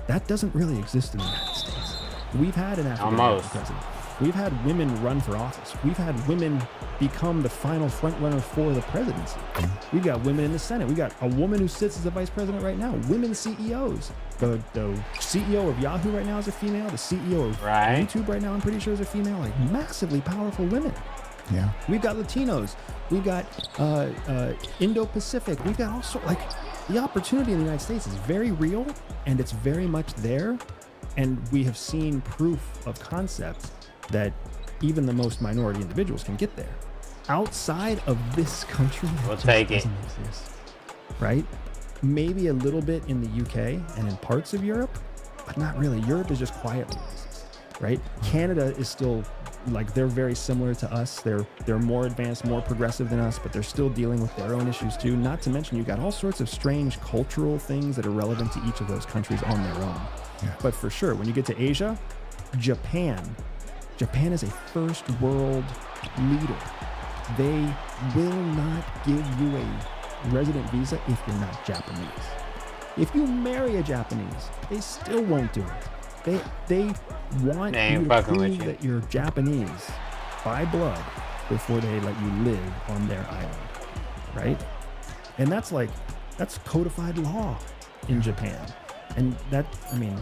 That doesn't really exist in the United States. We've had an African American president. We've had women run for office. We've had women become the final front runner for the presidency. We've got women in the Senate. We've got a woman who sits as the vice president right now. Women CEOs. The CEO of Yahoo right now is a female. The CEO of YouTube right now, I'm pretty sure, is a female. Like, massively powerful women. Yeah. We've got Latinos. We've got Indo-Pacific. We've got all sorts. Like, the opportunity in the United States is very real, and it's very much there. And we have seen proof of concept that even the most minority individuals can get there. Outside of this country, we'll take it. Exist, right? Maybe a little bit in the UK and in parts of Europe, but not really. Europe is just quietly racist, right? Canada is still, like, they're very similar to us. They're more advanced, more progressive than us, but they're still dealing with their own issues too. Not to mention, you've got all sorts of strange cultural things that are relevant to each of those countries on their own. Yeah. But for sure, when you get to Asia, Japan is a first world leader. They will not give you a resident visa if you're not Japanese. If you marry a Japanese, they still won't do it. They want you to prove that you're Japanese by blood before they let you live on their island. right? And that's codified law in Japan. And that, I mean,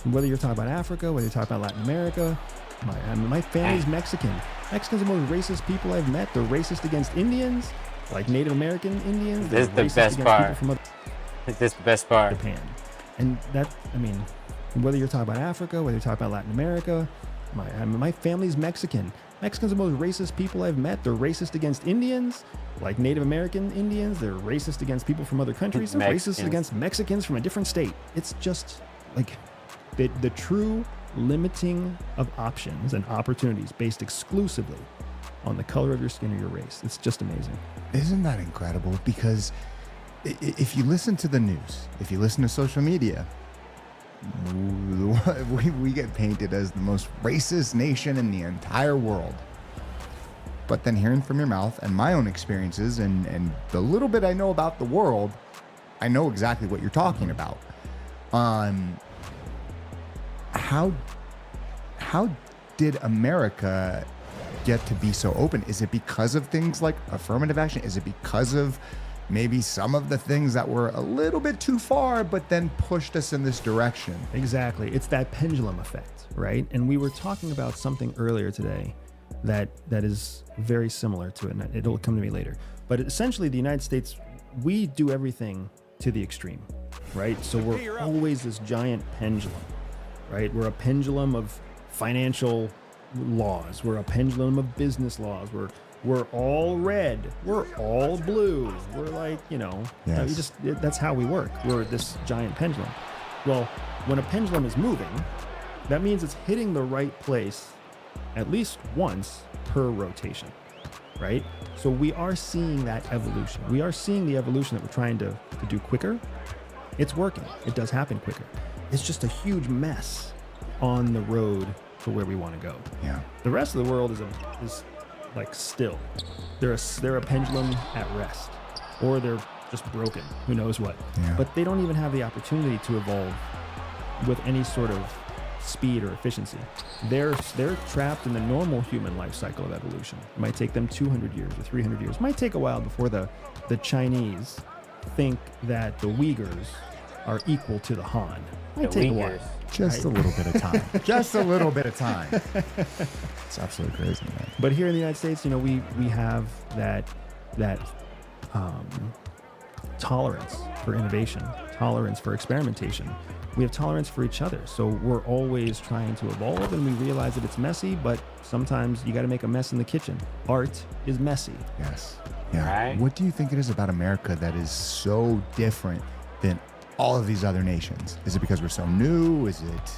whether you're talking about Africa, whether you're talking about Latin America, my family's Mexican. Mexicans are the most racist people I've met. They're racist against Indians, like Native American Indians. This is the best part. This is the best part. Japan. And that, I mean, whether you're talking about Africa, whether you're talking about Latin America, my family's Mexican. Mexicans are the most racist people I've met. They're racist against Indians, like Native American Indians. They're racist against people from other countries. They're racist against Mexicans from a different state. It's just like the true limiting of options and opportunities based exclusively on the color of your skin or your race. It's just amazing. Isn't that incredible? Because if you listen to the news, if you listen to social media, we get painted as the most racist nation in the entire world. But then hearing from your mouth and my own experiences and the little bit I know about the world, I know exactly what you're talking about. How did America get to be so open? Is it because of things like affirmative action? Is it because of maybe some of the things that were a little bit too far, but then pushed us in this direction? Exactly. It's that pendulum effect, right? And we were talking about something earlier today that is very similar to it, and it'll come to me later. But essentially, the United States, we do everything to the extreme, right? So we're always this giant pendulum, right? We're a pendulum of financial laws. We're a pendulum of business laws. We're all red. We're all blue. We're like, Yes. That's how we work. We're this giant pendulum. Well, when a pendulum is moving, that means it's hitting the right place at least once per rotation, right? So we are seeing that evolution. We are seeing the evolution that we're trying to do quicker. It's working. It does happen quicker. It's just a huge mess on the road to where we want to go. Yeah. The rest of the world is like still. They're a pendulum at rest, or they're just broken. Who knows what? Yeah. But they don't even have the opportunity to evolve with any sort of speed or efficiency. They're trapped in the normal human life cycle of evolution. It might take them 200 years or 300 years. It might take a while before the Chinese think that the Uyghurs are equal to the Han. It might take a while. Just a little bit of time. Just a little bit of time. It's absolutely crazy, man. But here in the United States, we have that tolerance for innovation, tolerance for experimentation. We have tolerance for each other. So we're always trying to evolve, and we realize that it's messy, but sometimes you got to make a mess in the kitchen. Art is messy. Yes. Yeah. Right. What do you think it is about America that is so different than all of these other nations? Is it because we're so new? Is it,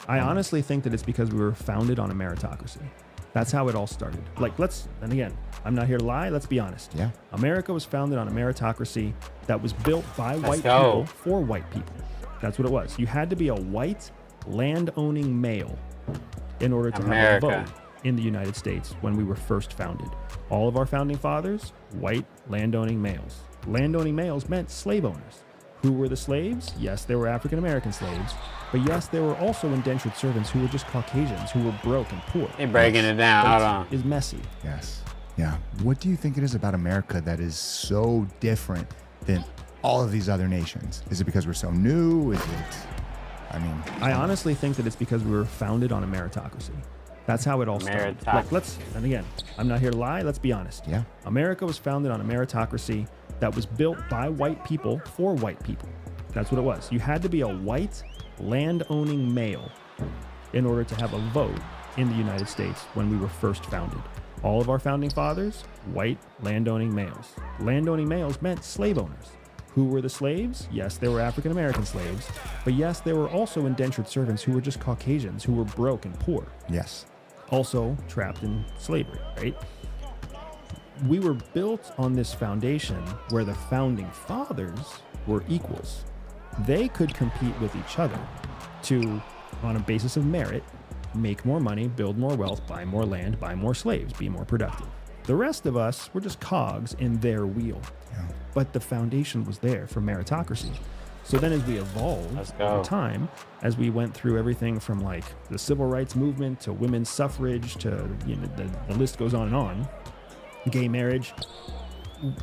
I honestly think that it's because we were founded on a meritocracy. That's how it all started. And again, I'm not here to lie, let's be honest. Yeah. America was founded on a meritocracy that was built by white go. people for white people. That's what it was. You had to be a white land-owning male in order to have a vote in the United States when we were first founded. All of our founding fathers, white land-owning males. Land-owning males meant slave owners. Who were the slaves? Yes, they were African-American slaves. But yes, there were also indentured servants who were just Caucasians, who were broke and poor. They're breaking it down. Hold on. Is messy. Yes. Yeah. What do you think it is about America that is so different than all of these other nations? Is it because we're so new? Is it, I honestly think that it's because we were founded on a meritocracy. That's how it all started. And again, I'm not here to lie, let's be honest. Yeah. America was founded on a meritocracy that was built by white people for white people. That's what it was. You had to be a white land-owning male in order to have a vote in the United States when we were first founded. All of our founding fathers, white land-owning males. Land-owning males meant slave owners. Who were the slaves? Yes, they were African-American slaves. But yes, there were also indentured servants who were just Caucasians, who were broke and poor. Yes. Also trapped in slavery, right? We were built on this foundation where the founding fathers were equals. They could compete with each other to, on a basis of merit, make more money, build more wealth, buy more land, buy more slaves, be more productive. The rest of us were just cogs in their wheel. Yeah. But the foundation was there for meritocracy. So then as we evolved over time, as we went through everything from like the civil rights movement to women's suffrage to, the list goes on and on, gay marriage,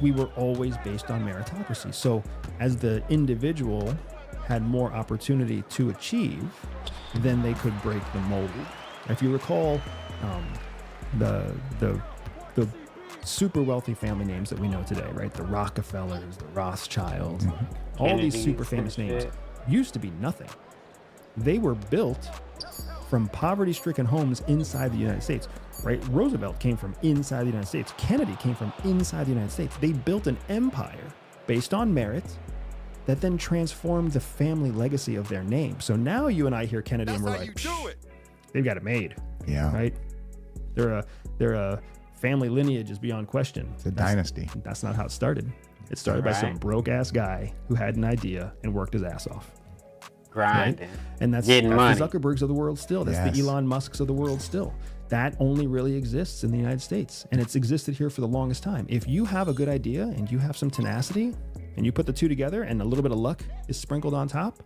we were always based on meritocracy. So as the individual had more opportunity to achieve, then they could break the mold. If you recall, the super wealthy family names that we know today, right? The Rockefellers, the Rothschilds, all these super famous names used to be nothing. They were built from poverty-stricken homes inside the United States, right? Roosevelt came from inside the United States. Kennedy came from inside the United States. They built an empire based on merit that then transformed the family legacy of their name. So now you and I hear Kennedy and we're like, they've got it made. Yeah. Right? They're a family lineage is beyond question. It's a dynasty. That's not how it started. It started by some broke-ass guy who had an idea and worked his ass off. Grinding. Right? And that's the Zuckerbergs of the world still. That's the Elon Musks of the world still. That only really exists in the United States. And it's existed here for the longest time. If you have a good idea and you have some tenacity and you put the two together and a little bit of luck is sprinkled on top,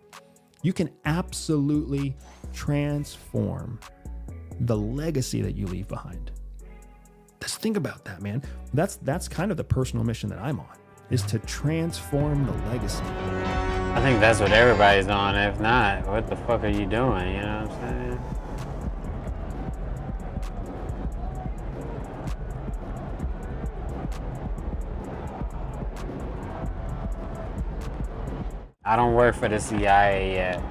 you can absolutely transform the legacy that you leave behind. Just think about that, man. That's kind of the personal mission that I'm on, is to transform the legacy. I think that's what everybody's on. If not, what the fuck are you doing? You know what I'm saying? I don't work for the CIA yet.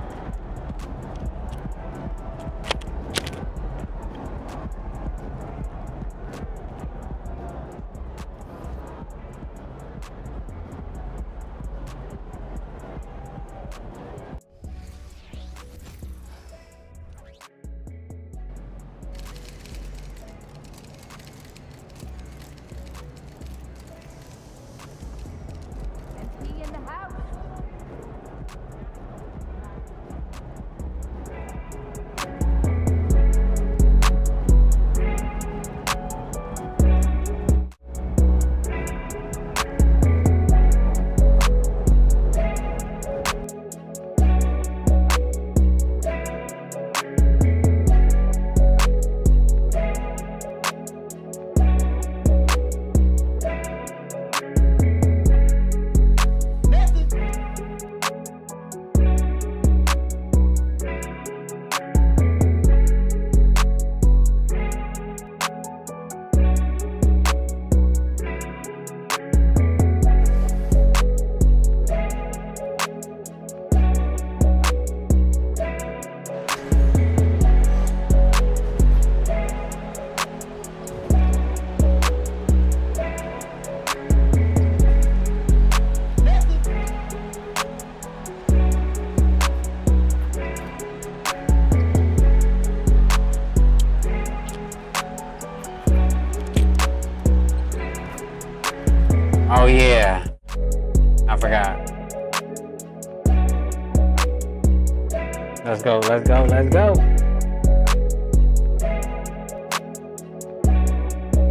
Oh yeah, I forgot. Let's go, let's go, let's go.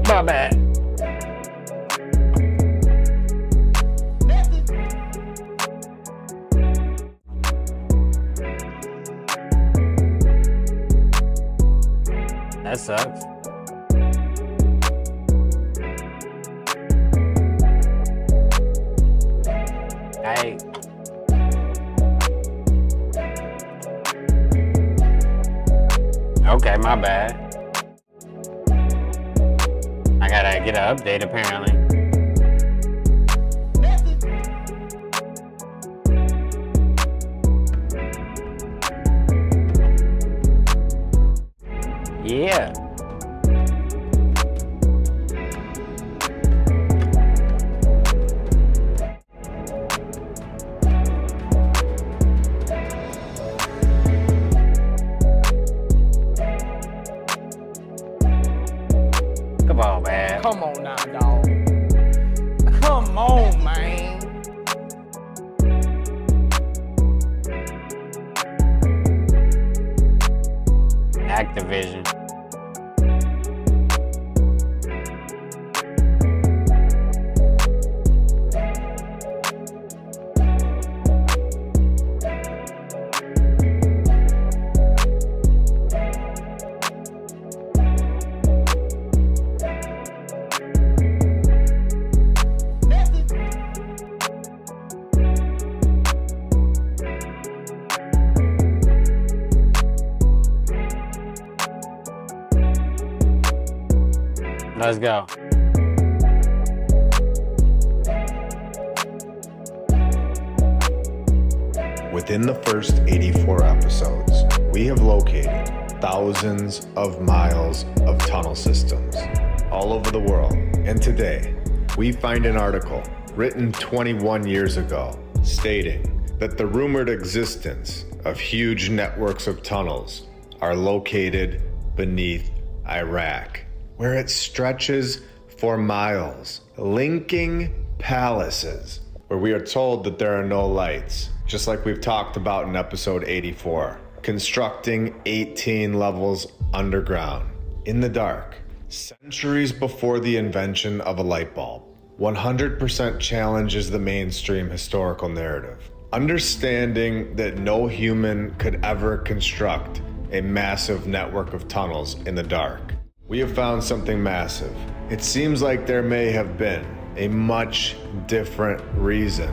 My bad. That sucks. Hey. Okay, my bad. I gotta get an update apparently. Yeah. Come on, man. Come on now, dog. Come on, man. Activision. Let's go. Within the first 84 episodes, we have located thousands of miles of tunnel systems all over the world. And today, we find an article written 21 years ago stating that the rumored existence of huge networks of tunnels are located beneath Iraq, where it stretches for miles, linking palaces, where we are told that there are no lights, just like we've talked about in episode 84, constructing 18 levels underground, in the dark, centuries before the invention of a light bulb. 100% challenges the mainstream historical narrative. Understanding that no human could ever construct a massive network of tunnels in the dark. We have found something massive. It seems like there may have been a much different reason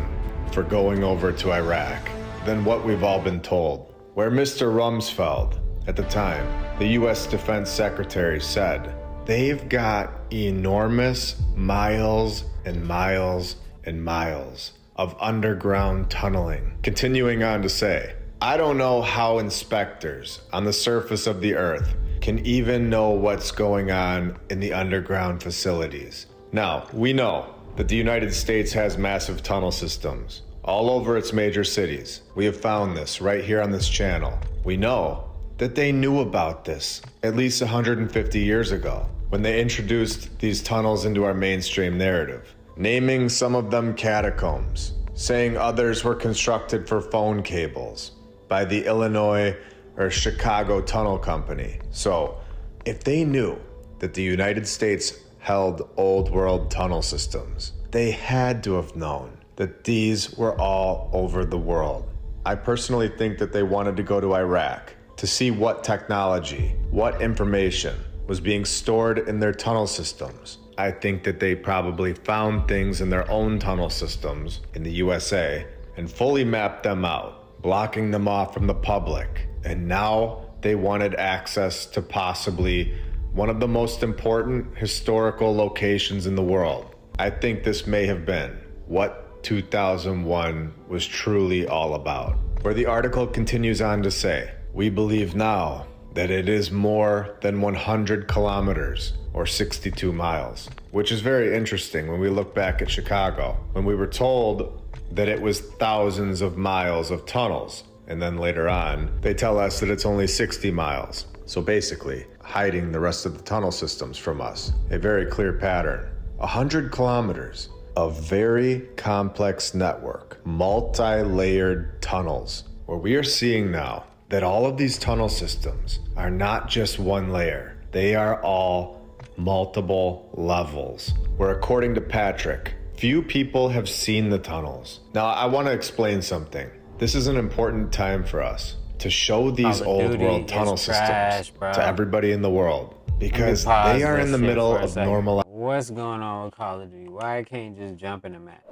for going over to Iraq than what we've all been told. Where Mr. Rumsfeld, at the time, the US Defense Secretary, said, they've got enormous miles and miles and miles of underground tunneling. Continuing on to say, I don't know how inspectors on the surface of the earth can even know what's going on in the underground facilities. Now, we know that the United States has massive tunnel systems all over its major cities. We have found this right here on this channel. We know that they knew about this at least 150 years ago when they introduced these tunnels into our mainstream narrative, naming some of them catacombs, saying others were constructed for phone cables by the Illinois or Chicago Tunnel Company. So, if they knew that the United States held old world tunnel systems, they had to have known that these were all over the world. I personally think that they wanted to go to Iraq to see what technology, what information was being stored in their tunnel systems. I think that they probably found things in their own tunnel systems in the USA and fully mapped them out, blocking them off from the public. And now they wanted access to possibly one of the most important historical locations in the world. I think this may have been what 2001 was truly all about. Where the article continues on to say, we believe now that it is more than 100 kilometers or 62 miles, which is very interesting when we look back at Chicago, when we were told that it was thousands of miles of tunnels. And then later on, they tell us that it's only 60 miles. So basically, hiding the rest of the tunnel systems from us. A very clear pattern. 100 kilometers of very complex network, multi-layered tunnels, where we are seeing now that all of these tunnel systems are not just one layer. They are all multiple levels, where according to Patrick, few people have seen the tunnels. Now, I want to explain something. This is an important time for us to show these old world tunnel systems to everybody in the world, because they are in the middle of normal. What's going on with Call of Duty? Why I can't just jump in the map?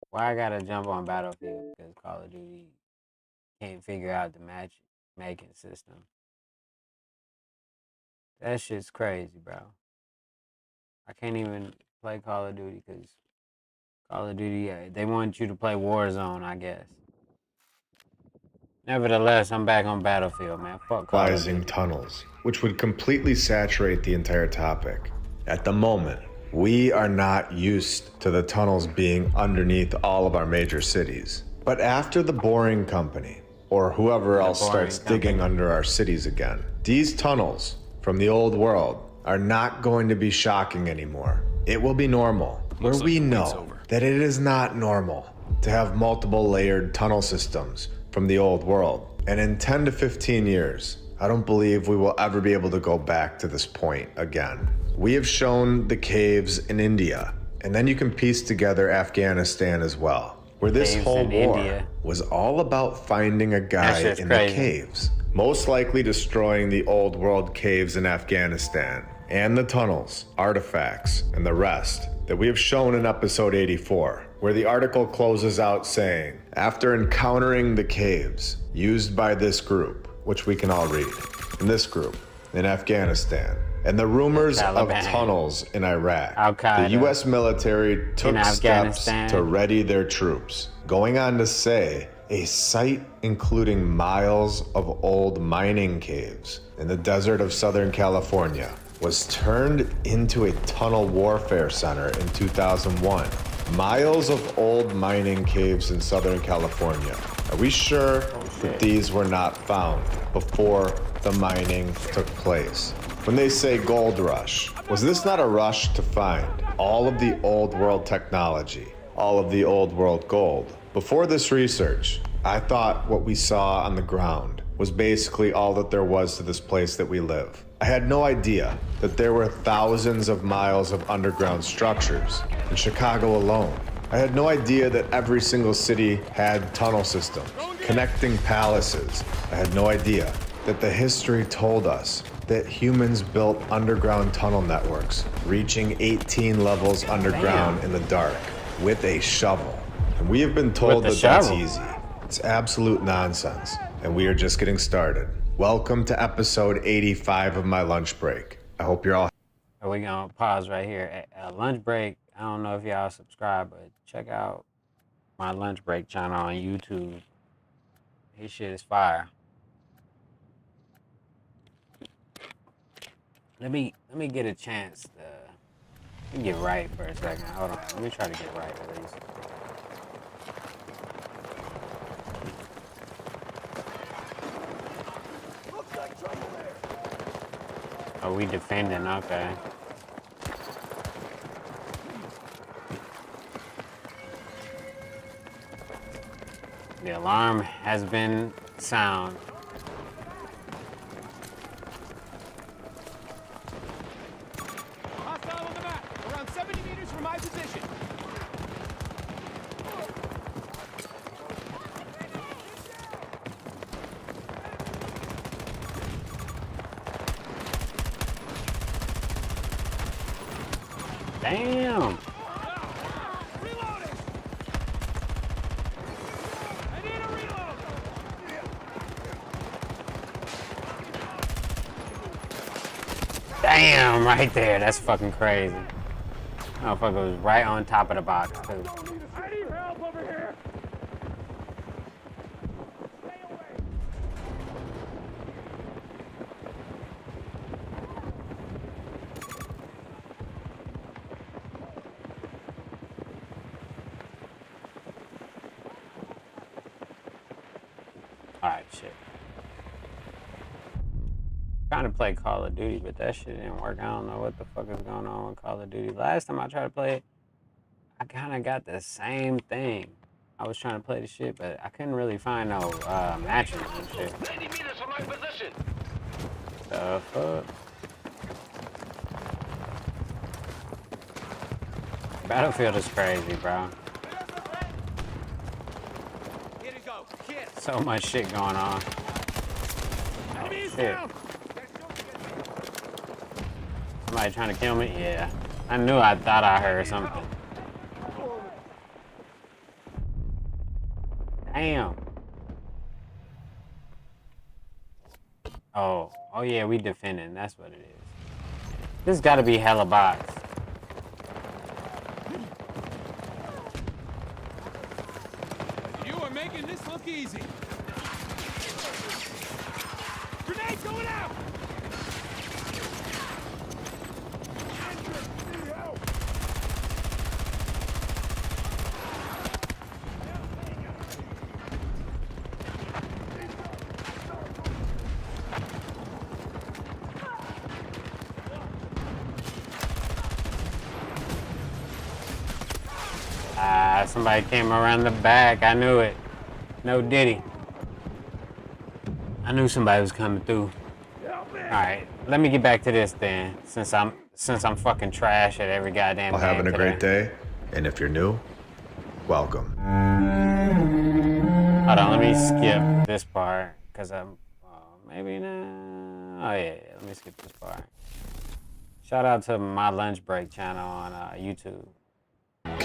Why I gotta jump on Battlefield? Because Call of Duty can't figure out the matchmaking system. That shit's crazy, bro. I can't even play Call of Duty because Call of Duty, they want you to play Warzone, I guess. Nevertheless, I'm back on Battlefield, man. Fuck Call of Duty. Tunnels, which would completely saturate the entire topic. At the moment, we are not used to the tunnels being underneath all of our major cities. But after the Boring Company, or whoever else starts digging under our cities again, these tunnels from the old world are not going to be shocking anymore. It will be normal, where we know that it is not normal to have multiple layered tunnel systems from the old world. And in 10 to 15 years, I don't believe we will ever be able to go back to this point again. We have shown the caves in India, and then you can piece together Afghanistan as well, where this whole war was all about finding a guy in the caves, most likely destroying the old world caves in Afghanistan, and the tunnels, artifacts, and the rest that we have shown in episode 84, where the article closes out saying, after encountering the caves used by this group, which we can all read, in this group, in Afghanistan, and the rumors of Taliban. tunnels in Iraq. Al-Qaeda. The U.S. military took steps Afghanistan. to ready their troops, going on to say a site including miles of old mining caves in the desert of Southern California was turned into a tunnel warfare center in 2001. Miles of old mining caves in Southern California. Are we sure that these were not found before the mining took place? When they say gold rush, was this not a rush to find all of the old world technology, all of the old world gold? Before this research, I thought what we saw on the ground was basically all that there was to this place that we live. I had no idea that there were thousands of miles of underground structures in Chicago alone. I had no idea that every single city had tunnel systems, connecting palaces. I had no idea that the history told us that humans built underground tunnel networks, reaching 18 levels underground in the dark with a shovel. And we have been told that that's easy. It's absolute nonsense, and we are just getting started. Welcome to episode 85 of my lunch break. I hope you're all. We're gonna pause right here. At lunch break, I don't know if y'all subscribe, but check out my lunch break channel on YouTube. His shit is fire. Let me get a chance to let me get right for a second. Hold on. Let me try to get right at least. Are we defending? Okay. The alarm has been sound. Hostile on the map, around 70 meters from my position. Damn. Damn, right there. That's fucking crazy. Motherfucker was right on top of the box, too. I need help over here. Alright, shit. Trying to play Call of Duty, but that shit didn't work. I don't know what the fuck is going on with Call of Duty. Last time I tried to play it, I kind of got the same thing. I was trying to play the shit, but I couldn't really find no matches and shit. 90 meters from my position. The fuck? Battlefield is crazy, bro. Here to go. Hit. So much shit going on. Oh, shit. Somebody trying to kill me? Yeah. I thought I heard something. Damn. Oh yeah, we defending. That's what it is. This gotta be hella bots. You are making this look easy. Grenade going out. Somebody came around the back. I knew it. No diddy. I knew somebody was coming through. Alright, let me get back to this then. Since I'm fucking trash at every goddamn game Having a today. great day, and if you're new, welcome. Hold on, let me skip this part. Cause I'm maybe not. Oh yeah, let me skip this part. Shout out to my lunch break channel on YouTube.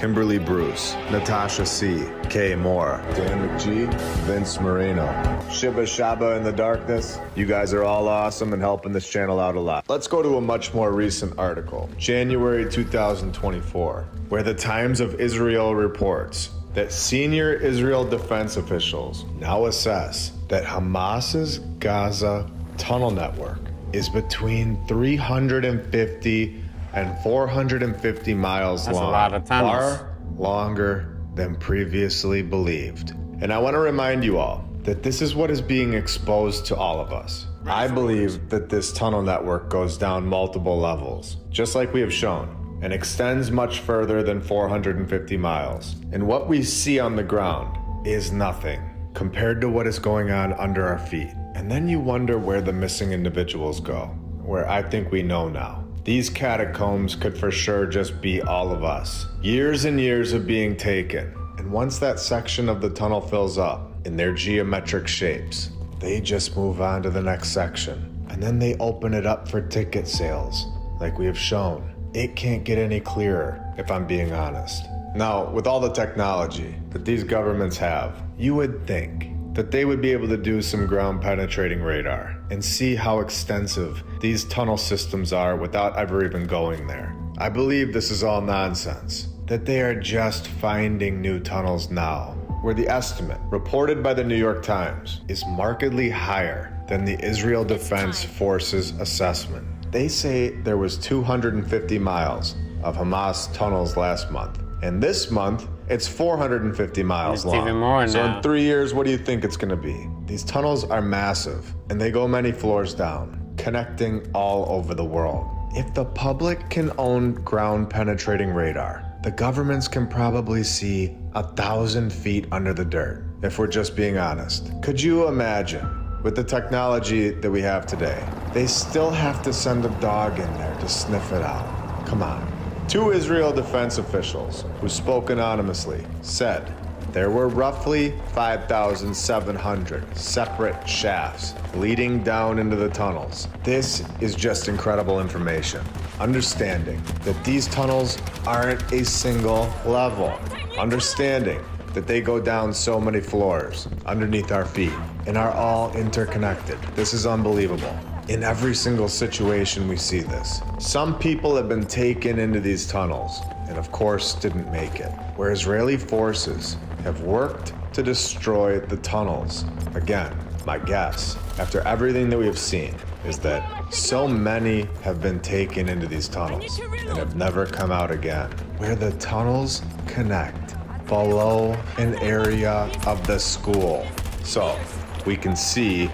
Kimberly Bruce, Natasha C., Kay Moore, Dan McGee, Vince Moreno, Shiba Shaba in the darkness. You guys are all awesome and helping this channel out a lot. Let's go to a much more recent article, January 2024, where the Times of Israel reports that senior Israel defense officials now assess that Hamas's Gaza tunnel network is between 350 and 450 miles That's long. a lot of tunnels. Far longer than previously believed. And I want to remind you all that this is what is being exposed to all of us. I believe that this tunnel network goes down multiple levels, just like we have shown, and extends much further than 450 miles. And what we see on the ground is nothing compared to what is going on under our feet. And then you wonder where the missing individuals go, where I think we know now. These catacombs could for sure just be all of us. Years and years of being taken. And once that section of the tunnel fills up in their geometric shapes, they just move on to the next section. And then they open it up for ticket sales, like we have shown. It can't get any clearer, if I'm being honest. Now, with all the technology that these governments have, you would think that they would be able to do some ground penetrating radar and see how extensive these tunnel systems are without ever even going there. I believe this is all nonsense, that they are just finding new tunnels now, where the estimate reported by the New York Times is markedly higher than the Israel Defense Forces assessment. They say there was 250 miles of Hamas tunnels last month. And this month, it's 450 miles long. Even more So now. in 3 years, what do you think it's gonna be? These tunnels are massive, and they go many floors down, connecting all over the world. If the public can own ground penetrating radar, the governments can probably see 1,000 feet under the dirt, if we're just being honest. Could you imagine? With the technology that we have today, they still have to send a dog in there to sniff it out. Come on. 2 Israel defense officials who spoke anonymously said there were roughly 5,700 separate shafts leading down into the tunnels. This is just incredible information. Understanding that these tunnels aren't a single level. Understanding that they go down so many floors underneath our feet and are all interconnected. This is unbelievable. In every single situation we see this. Some people have been taken into these tunnels and of course didn't make it, where Israeli forces have worked to destroy the tunnels. Again, my guess, after everything that we have seen, is that so many have been taken into these tunnels and have never come out again, where the tunnels connect below an area of the school. So we can see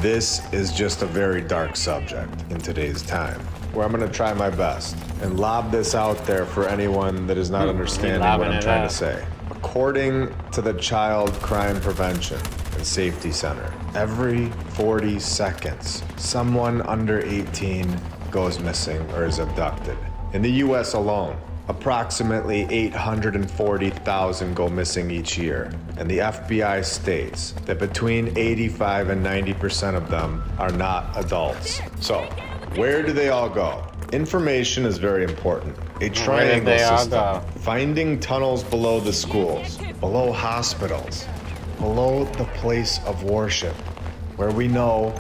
this is just a very dark subject in today's time, where I'm gonna try my best and lob this out there for anyone that is not understanding what I'm trying to say. According to the Child Crime Prevention and Safety Center, every 40 seconds, someone under 18 goes missing or is abducted. In the US alone, approximately 840,000 go missing each year, and the FBI states that between 85 and 90% of them are not adults. So, where do they all go? Information is very important. A triangle system, finding tunnels below the schools, below hospitals, below the place of worship, where we know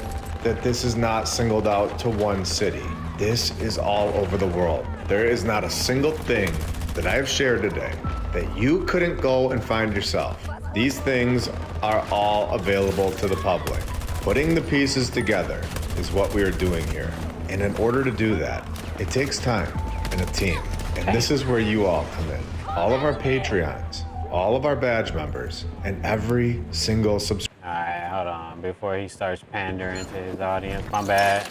that this is not singled out to one city. This is all over the world. There is not a single thing that I have shared today that you couldn't go and find yourself. These things are all available to the public. Putting the pieces together is what we are doing here. And in order to do that, it takes time and a team. And this is where you all come in. All of our Patreons, all of our badge members, and every single subscriber. All right, hold on. Before he starts pandering to his audience, my bad.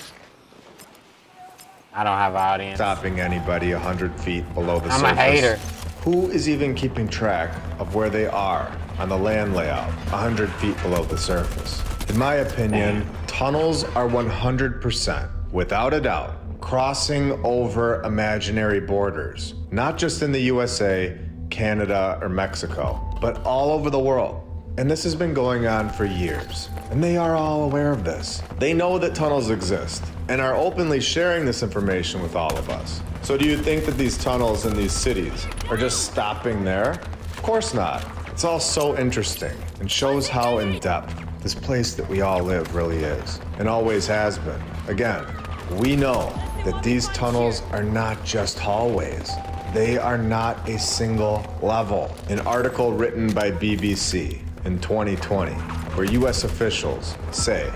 I don't have an audience. Stopping anybody 100 feet below the surface. I'm a hater. Who is even keeping track of where they are on the land layout 100 feet below the surface? In my opinion, tunnels are 100%, without a doubt, crossing over imaginary borders, not just in the USA, Canada, or Mexico, but all over the world. And this has been going on for years. And they are all aware of this. They know that tunnels exist and are openly sharing this information with all of us. So do you think that these tunnels in these cities are just stopping there? Of course not. It's all so interesting and shows how in depth this place that we all live really is and always has been. Again, we know that these tunnels are not just hallways. They are not a single level. An article written by BBC in 2020, where US officials say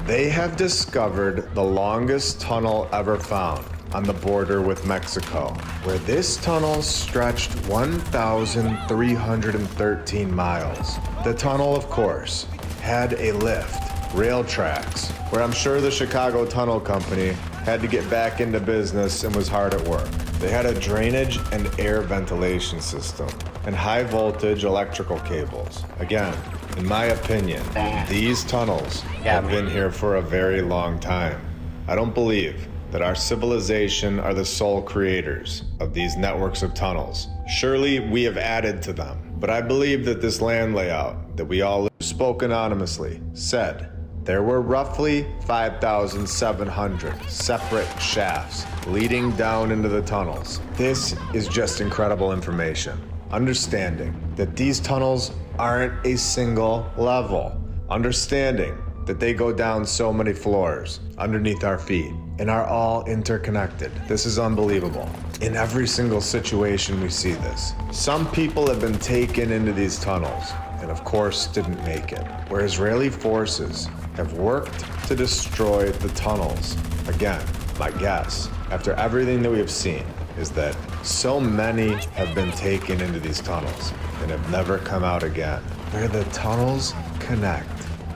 they have discovered the longest tunnel ever found on the border with Mexico, where this tunnel stretched 1,313 miles. The tunnel, of course, had a lift, rail tracks, where I'm sure the Chicago Tunnel Company had to get back into business and was hard at work. They had a drainage and air ventilation system and high voltage electrical cables. Again, in my opinion, these tunnels have been here for a very long time. I don't believe that our civilization are the sole creators of these networks of tunnels. Surely we have added to them, but I believe that this land layout that we all spoke anonymously said there were roughly 5,700 separate shafts leading down into the tunnels. This is just incredible information. Understanding that these tunnels aren't a single level. Understanding that they go down so many floors underneath our feet and are all interconnected. This is unbelievable. In every single situation we see this. Some people have been taken into these tunnels and of course didn't make it, where Israeli forces have worked to destroy the tunnels. Again, my guess, after everything that we have seen, is that so many have been taken into these tunnels and have never come out again, where the tunnels connect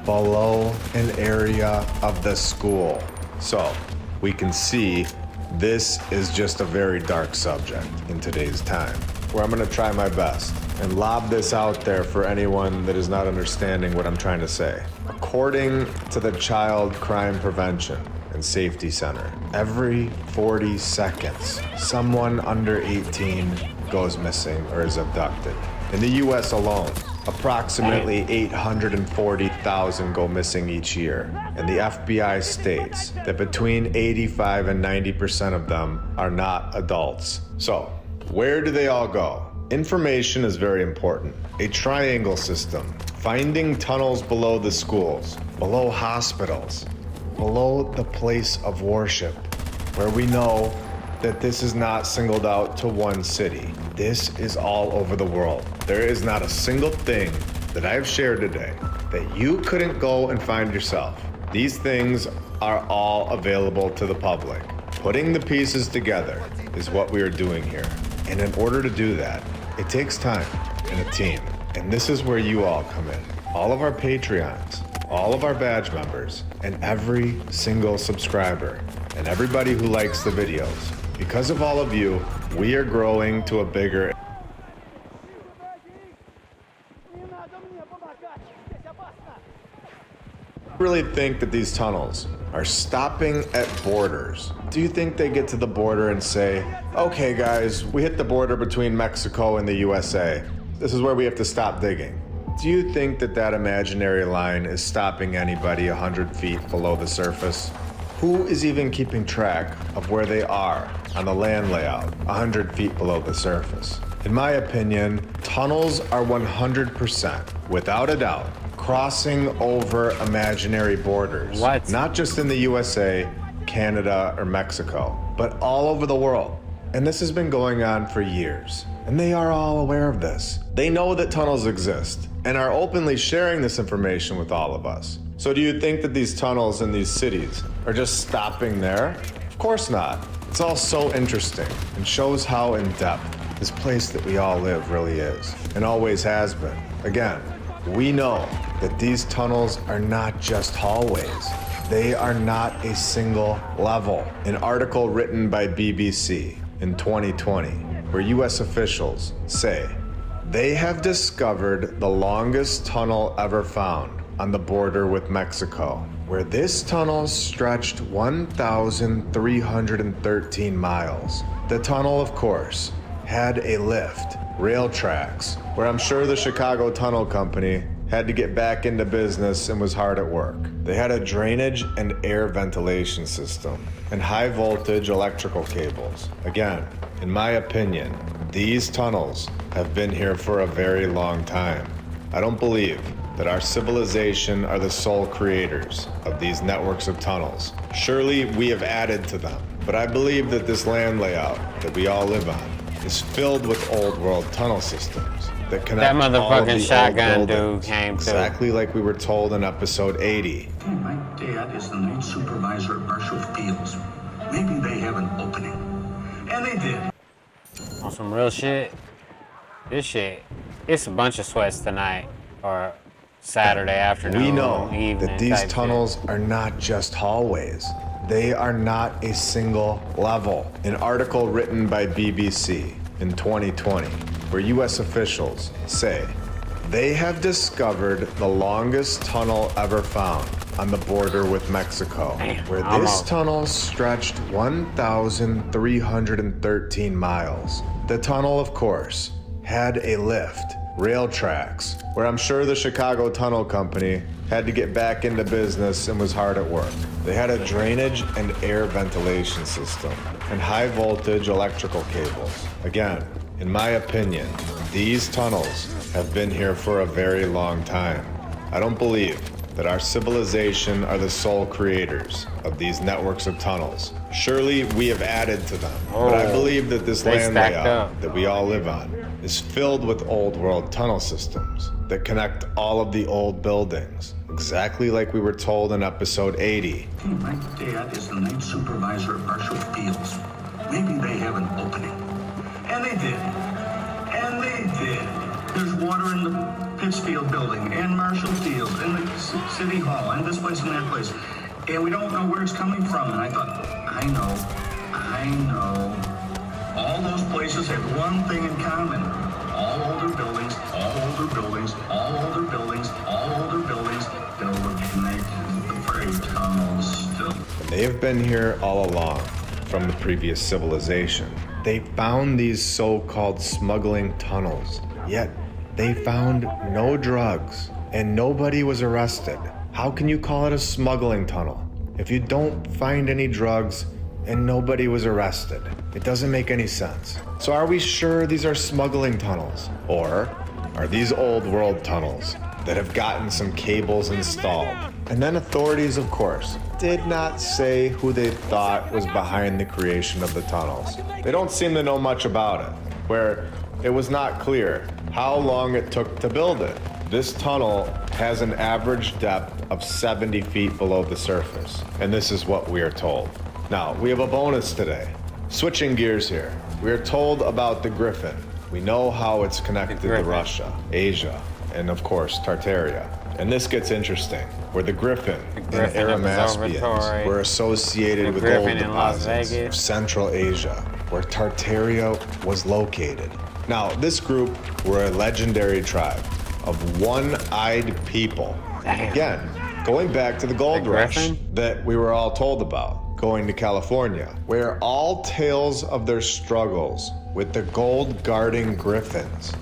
below an area of the school. So we can see this is just a very dark subject in today's time, where I'm gonna try my best and lob this out there for anyone that is not understanding what I'm trying to say. According to the Child Crime Prevention and Safety Center, every 40 seconds, someone under 18 goes missing or is abducted. In the US alone, approximately 840,000 go missing each year, and the FBI states that between 85 and 90% of them are not adults. So, where do they all go? Information is very important. A triangle system, finding tunnels below the schools, below hospitals, below the place of worship, where we know that this is not singled out to one city. This is all over the world. There is not a single thing that I have shared today that you couldn't go and find yourself. These things are all available to the public. Putting the pieces together is what we are doing here. And in order to do that, it takes time and a team. And this is where you all come in. All of our Patreons, all of our badge members, and every single subscriber, and everybody who likes the videos. Because of all of you, we are growing to a bigger... I really think that these tunnels are stopping at borders. Do you think they get to the border and say, okay guys, we hit the border between Mexico and the USA. This is where we have to stop digging. Do you think that that imaginary line is stopping anybody 100 feet below the surface? Who is even keeping track of where they are on the land layout 100 feet below the surface? In my opinion, tunnels are 100%, without a doubt, crossing over imaginary borders. What? Not just in the USA, Canada, or Mexico, but all over the world. And this has been going on for years. And they are all aware of this. They know that tunnels exist and are openly sharing this information with all of us. So do you think that these tunnels in these cities are just stopping there? Of course not. It's all so interesting and shows how in depth this place that we all live really is and always has been. Again, we know that these tunnels are not just hallways. They are not a single level. An article written by BBC in 2020, where US officials say they have discovered the longest tunnel ever found on the border with Mexico, where this tunnel stretched 1,313 miles. The tunnel, of course, had a lift, rail tracks, where I'm sure the Chicago Tunnel Company had to get back into business and was hard at work. They had a drainage and air ventilation system and high voltage electrical cables. Again, in my opinion, these tunnels have been here for a very long time. I don't believe that our civilization are the sole creators of these networks of tunnels. Surely we have added to them, but I believe that this land layout that we all live on is filled with old world tunnel systems that connect That all of the motherfucking old shotgun dude buildings, came through. exactly like we were told in episode 80. My dad is the night supervisor at Marshall Fields. Maybe they have an opening. And they did. On some real shit, this shit, it's a bunch of sweats tonight, or Saturday afternoon, We know evening that these type tunnels are not just hallways. They are not a single level. An article written by BBC in 2020, where US officials say they have discovered the longest tunnel ever found on the border with Mexico, where this almost. tunnel stretched 1,313 miles. The tunnel, of course, had a lift, rail tracks, where I'm sure the Chicago Tunnel Company had to get back into business and was hard at work. They had a drainage and air ventilation system and high voltage electrical cables. Again, in my opinion, these tunnels have been here for a very long time. I don't believe that our civilization are the sole creators of these networks of tunnels. Surely we have added to them, but I believe that this They land stacked layout up. that we all live on is filled with old world tunnel systems that connect all of the old buildings, exactly like we were told in episode 80. My dad is the night supervisor at Marshall Fields. Maybe they have an opening. And they did. And they did. There's water in the Pittsfield building, and Marshall Field, and the City Hall, and this place and that place. And we don't know where it's coming from. And I thought, I know. All those places have one thing in common. All older buildings, all older buildings, all older buildings, all older buildings that were connected with the freight tunnels still. They have been here all along from the previous civilization. They found these so-called smuggling tunnels, yet they found no drugs and nobody was arrested. How can you call it a smuggling tunnel if you don't find any drugs and nobody was arrested? It doesn't make any sense. So are we sure these are smuggling tunnels? Or are these old world tunnels that have gotten some cables installed? And then authorities, of course, did not say who they thought was behind the creation of the tunnels. They don't seem to know much about it, where it was not clear how long it took to build it. This tunnel has an average depth of 70 feet below the surface, and this is what we are told. Now, we have a bonus today. Switching gears here, we are told about the Griffin. We know how it's connected to Griffin. Russia, Asia, and of course, Tartaria. And this gets interesting, where the Griffin and Griffin Arimaspians Observatory, were associated the with Griffin gold in Las deposits Vegas. of Central Asia, where Tartaria was located. Now, this group were a legendary tribe of one-eyed people. Damn. Again, going back to the gold The rush Griffin? that we were all told about, going to California, where all tales of their struggles with the gold guarding griffins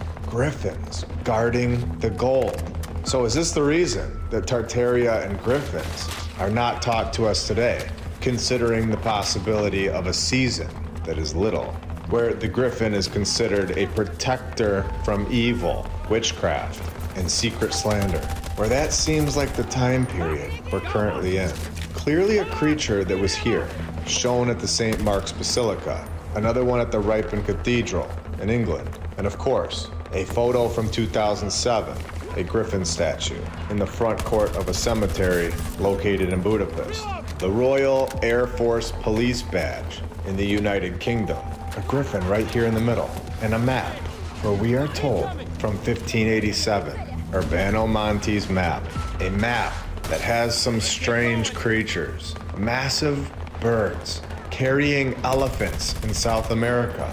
guarding the gold. So is this the reason that Tartaria and griffins are not taught to us today, considering the possibility of a season that is little, where the griffin is considered a protector from evil, witchcraft, and secret slander, where that seems like the time period we're currently in. Clearly a creature that was here, shown at the St. Mark's Basilica, another one at the Ripon Cathedral in England, and of course, a photo from 2007, a griffin statue in the front court of a cemetery located in Budapest. The Royal Air Force Police Badge in the United Kingdom, a griffin right here in the middle, and a map where we are told from 1587, Urbano Monti's map, a map that has some strange creatures, massive birds carrying elephants in South America,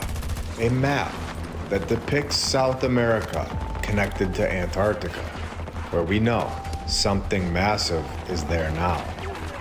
a map that depicts South America connected to Antarctica, where we know something massive is there now.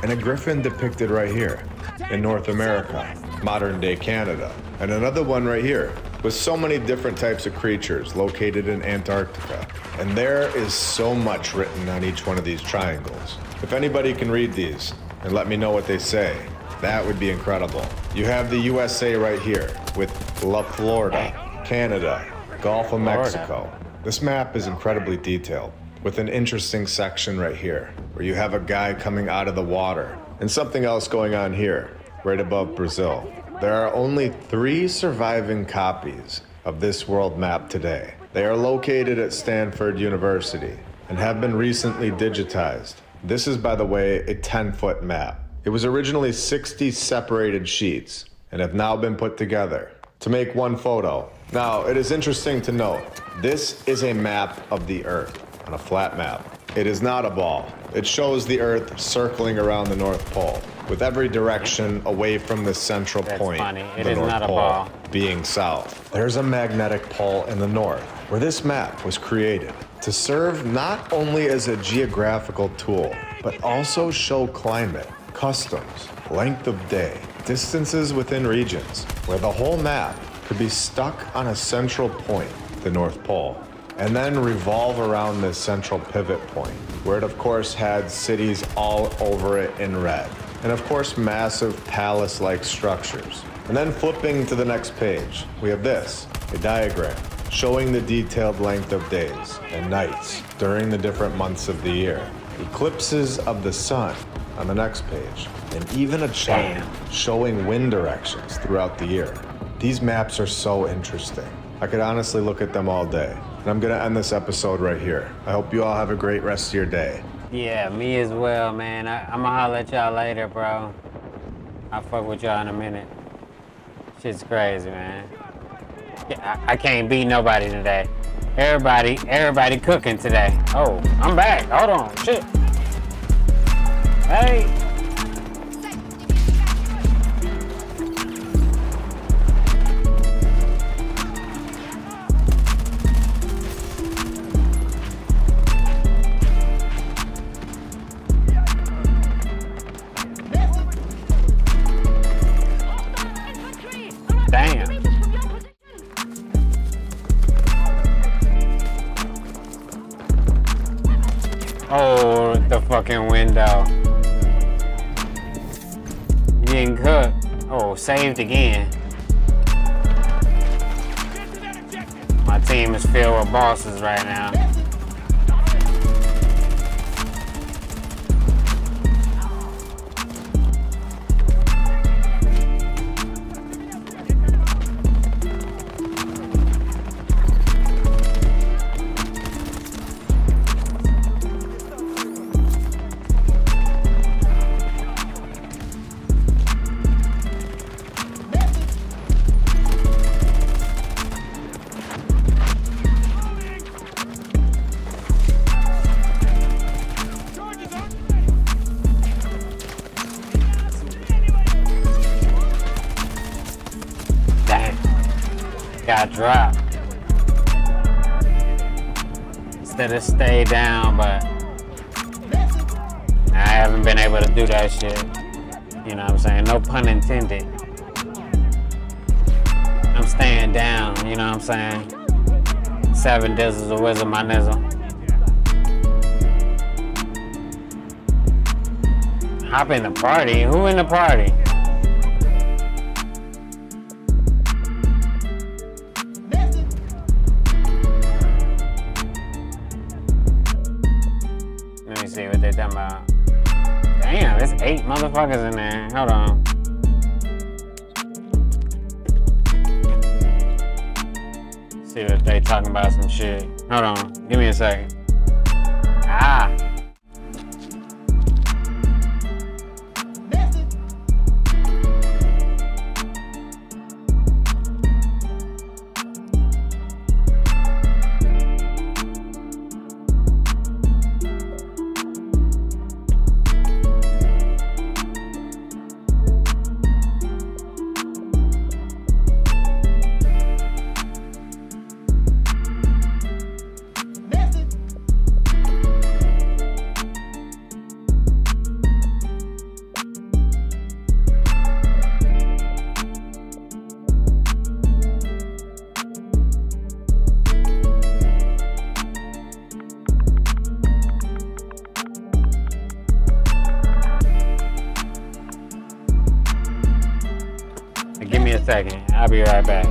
And a griffin depicted right here in North America, modern day Canada. And another one right here with so many different types of creatures located in Antarctica. And there is so much written on each one of these triangles. If anybody can read these and let me know what they say, that would be incredible. You have the USA right here with La Florida, Canada, Gulf of Mexico. This map is incredibly detailed, with an interesting section right here, where you have a guy coming out of the water, and something else going on here, right above Brazil. There are only 3 surviving copies of this world map today. They are located at Stanford University and have been recently digitized. This is, by the way, a 10-foot map. It was originally 60 separated sheets and have now been put together to make one photo. Now, it is interesting to note, this is a map of the Earth on a flat map. It is not a ball. It shows the Earth circling around the North Pole, with every direction away from the central point, the North Pole, being south. There's a magnetic pole in the north, where this map was created to serve not only as a geographical tool, but also show climate, customs, length of day, distances within regions, where the whole map could be stuck on a central point, the North Pole, and then revolve around this central pivot point, where it of course had cities all over it in red, and of course massive palace-like structures. And then flipping to the next page, we have this, a diagram showing the detailed length of days and nights during the different months of the year, eclipses of the sun on the next page, and even a chart showing wind directions throughout the year. These maps are so interesting. I could honestly look at them all day. And I'm gonna end this episode right here. I hope you all have a great rest of your day. Yeah, me as well, man. I'ma holler at y'all later, bro. I'll fuck with y'all in a minute. Shit's crazy, man. I can't beat nobody today. Everybody cooking today. Oh, I'm back. Hold on, shit. Hey. Damn. Oh, the fucking window. Getting cooked. Oh, saved again. My team is filled with bosses right now. Got dropped. Instead of stay down, but I haven't been able to do that shit. You know what I'm saying? No pun intended. I'm staying down, you know what I'm saying? 7 dizzles a wizard, my nizzle. Hop in the party? Who in the party? Let me see what they talking about. Damn, there's 8 motherfuckers in there. Hold on. See if they talking about some shit. Hold on. Give me a second. Ah. second. I'll be right back.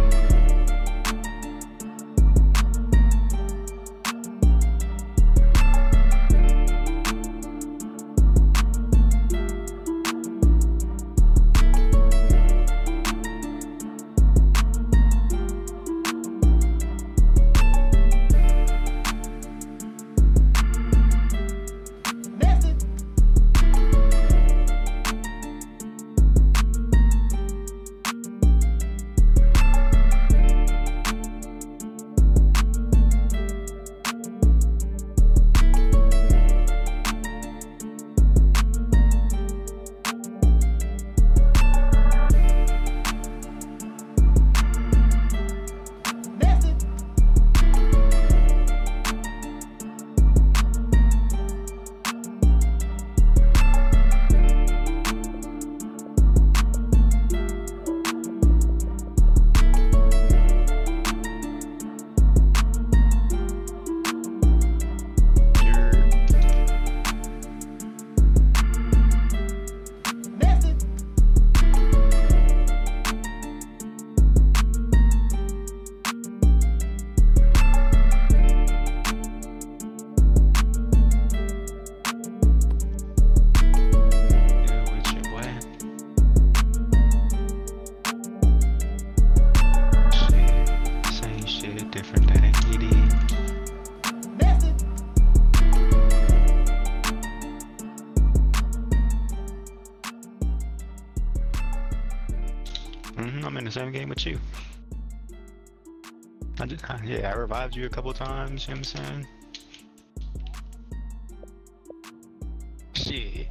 I'm in the same game with you. Yeah, I revived you a couple times, you know what I'm saying? Shit.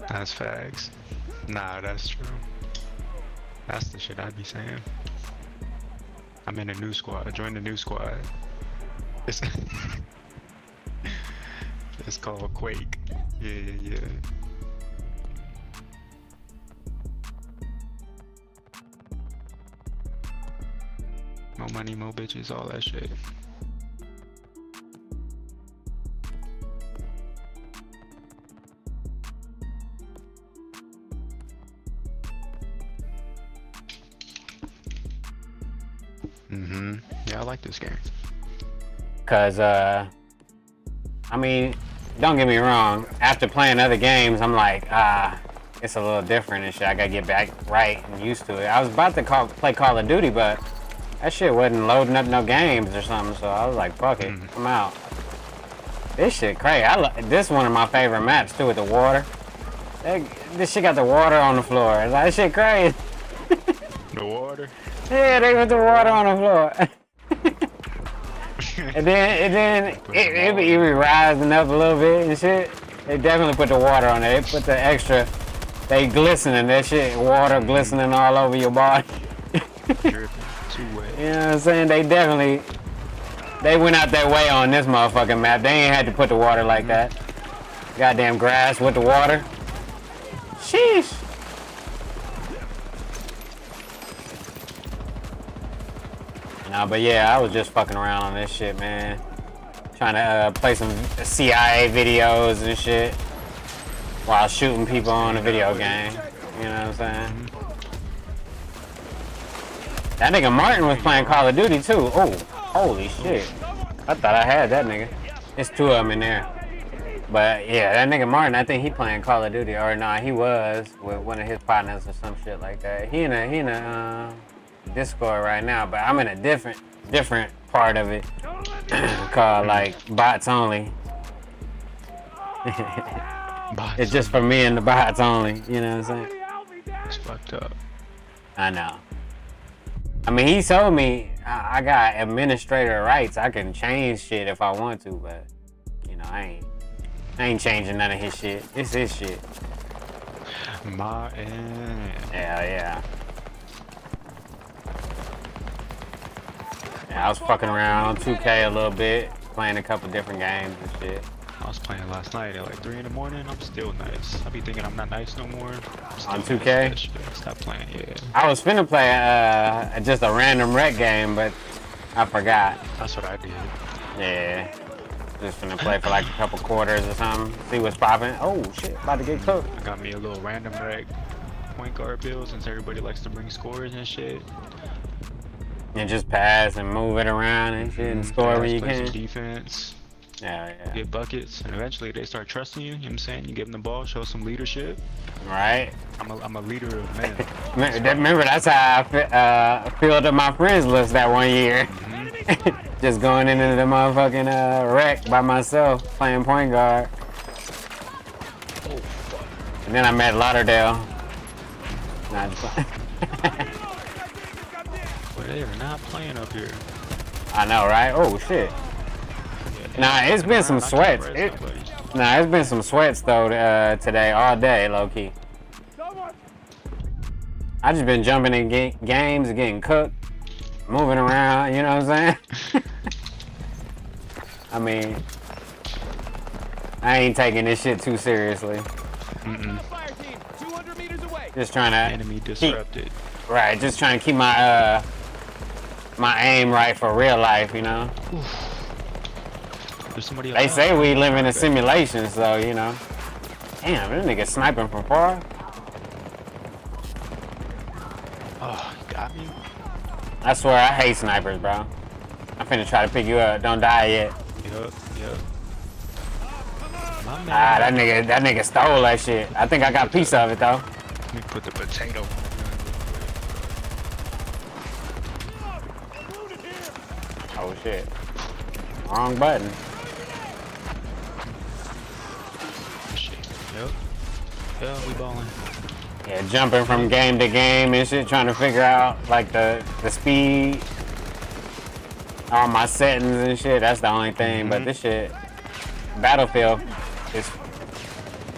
That's facts. Nah, that's true. That's the shit I'd be saying. I'm in a new squad. Join the new squad. It's, it's called Quake. Yeah. More money, more bitches, all that shit. Yeah, I like this game. Cause I mean, don't get me wrong, after playing other games, I'm like, it's a little different and shit. I gotta get back right and used to it. I was about to play Call of Duty, but that shit wasn't loading up no games or something, so I was like, fuck it, I'm out. This shit crazy. This is one of my favorite maps too, with the water. This shit got the water on the floor. That shit crazy. The water? Yeah, they put the water on the floor. and then it be rising up a little bit and shit. They definitely put the water on it. They put the extra, they glistening, that shit, water glistening all over your body. Too wet. You know what I'm saying? They went out their way on this motherfucking map. They ain't had to put the water like that. Goddamn grass with the water. Sheesh. No, but yeah, I was just fucking around on this shit, man. Trying to play some CIA videos and shit while shooting people on a video game. You know what I'm saying? That nigga Martin was playing Call of Duty too. Oh, holy shit. I thought I had that nigga. There's two of them in there. But yeah, that nigga Martin, I think he playing Call of Duty. Or nah, he was with one of his partners or some shit like that. He in a Discord right now, but I'm in a different part of it called like bots only. It's just for me and the bots only, you know what I'm saying? It's fucked up. I know. I mean, he told me I got administrator rights. I can change shit if I want to, but you know, I ain't changing none of his shit. It's his shit. Martin. Yeah. I was fucking around on 2K a little bit, playing a couple different games and shit. I was playing last night at like 3 in the morning. I'm still nice. I be thinking I'm not nice no more. On 2K? Stop playing, yeah. I was finna play just a random rec game, but I forgot. That's what I did. Yeah. Just finna play for like a couple quarters or something. See what's popping. Oh shit, about to get cooked. I got me a little random rec point guard build since everybody likes to bring scores and shit. And just pass and move it around and shit and score when you play can. some defense. Yeah. Get buckets, and eventually they start trusting you. You know what I'm saying? You give them the ball, show some leadership. Right. I'm a leader of men. Remember, that's how I filled up my friends list that one year. Just going into the motherfucking rec by myself, playing point guard. And then I met Lauderdale. Nah, just playing. But they are not playing up here. I know, right? Oh shit. Nah, it's been some sweats. It's been some sweats though today, all day, low key. I just been jumping in games, getting cooked, moving around. You know what I'm saying? I mean, I ain't taking this shit too seriously. Just trying to enemy disrupted. Right, just trying to keep my my aim right for real life, you know. They say we live in a simulation, so you know. Damn, this nigga sniping from far. Oh, got me. I swear I hate snipers, bro. I'm finna try to pick you up. Don't die yet. Yup. Ah, that nigga stole that shit. I think I got a piece of it though. Let me put the potato. Oh shit. Wrong button. Yep. Yeah, we balling. Yeah, jumping from game to game and shit, trying to figure out like the speed, all my settings and shit. That's the only thing. But this shit, Battlefield, is.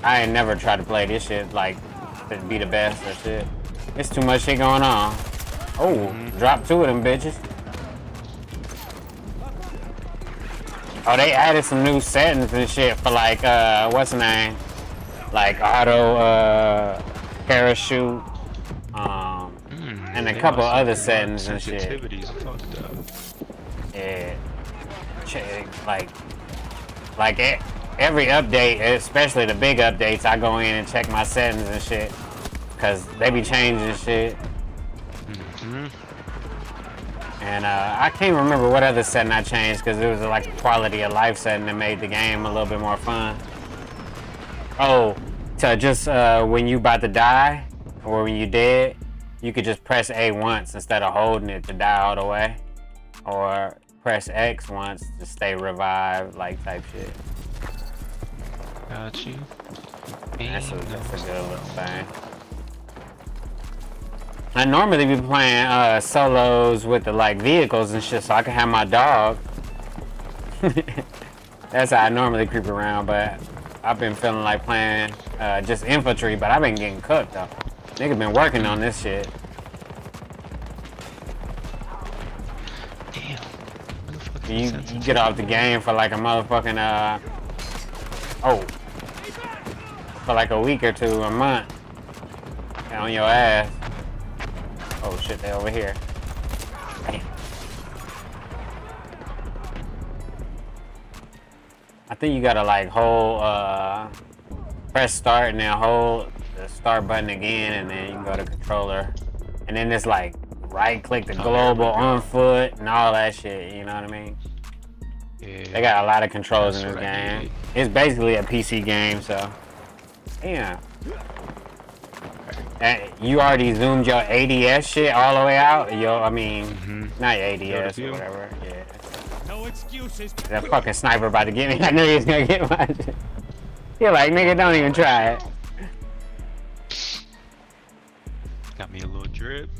I ain't never tried to play this shit like to be the best or shit. It's too much shit going on. Oh, drop 2 of them bitches. Oh, they added some new settings and shit for like what's the name? Like auto parachute, and a couple other settings and shit. Yeah, like every update, especially the big updates, I go in and check my settings and shit, cause they be changing shit. And I can't remember what other setting I changed, cause it was like a quality of life setting that made the game a little bit more fun. Oh, to just when you about to die, or when you dead, you could just press A once instead of holding it to die all the way. Or press X once to stay revived, like type shit. Got you. That's a good little thing. I normally be playing solos with the like vehicles and shit so I can have my dog. That's how I normally creep around, but I've been feeling like playing just infantry, but I've been getting cooked though. Nigga been working on this shit. Damn. You get off the game for like a motherfucking for like a week or two, a month. On your ass. Oh shit, they over here. Damn. I think you gotta like hold press start and then hold the start button again, and then you can go to controller, and then it's like right click the global on foot and all that shit, you know what I mean? Yeah, they got a lot of controls in this game. It's basically a PC game, so yeah. You already zoomed your ADS shit all the way out? Not your ADS or whatever. Yeah. No excuses. That fucking sniper about to get me. I knew he was gonna get my shit. You're like, nigga, don't even try it. Got me a little drip.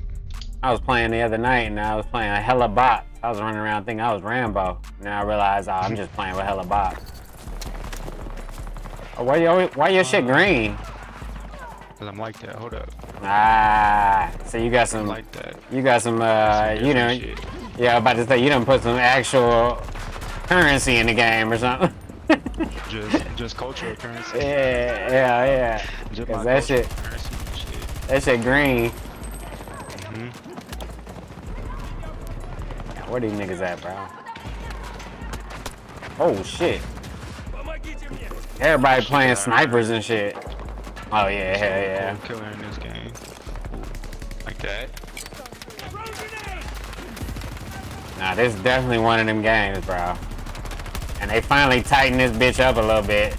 I was playing the other night and I was playing a hella bot. I was running around thinking I was Rambo. Now I realized I'm just playing with hella bot. Oh, why your shit green? Cause I'm like that. Hold up. Ah, so you got some. Like that. You got some. You know. Shit. Yeah, I'm about to say you done put some actual currency in the game or something. just cultural currency. Yeah. Just 'Cause my that cultural shit, currency and shit. that shit green. Mhm. Where these niggas at, bro? Oh shit. Everybody playing snipers and shit. Oh yeah, hell yeah. Killer in this game. Like that. Nah, this is definitely one of them games, bro. And they finally tightened this bitch up a little bit.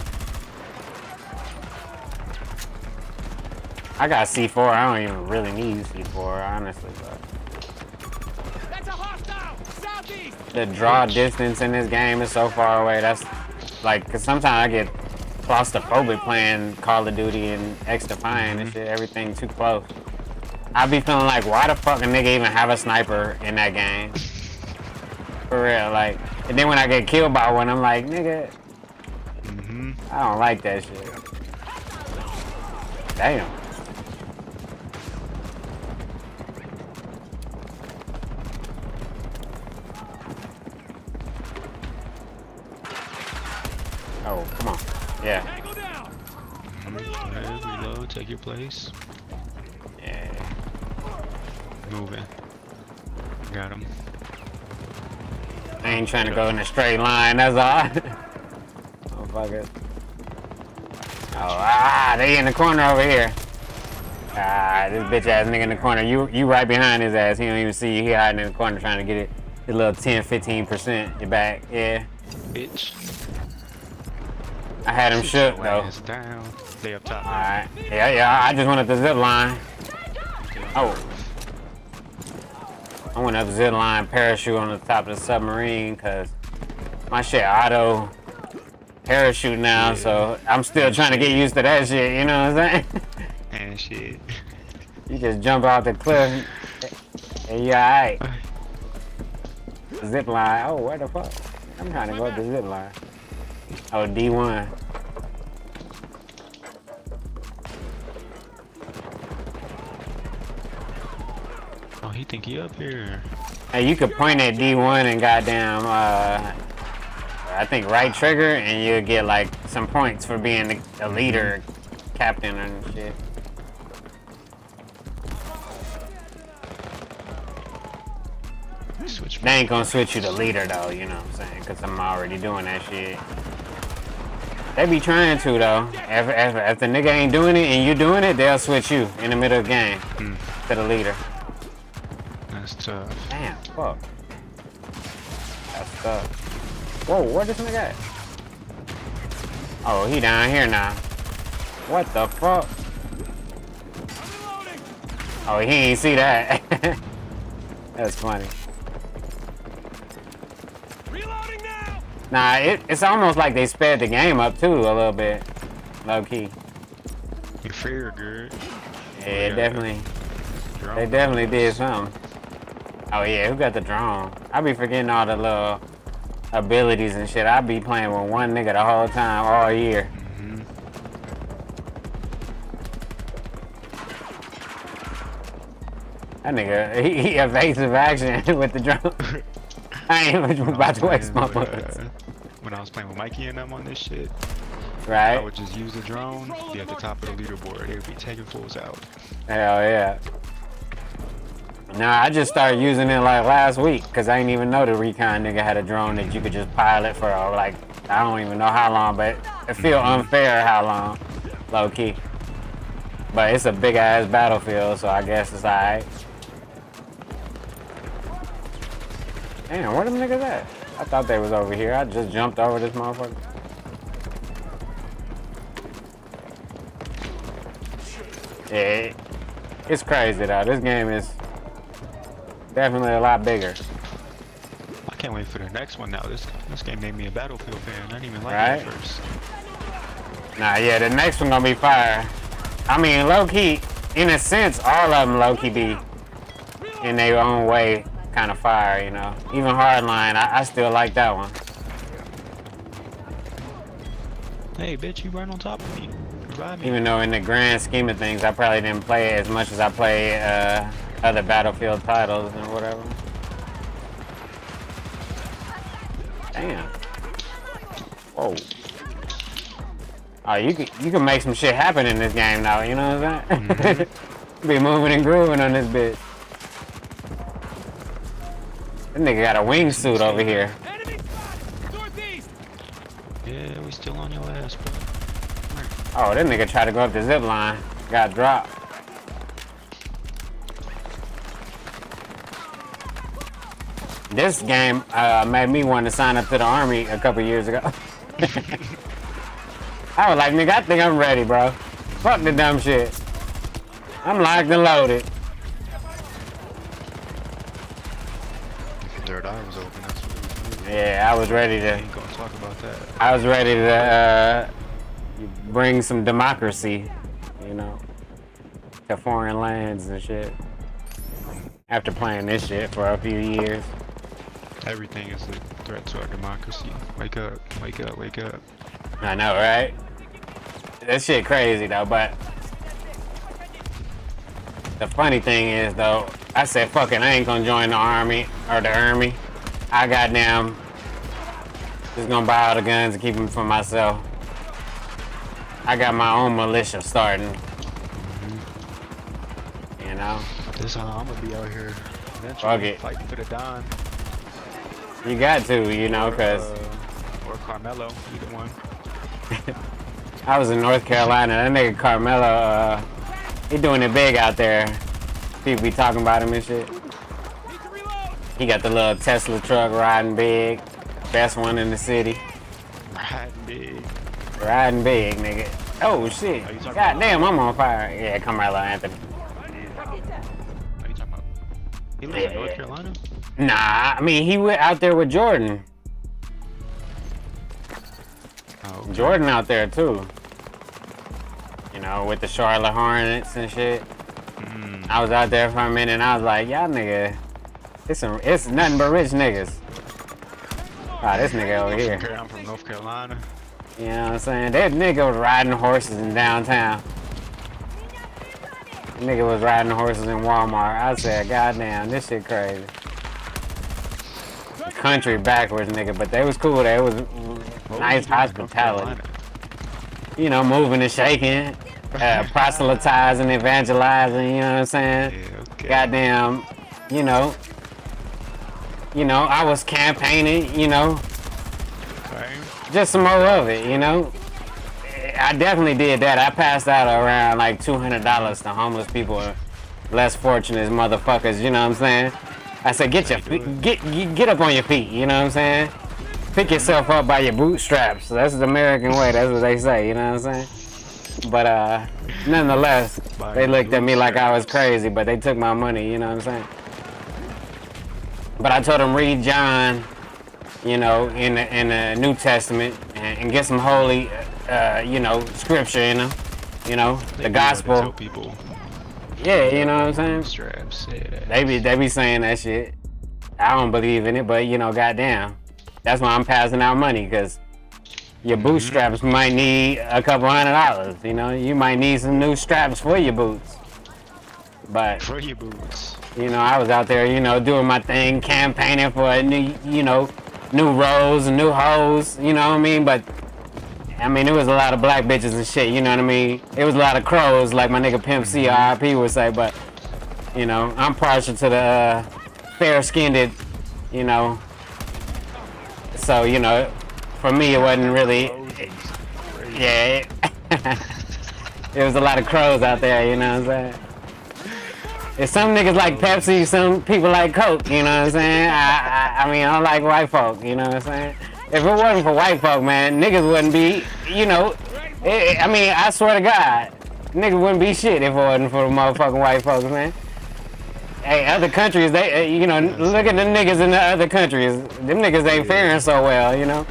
I got C4. I don't even really need C4, honestly, but the draw distance in this game is so far away. That's like, cause sometimes I get claustrophobic playing Call of Duty and X Defiant and shit. Everything too close. I be feeling like, why the fuck a nigga even have a sniper in that game? For real, like. And then when I get killed by one, I'm like, nigga, I don't like that shit. Damn. Oh, come on. Yeah. Reload, take your place. Yeah. Moving. Got him. I ain't trying to go in a straight line, that's all. Motherfucker. Oh, they in the corner over here. This bitch ass nigga in the corner. You right behind his ass. He don't even see you. He hiding in the corner trying to get it. His little 10-15%. Your back. Yeah. Bitch. I had him shook though. Down. They up top. Alright. Yeah. I just went up the zip line. Oh. I went up zip line, parachute on the top of the submarine, cause my shit auto parachute now, so I'm still trying to get used to that shit, you know what I'm saying? And shit. You just jump off the cliff and you alright. Zip line. Oh, where the fuck? I'm trying to go up the zip line. Oh, D1. Oh, he think he up here. Hey, you could point at D1 and goddamn, I think right trigger, and you'll get like some points for being a leader, captain and shit. They ain't gonna switch you to leader though, you know what I'm saying? Cause I'm already doing that shit. They be trying to though. If the nigga ain't doing it and you doing it, they'll switch you in the middle of the game to the leader. That's tough. Damn, fuck. That's tough. Whoa, where this nigga at? Oh, he down here now. What the fuck? Oh, he ain't see that. That's funny. Nah, it's almost like they sped the game up too a little bit, low key. You figure good. Yeah, definitely. They definitely did something. Oh yeah, who got the drone? I be forgetting all the little abilities and shit. I be playing with one nigga the whole time, all year. That nigga, he evasive action with the drone. I ain't even about to waste my bullets. When I was playing with Mikey and them on this shit, right? I would just use the drone, be at the top of the leaderboard. They would be taking fools out. Hell yeah. Nah, I just started using it like last week because I didn't even know the recon nigga had a drone that you could just pilot for like, I don't even know how long, but it feel unfair how long, low key. But it's a big ass battlefield, so I guess it's alright. Damn, where them niggas at? I thought they was over here. I just jumped over this motherfucker. Yeah, it's crazy though. This game is definitely a lot bigger. I can't wait for the next one now. This game made me a Battlefield fan. I didn't even like Right? it at first. Nah, yeah, the next one gonna be fire. I mean, low-key, in a sense, all of them low-key be in their own way kind of fire, you know. Even Hardline, I still like that one. Hey, bitch, you right on top of me. Revive me. Even though in the grand scheme of things, I probably didn't play it as much as I play other Battlefield titles and whatever. Damn. Whoa. Oh, you can make some shit happen in this game now, you know what I'm saying? Be moving and grooving on this bitch. That nigga got a wingsuit over here. Enemy spotted! Northeast! Yeah, we still on your ass, bro. Oh, that nigga tried to go up the zip line. Got dropped. This game made me want to sign up to the army a couple years ago. I was like, nigga, I think I'm ready, bro. Fuck the dumb shit. I'm locked and loaded. If your third eye was open, that's what it was doing. Yeah, I was ready I to. ain't gonna talk about that. I was ready to bring some democracy, you know, to foreign lands and shit. After playing this shit for a few years. Everything is a threat to our democracy. Wake up, wake up, wake up. I know, right? That shit crazy though, but the funny thing is though, I said fuck it, I ain't gonna join the army or the army. I goddamn just gonna buy all the guns and keep them for myself. I got my own militia starting. You know? This I'm gonna be out here Fuck eventually it. fighting for the Don. You got to, you know, cause or Carmelo, either one. I was in North Carolina. That nigga Carmelo, he doing it big out there. People be talking about him and shit. He got the little Tesla truck riding big. Best one in the city. Riding big. Riding big, nigga. Oh shit. God damn, I'm on fire. Yeah, Carmelo Anthony. What are you talking about? He lives in North Carolina? Nah, I mean, he went out there with Jordan. Oh, okay. Jordan out there too. You know, with the Charlotte Hornets and shit. I was out there for a minute and I was like, y'all nigga, it's nothing but rich niggas. Ah, this nigga over here. I'm from North Carolina. You know what I'm saying? That nigga was riding horses in downtown. That nigga was riding horses in Walmart. I said, goddamn, this shit crazy. Country backwards, nigga, but they was cool. They was nice hospitality. You know, moving and shaking, proselytizing, evangelizing. You know what I'm saying? Yeah, okay. Goddamn, you know, I was campaigning. You know, Okay. just some more of it. You know, I definitely did that. I passed out around like $200 to homeless people, less fortunate motherfuckers. You know what I'm saying? I said, get up on your feet, you know what I'm saying? Pick yourself up by your bootstraps. That's the American way, that's what they say, you know what I'm saying? But nonetheless, they looked at me like I was crazy, but they took my money, you know what I'm saying? But I told them read John, you know, in the New Testament and get some holy, you know, scripture in them, you know, the gospel. Tell people. Yeah, you know what I'm saying? Straps, yeah. They be saying that shit. I don't believe in it, but you know, goddamn. That's why I'm passing out money, because your bootstraps might need a couple $100. You know, you might need some new straps for your boots. But For your boots. you know, I was out there, you know, doing my thing, campaigning for a new, you know, new roles and new hoes. You know what I mean? But I mean, it was a lot of black bitches and shit, you know what I mean? It was a lot of crows, like my nigga Pimp C, RIP would say, but, you know, I'm partial to the fair-skinned, you know. So, you know, for me, it wasn't really, yeah, it was a lot of crows out there, you know what I'm saying? If some niggas like Pepsi, some people like Coke, you know what I'm saying? I mean, I don't like white folk, you know what I'm saying? If it wasn't for white folk, man, niggas wouldn't be, you know, I mean, I swear to God, niggas wouldn't be shit if it wasn't for the motherfucking white folks, man. Hey, other countries, they, you know, look at the niggas in the other countries. Them niggas ain't faring so well, you know?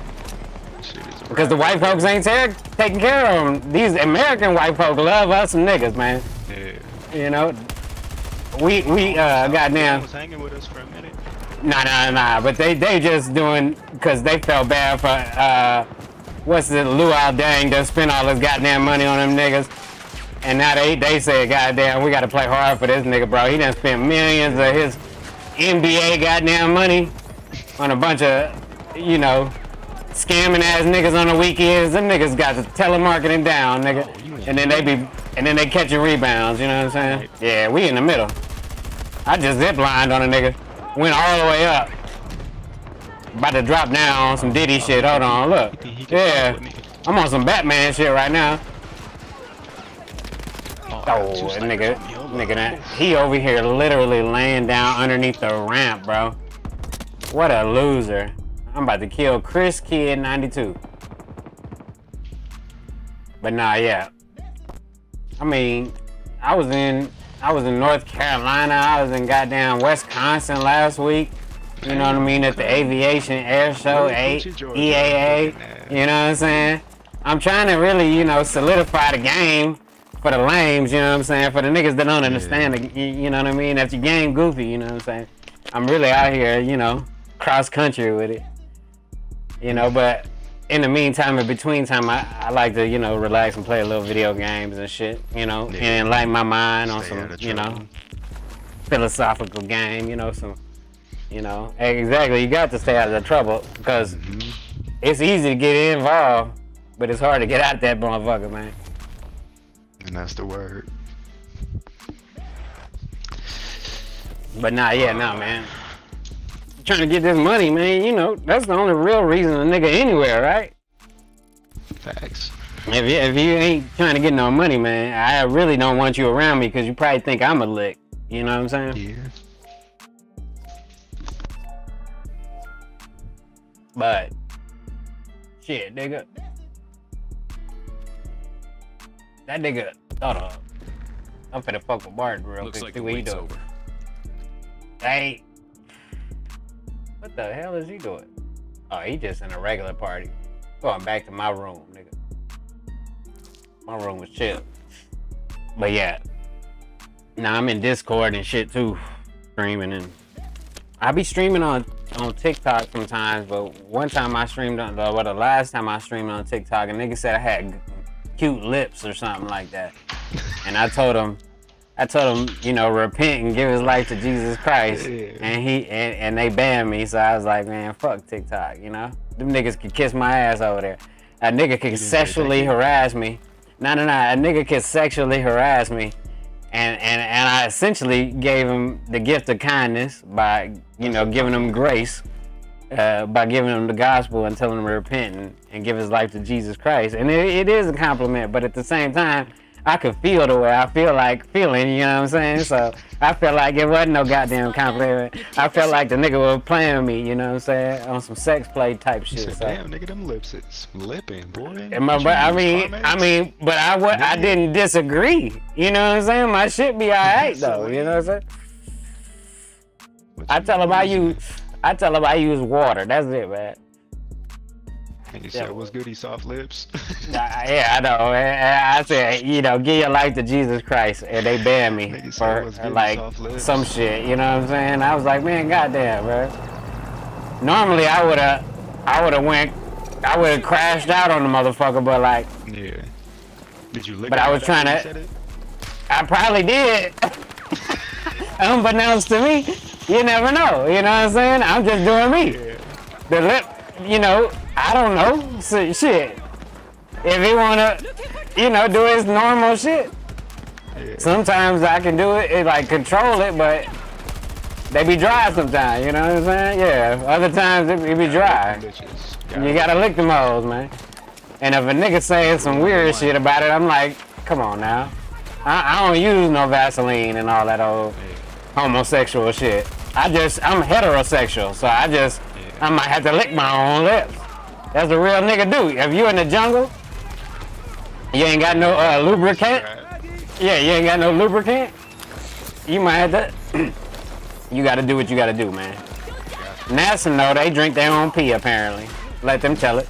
Because the white folks ain't taking care of them. These American white folk love us some niggas, man. Yeah. You know? We goddamn. Was hanging with us for a minute. Nah. But they just doing, because they felt bad for, what's it, Luau Dang done spent all his goddamn money on them niggas. And now they say, goddamn, we gotta play hard for this nigga, bro. He done spent millions of his NBA goddamn money on a bunch of, you know, scamming ass niggas on the weekends. Them niggas got the telemarketing down, nigga. And then they catching rebounds, you know what I'm saying? Yeah, we in the middle. I just zip lined on a nigga. Went all the way up. About to drop down on some Diddy shit. Hold on, look. Yeah. I'm on some Batman shit right now. Oh, nigga, he over here literally laying down underneath the ramp, bro. What a loser. I'm about to kill Chris Kid 92. But nah, yeah. I mean, I was in North Carolina. I was in goddamn Wisconsin last week. You know what I mean? At the Aviation Air Show, EAA. You know what I'm saying? I'm trying to really, you know, solidify the game for the lames, you know what I'm saying? For the niggas that don't understand it, you know what I mean? If your game goofy, you know what I'm saying? I'm really out here, you know, cross country with it. You know, but in the meantime, in between time, I like to, you know, relax and play a little video games and shit, you know, and enlighten my mind on some, you know, philosophical game, you know, some, you know, exactly. You got to stay out of the trouble because it's easy to get involved, but it's hard to get out that motherfucker, man. And that's the word. But nah, yeah, nah, man. Trying to get this money, man, you know, that's the only real reason a nigga anywhere, right? Facts. If you ain't trying to get no money, man, I really don't want you around me because you probably think I'm a lick. You know what I'm saying? Yeah. But shit, nigga. That nigga, hold on. I'm finna fuck with Martin real quick. See what he doing. Hey. What the hell is he doing? Oh, he just in a regular party. Going back to my room, nigga. My room was chill. But yeah. Now I'm in Discord and shit too. Streaming and I be streaming on TikTok sometimes, but one time I streamed on the last time I streamed on TikTok, a nigga said I had cute lips or something like that. And I told him, you know, repent and give his life to Jesus Christ. And they banned me, so I was like, man, fuck TikTok, you know? Them niggas could kiss my ass over there. A nigga could sexually harass me. No, a nigga could sexually harass me. And I essentially gave him the gift of kindness by, you know, giving him grace, by giving him the gospel and telling him to repent and give his life to Jesus Christ. And it is a compliment, but at the same time, I could feel the way I feel like feeling, you know what I'm saying? So I felt like it wasn't no goddamn compliment. I felt like the nigga was playing with me, you know what I'm saying? On some sex play type shit. Said, so. damn, nigga, them lips, it's lipping, boy. I didn't disagree. You know what I'm saying? My shit be alright though, you know what I'm saying? I tell him I use water. That's it, man. And he said, what's good, he soft lips? Yeah, I know. I said, you know, give your life to Jesus Christ. And they banned me for like some shit, you know what I'm saying? I was like, man, goddamn, bro. Normally I would have crashed out on the motherfucker, but like. Yeah. Did you lick But I was trying to. I probably did. Unbeknownst to me, you never know. You know what I'm saying? I'm just doing me. Yeah. The lip, you know, I don't know. So, shit. If he wanna, you know, do his normal shit. Yeah. Sometimes I can do it, like control it, but they be dry sometimes, you know what I'm saying? Yeah. Other times it be dry. You gotta lick them hoes, man. And if a nigga saying some weird shit about it, I'm like, come on now. I don't use no Vaseline and all that old homosexual shit. I'm heterosexual, so I might have to lick my own lips. That's a real nigga do. If you in the jungle, you ain't got no lubricant. Yeah, you ain't got no lubricant. You might have to. You gotta do what you gotta do, man. NASA know they drink their own pee apparently. Let them tell it.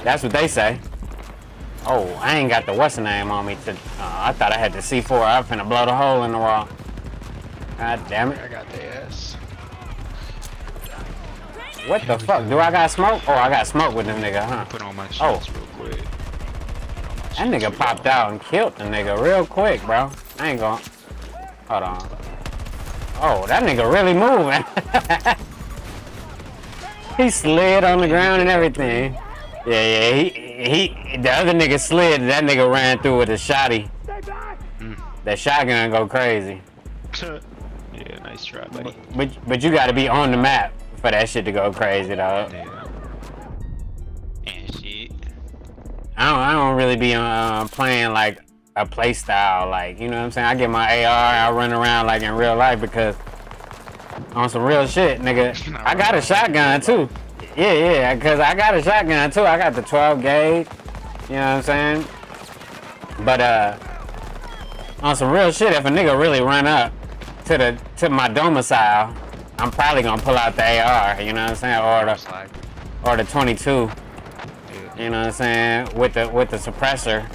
That's what they say. Oh, I ain't got the what's the name on me. I thought I had the C4. I'm finna blow the hole in the wall. God damn it. I got the ass. What the fuck? Do I got smoke? Oh, I got smoke with this nigga, huh? Put on my shots real quick. That nigga popped out and killed the nigga real quick, bro. I ain't gonna. Hold on. Oh, that nigga really moving. He slid on the ground and everything. Yeah, he the other nigga slid, that nigga ran through with a shotty. That shotgun go crazy. Yeah, nice try, buddy. But you gotta be on the map for that shit to go crazy, dog. Yeah. And shit. I don't really be playing like a play style, like, you know what I'm saying? I get my AR, I run around like in real life because on some real shit, nigga. I got a shotgun too. Yeah, cause I got a shotgun too. I got the 12 gauge. You know what I'm saying? But on some real shit, if a nigga really run up to my domicile, I'm probably gonna pull out the AR. You know what I'm saying? Or the 22. You know what I'm saying? With the suppressor.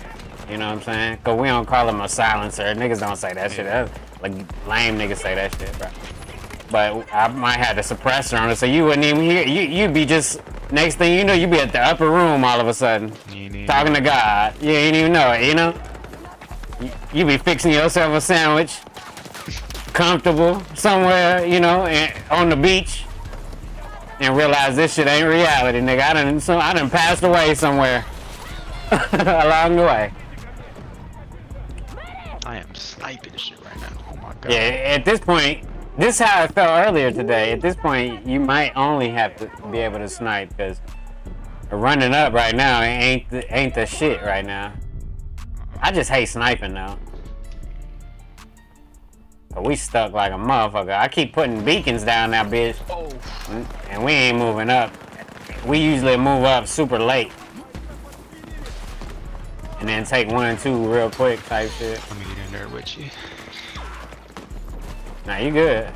You know what I'm saying? Cause we don't call him a silencer. Niggas don't say that shit. That's, like, lame niggas say that shit, bro. But I might have the suppressor on it, so you wouldn't even hear. You'd be just, next thing you know, you'd be at the upper room all of a sudden, talking to God. You ain't even know it, you know? You be fixing yourself a sandwich, comfortable somewhere, you know, on the beach, and realize this shit ain't reality, nigga. I done passed away somewhere along the way. I am sniping this shit right now. Oh my god. Yeah, at this point. This is how I felt earlier today. At this point, you might only have to be able to snipe because running up right now ain't the shit right now. I just hate sniping though. But we stuck like a motherfucker. I keep putting beacons down now, bitch. And we ain't moving up. We usually move up super late. And then take 1 and 2 real quick type shit. Let me get in there with you. Nah, you good.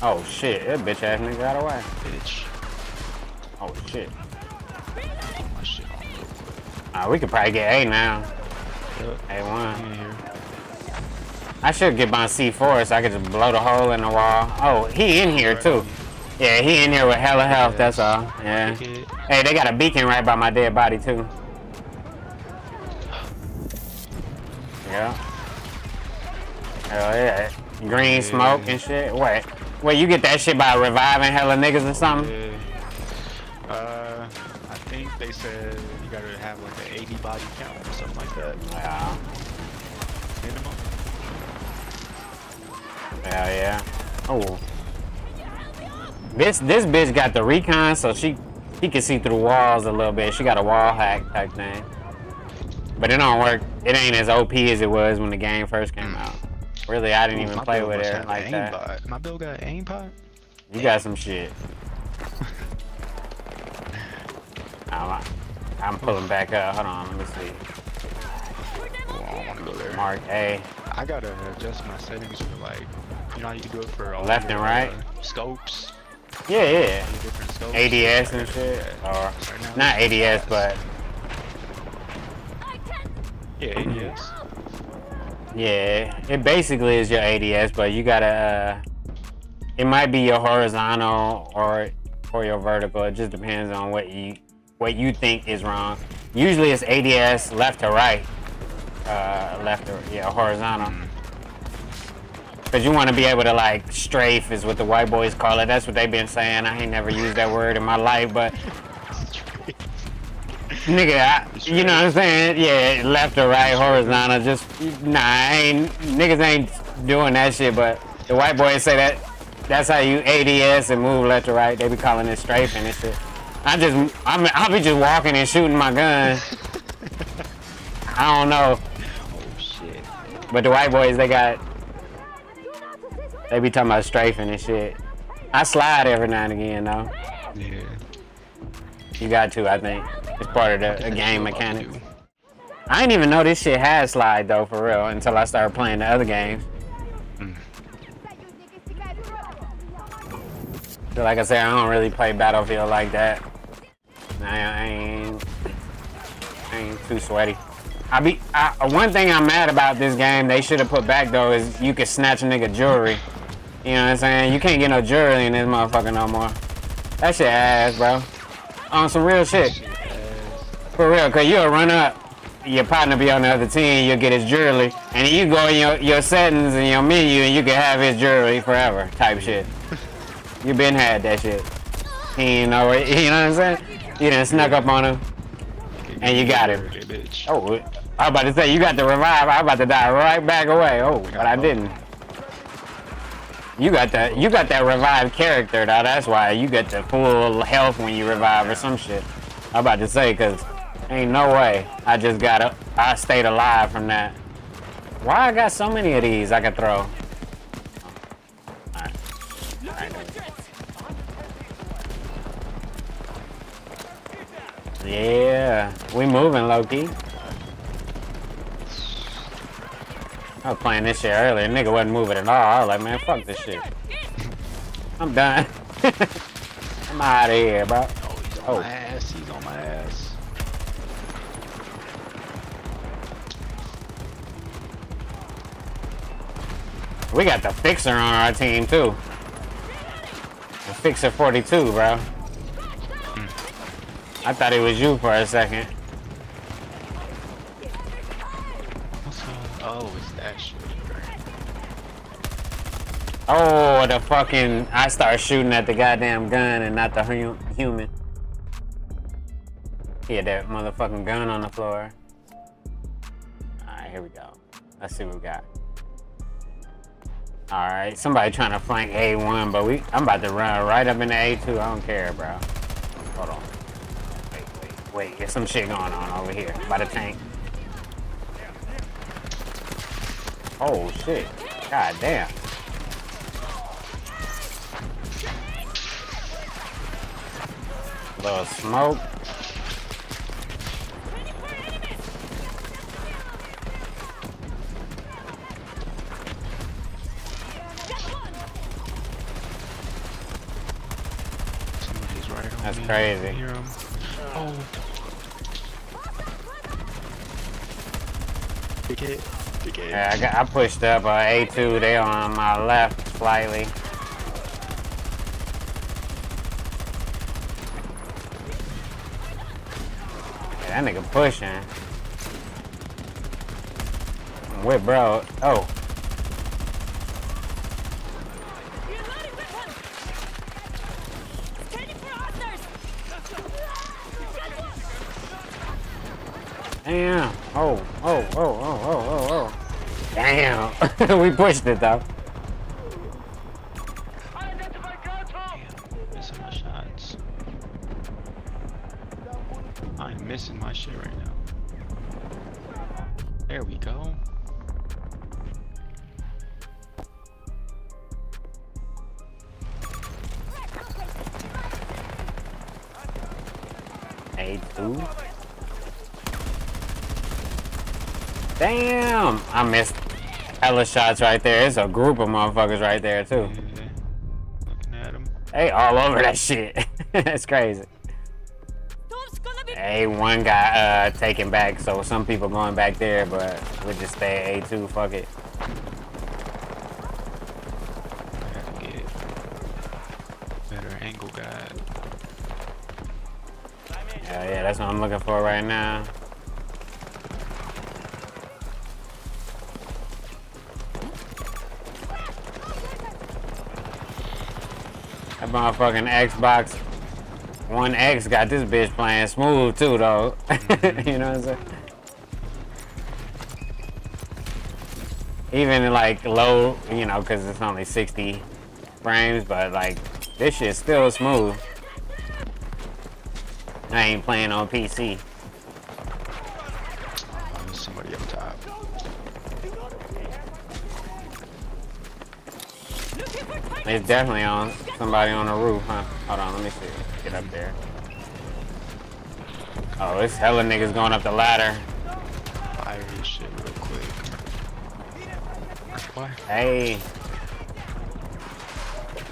Oh shit, that bitch ass nigga got away. Bitch. Oh shit. Put my shit on real quick. We could probably get A now. A1. I should get my C4 so I could just blow the hole in the wall. Oh, he in here too. Yeah, he in here with hella health, that's all. Yeah. Hey, they got a beacon right by my dead body too. Yeah. Hell yeah. Green smoke and shit. Wait, you get that shit by reviving hella niggas or something? Yeah. I think they said you gotta have like an 80 body count or something like that. Yeah. Minimum. Hell yeah. Oh. This bitch got the recon, so she can see through walls a little bit. She got a wall hack type thing. But it don't work. It ain't as OP as it was when the game first came out. Really, I didn't even play with it like that. My build got aim pot? You got some shit. I'm pulling back up. Hold on, let me see. Oh, I don't want to go there. Mark A. I gotta adjust my settings for like, you know how you can do it for all left and right? Scopes. Yeah. Different scopes. ADS and shit. Or not ADS, but yeah, ADS. Yeah, it basically is your ADS, but you gotta, it might be your horizontal or your vertical. It just depends on what you think is wrong. Usually it's ADS left to right, horizontal. Cause you want to be able to like strafe is what the white boys call it. That's what they've been saying. I ain't never used that word in my life, but nigga, you know what I'm saying? Yeah, left or right, horizontal. Just niggas ain't doing that shit. But the white boys say that's how you ADS and move left to right. They be calling it strafing and shit. I'll be just walking and shooting my gun. I don't know. Oh shit. But the white boys, they be talking about strafing and shit. I slide every now and again though. Yeah. You got to, I think. It's part of the game mechanics. I didn't even know this shit had slide though, for real, until I started playing the other games. So like I said, I don't really play Battlefield like that. I ain't too sweaty. One thing I'm mad about this game they should have put back though is you could snatch a nigga jewelry. You know what I'm saying? You can't get no jewelry in this motherfucker no more. That shit ass, bro. On some real shit. For real, cause you'll run up, your partner be on the other team, you'll get his jewelry, and you go in your settings and your menu and you can have his jewelry forever type shit. You been had that shit. He ain't know it. You know what I'm saying? You done snuck up on him, and you got him. Oh, I was about to say you got the revive. I was about to die right back away. Oh, but I didn't. You got that. You got that revived character, though. That's why you get the full health when you revive or some shit. I was about to say, cause ain't no way. I just got I stayed alive from that. Why I got so many of these I can throw? Alright. Yeah, we moving, low-key. I was playing this shit earlier. Nigga wasn't moving at all. I was like, man, fuck this shit. I'm done. I'm out of here, bro. Oh, my ass. He's on my ass. We got the Fixer on our team, too. The Fixer 42, bro. I thought it was you for a second. Oh, it's that shit. Oh, the fucking... I start shooting at the goddamn gun and not the human. He had that motherfucking gun on the floor. Alright, here we go. Let's see what we got. Alright, somebody trying to flank A1, but I'm about to run right up into A2. I don't care, bro. Hold on. Wait, there's some shit going on over here by the tank. Oh shit. God damn. Little smoke. Somebody's right on That's me. crazy. I hear him. Oh. Big hit. Big hit. Yeah, I pushed up A2. They on my left slightly. Yeah, that nigga pushing. With bro. Oh. Damn. Oh. Damn. We pushed it though. Damn, missing my shots. I'm missing my shit right now. There we go. A2. Damn! I missed hella shots right there. It's a group of motherfuckers right there too. Yeah. Looking at him. They all over that shit. That's crazy. A1 got taken back, so some people going back there, but we'll just stay at A2. Fuck it. I have to get better angle guide. Yeah, that's what I'm looking for right now. That motherfucking Xbox One X got this bitch playing smooth too, though. You know what I'm saying? Even like low, you know, because it's only 60 frames, but like this shit's still smooth. I ain't playing on PC. There's somebody up top. It's definitely on somebody on the roof, huh? Hold on, let me see. Get up there. Oh, it's hella niggas going up the ladder. Fire this shit real quick. What? Hey.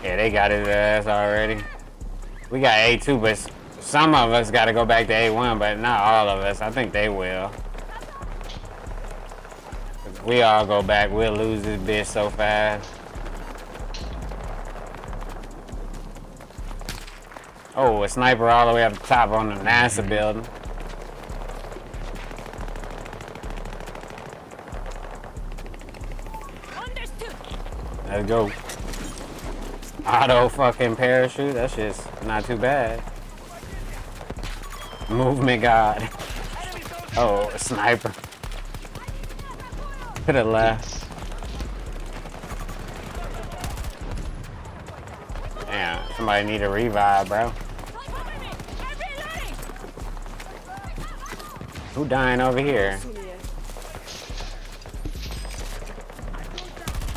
Yeah, they got his ass already. We got A2, but some of us got to go back to A1, but not all of us. I think they will. If we all go back, we'll lose this bitch so fast. Oh, a sniper all the way up the top on the NASA building. Let's go. Auto fucking parachute. That shit's not too bad. Movement god. Oh, a sniper. Could have left. Damn, somebody need a revive, bro. Who dying over here?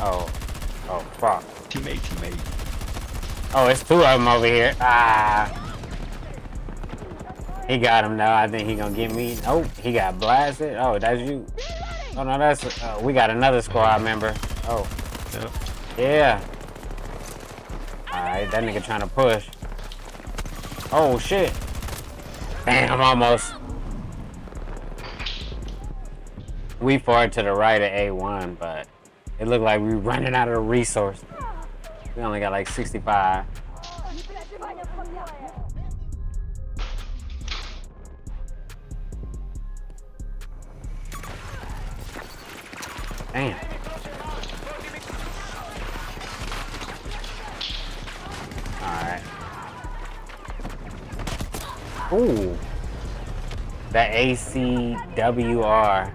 Oh. Oh, fuck. Teammate. Oh, it's two of them over here. Ah. He got him now. I think he gonna get me. Nope, he got blasted. Oh, that's you. Oh, no, that's... we got another squad member. Oh. Yep. Yeah. Alright, that nigga trying to push. Oh, shit. Damn, almost. We far to the right of A1, but it looked like we running out of the resource. We only got like 65. Damn. Alright. Ooh. The ACWR.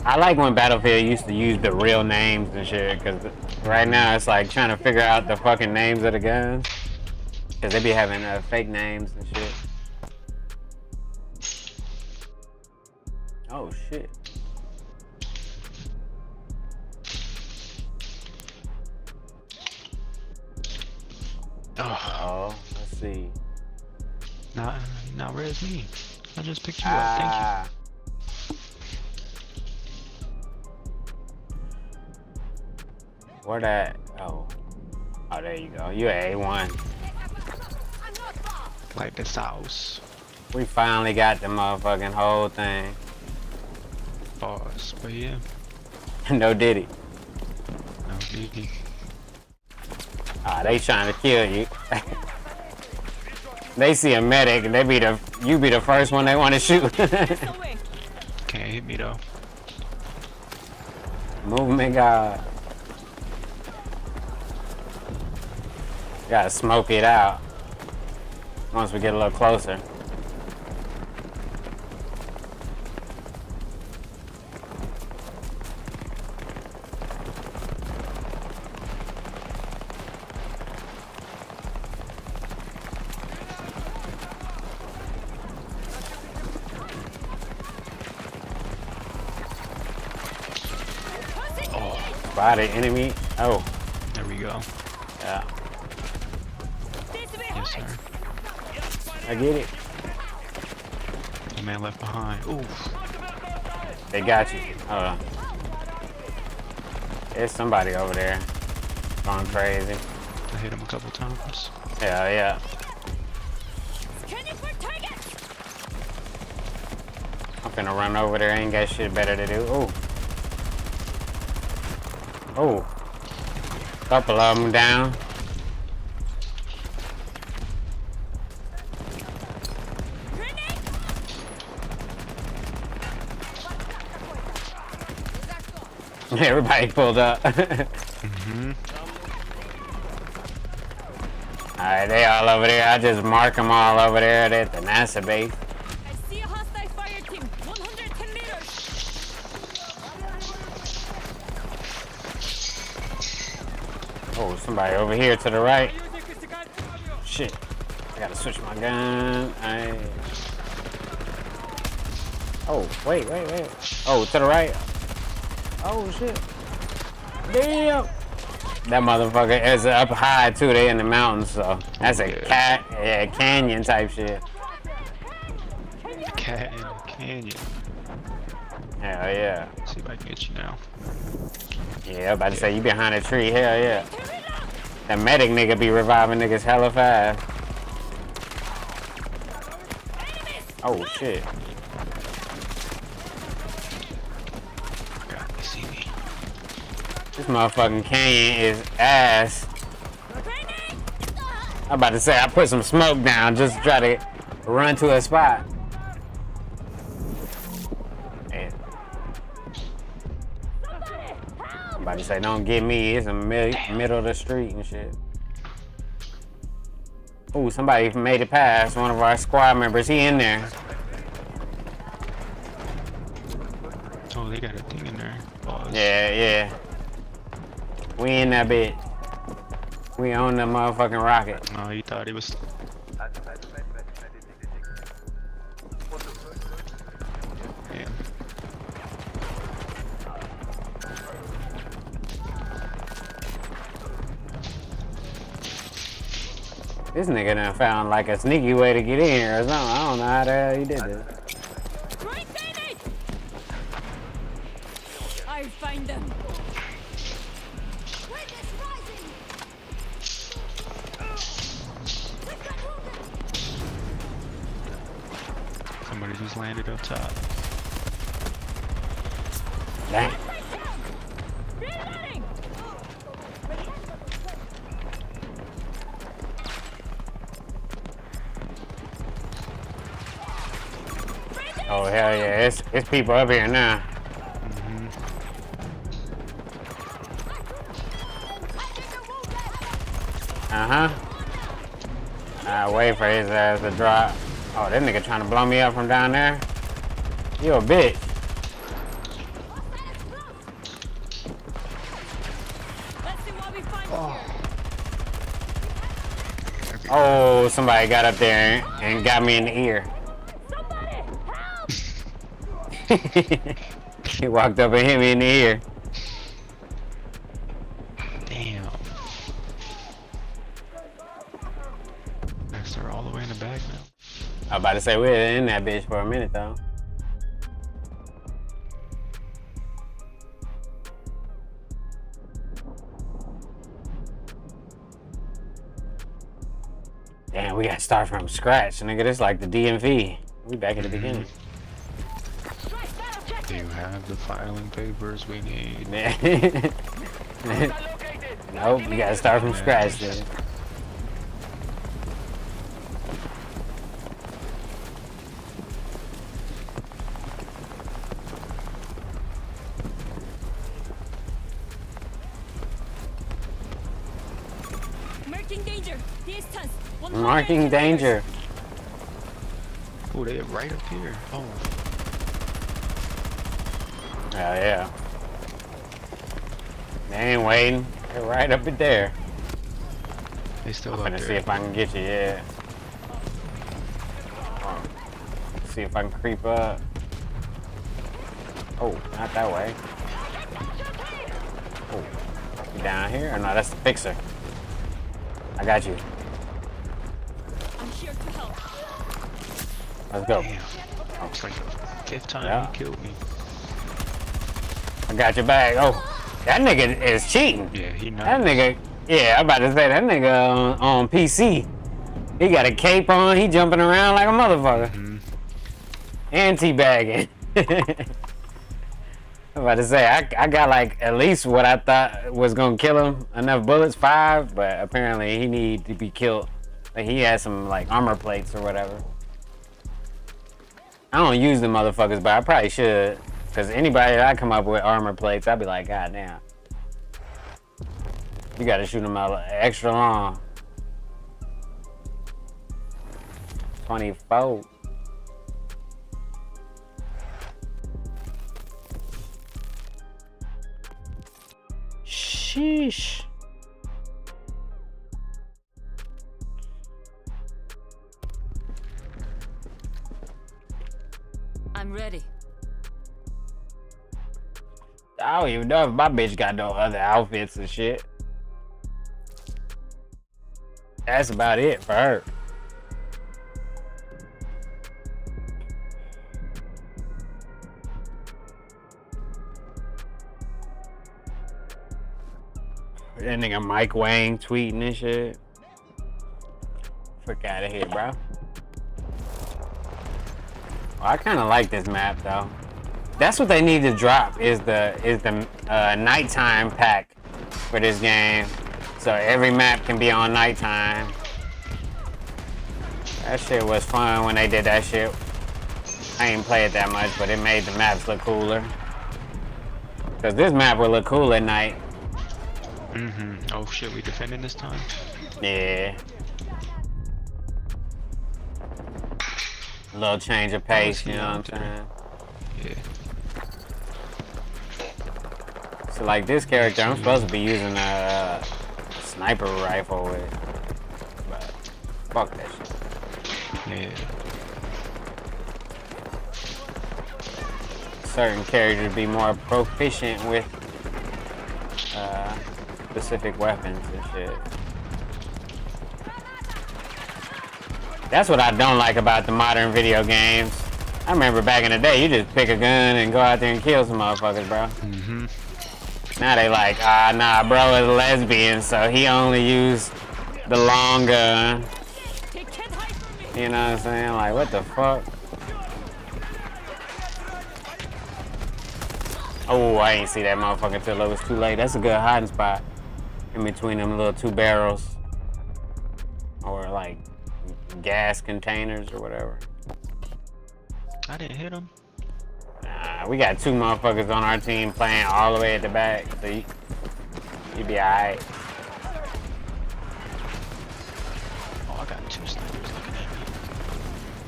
I like when Battlefield used to use the real names and shit, because right now it's like trying to figure out the fucking names of the guns. Because they be having fake names and shit. Oh shit. Oh, let's see. Now where's me? I just picked you up. Thank you. Where that? Oh, there you go. You at A1. Like the sauce. We finally got the motherfucking whole thing. Boss, but yeah. No diddy. No diddy. Ah, they trying to kill you. They see a medic and you be the first one they want to shoot. Can't hit me though. Movement god. Gotta smoke it out once we get a little closer. Spotted enemy. Oh. There we go. Yeah. Yes, sir. I get it. The man left behind. Ooh. They got you. Hold on. There's somebody over there going crazy. I hit him a couple times. Yeah, yeah. I'm finna run over there. Ain't got shit better to do. Ooh. Oh. Couple of them down. Everybody pulled up. Alright, they all over there. I just mark them all over there at the NASA base. I see a hostile fire team. 110 meters. Oh, somebody over here to the right. Shit. I gotta switch my gun. Oh, wait. Oh, to the right. Oh, shit. Damn. That motherfucker is up high, too. They in the mountains, so that's a canyon type shit. Cat in the canyon. Hell yeah. See if I can get you now. Yeah, I'm about to say, you behind a tree. Hell yeah. That medic nigga be reviving niggas hella fast. Oh, shit. This motherfucking canyon is ass. I'm about to say, I put some smoke down just to try to run to a spot. Man. I'm about to say, don't get me. It's in the middle of the street and shit. Ooh, somebody made it past. One of our squad members. He in there. Oh, they got a thing in there. Pause. Yeah. We in that bitch. We own the motherfucking rocket. Oh, he thought he was. Yeah. This nigga done found like a sneaky way to get in here or something. I don't know how the hell he did this. I'll find them. Somebody just landed up top. Dang. Oh hell yeah, it's people up here now. I wait for his ass to drop. Oh, that nigga trying to blow me up from down there. You a bitch. Oh, somebody got up there and got me in the ear. He walked up and hit me in the ear. Damn. Next, they're all the way in the back now. I was about to say we were in that bitch for a minute though. Damn, we gotta start from scratch, nigga. This like the DMV. We back at the beginning. Do you have the filing papers we need? Nope, we gotta start from scratch then. Marking danger. Distance. Marking danger. Oh, they're right up here. Oh. Hell yeah. They ain't waiting. They're right up in there. They still I'm up gonna there. see if I can get you, yeah. See if I can creep up. Oh, not that way. Oh, you down here? Or no, that's the fixer. I got you. I'm here to help. Let's go. Damn. It's like the 5th time Yeah. he killed me. I got your bag. Oh, that nigga is cheating. Yeah, he knows. That nigga, yeah, I'm about to say that nigga on PC. He got a cape on. He jumping around like a motherfucker. And teabagging. I'm about to say, I got like at least what I thought was gonna kill him. Enough bullets, 5, but apparently he need to be killed. Like he had some like armor plates or whatever. I don't use the motherfuckers, but I probably should. Cause anybody that I come up with armor plates, I'd be like, God damn. You gotta shoot them out extra long. 24. Sheesh. I'm ready. I don't even know if my bitch got no other outfits and shit. That's about it for her. That nigga Mike Wang tweeting and shit. Fuck out of here, bro. Well, I kind of like this map though. That's what they need to drop is the nighttime pack for this game, so every map can be on nighttime. That shit was fun when they did that shit. I ain't play it that much, but it made the maps look cooler. Cause this map will look cool at night. Oh shit, we defending this time? Yeah. A little change of pace, you know what I'm saying? Yeah. So like this character, I'm supposed to be using a sniper rifle with, but fuck that shit. Yeah. Certain characters be more proficient with specific weapons and shit. That's what I don't like about the modern video games. I remember back in the day, you just pick a gun and go out there and kill some motherfuckers, bro. Mm-hmm. Now they like, ah, nah, bro is a lesbian, so he only used the long gun. You know what I'm saying? Like, what the fuck? Oh, I ain't see that motherfucker till it was too late. That's a good hiding spot in between them little two barrels. Or like gas containers or whatever. I didn't hit him. Nah, we got two motherfuckers on our team playing all the way at the back, so you be alright. Oh, I got two snipers looking at me.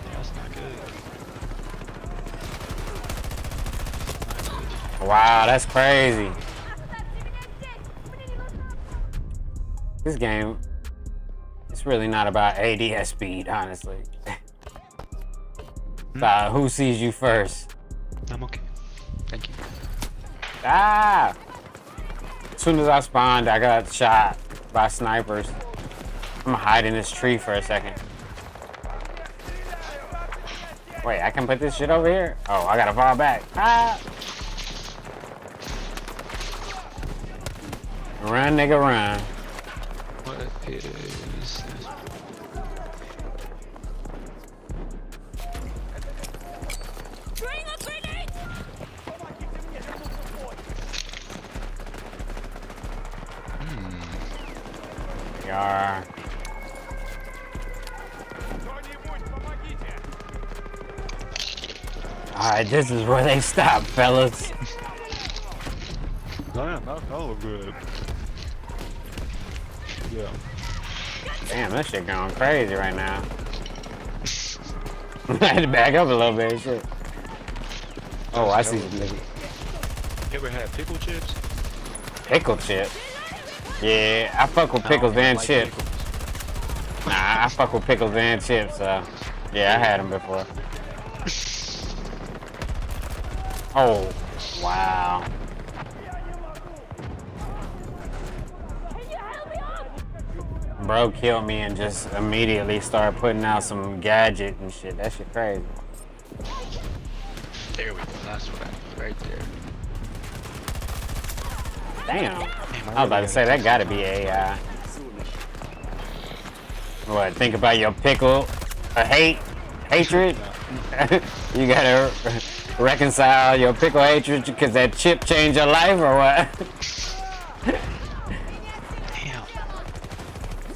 Yeah, that's not good. Wow, that's crazy. This game, it's really not about ADS speed, honestly. It's about who sees you first. I'm okay. Thank you. Ah! As soon as I spawned, I got shot by snipers. I'm gonna hide in this tree for a second. Wait, I can put this shit over here? Oh, I gotta fall back. Ah! Run, nigga, run. What is this? Yar. Alright, this is where they stop, fellas. Damn, that's hella good. Yeah. Damn, that shit going crazy right now. I had to back up a little bit, shit. Oh, I see some niggas. You ever had pickle chips? Pickle chip? Yeah, I fuck with pickles and like chips. pickles. Nah, I fuck with pickles and chips, so yeah, I had them before. Oh, wow. Bro killed me and just immediately started putting out some gadget and shit. That shit crazy. There we go. That's what I need right there. Damn. I was about to say, that gotta be AI. What, think about your pickle, hatred? You gotta reconcile your pickle hatred because that chip changed your life or what? Damn.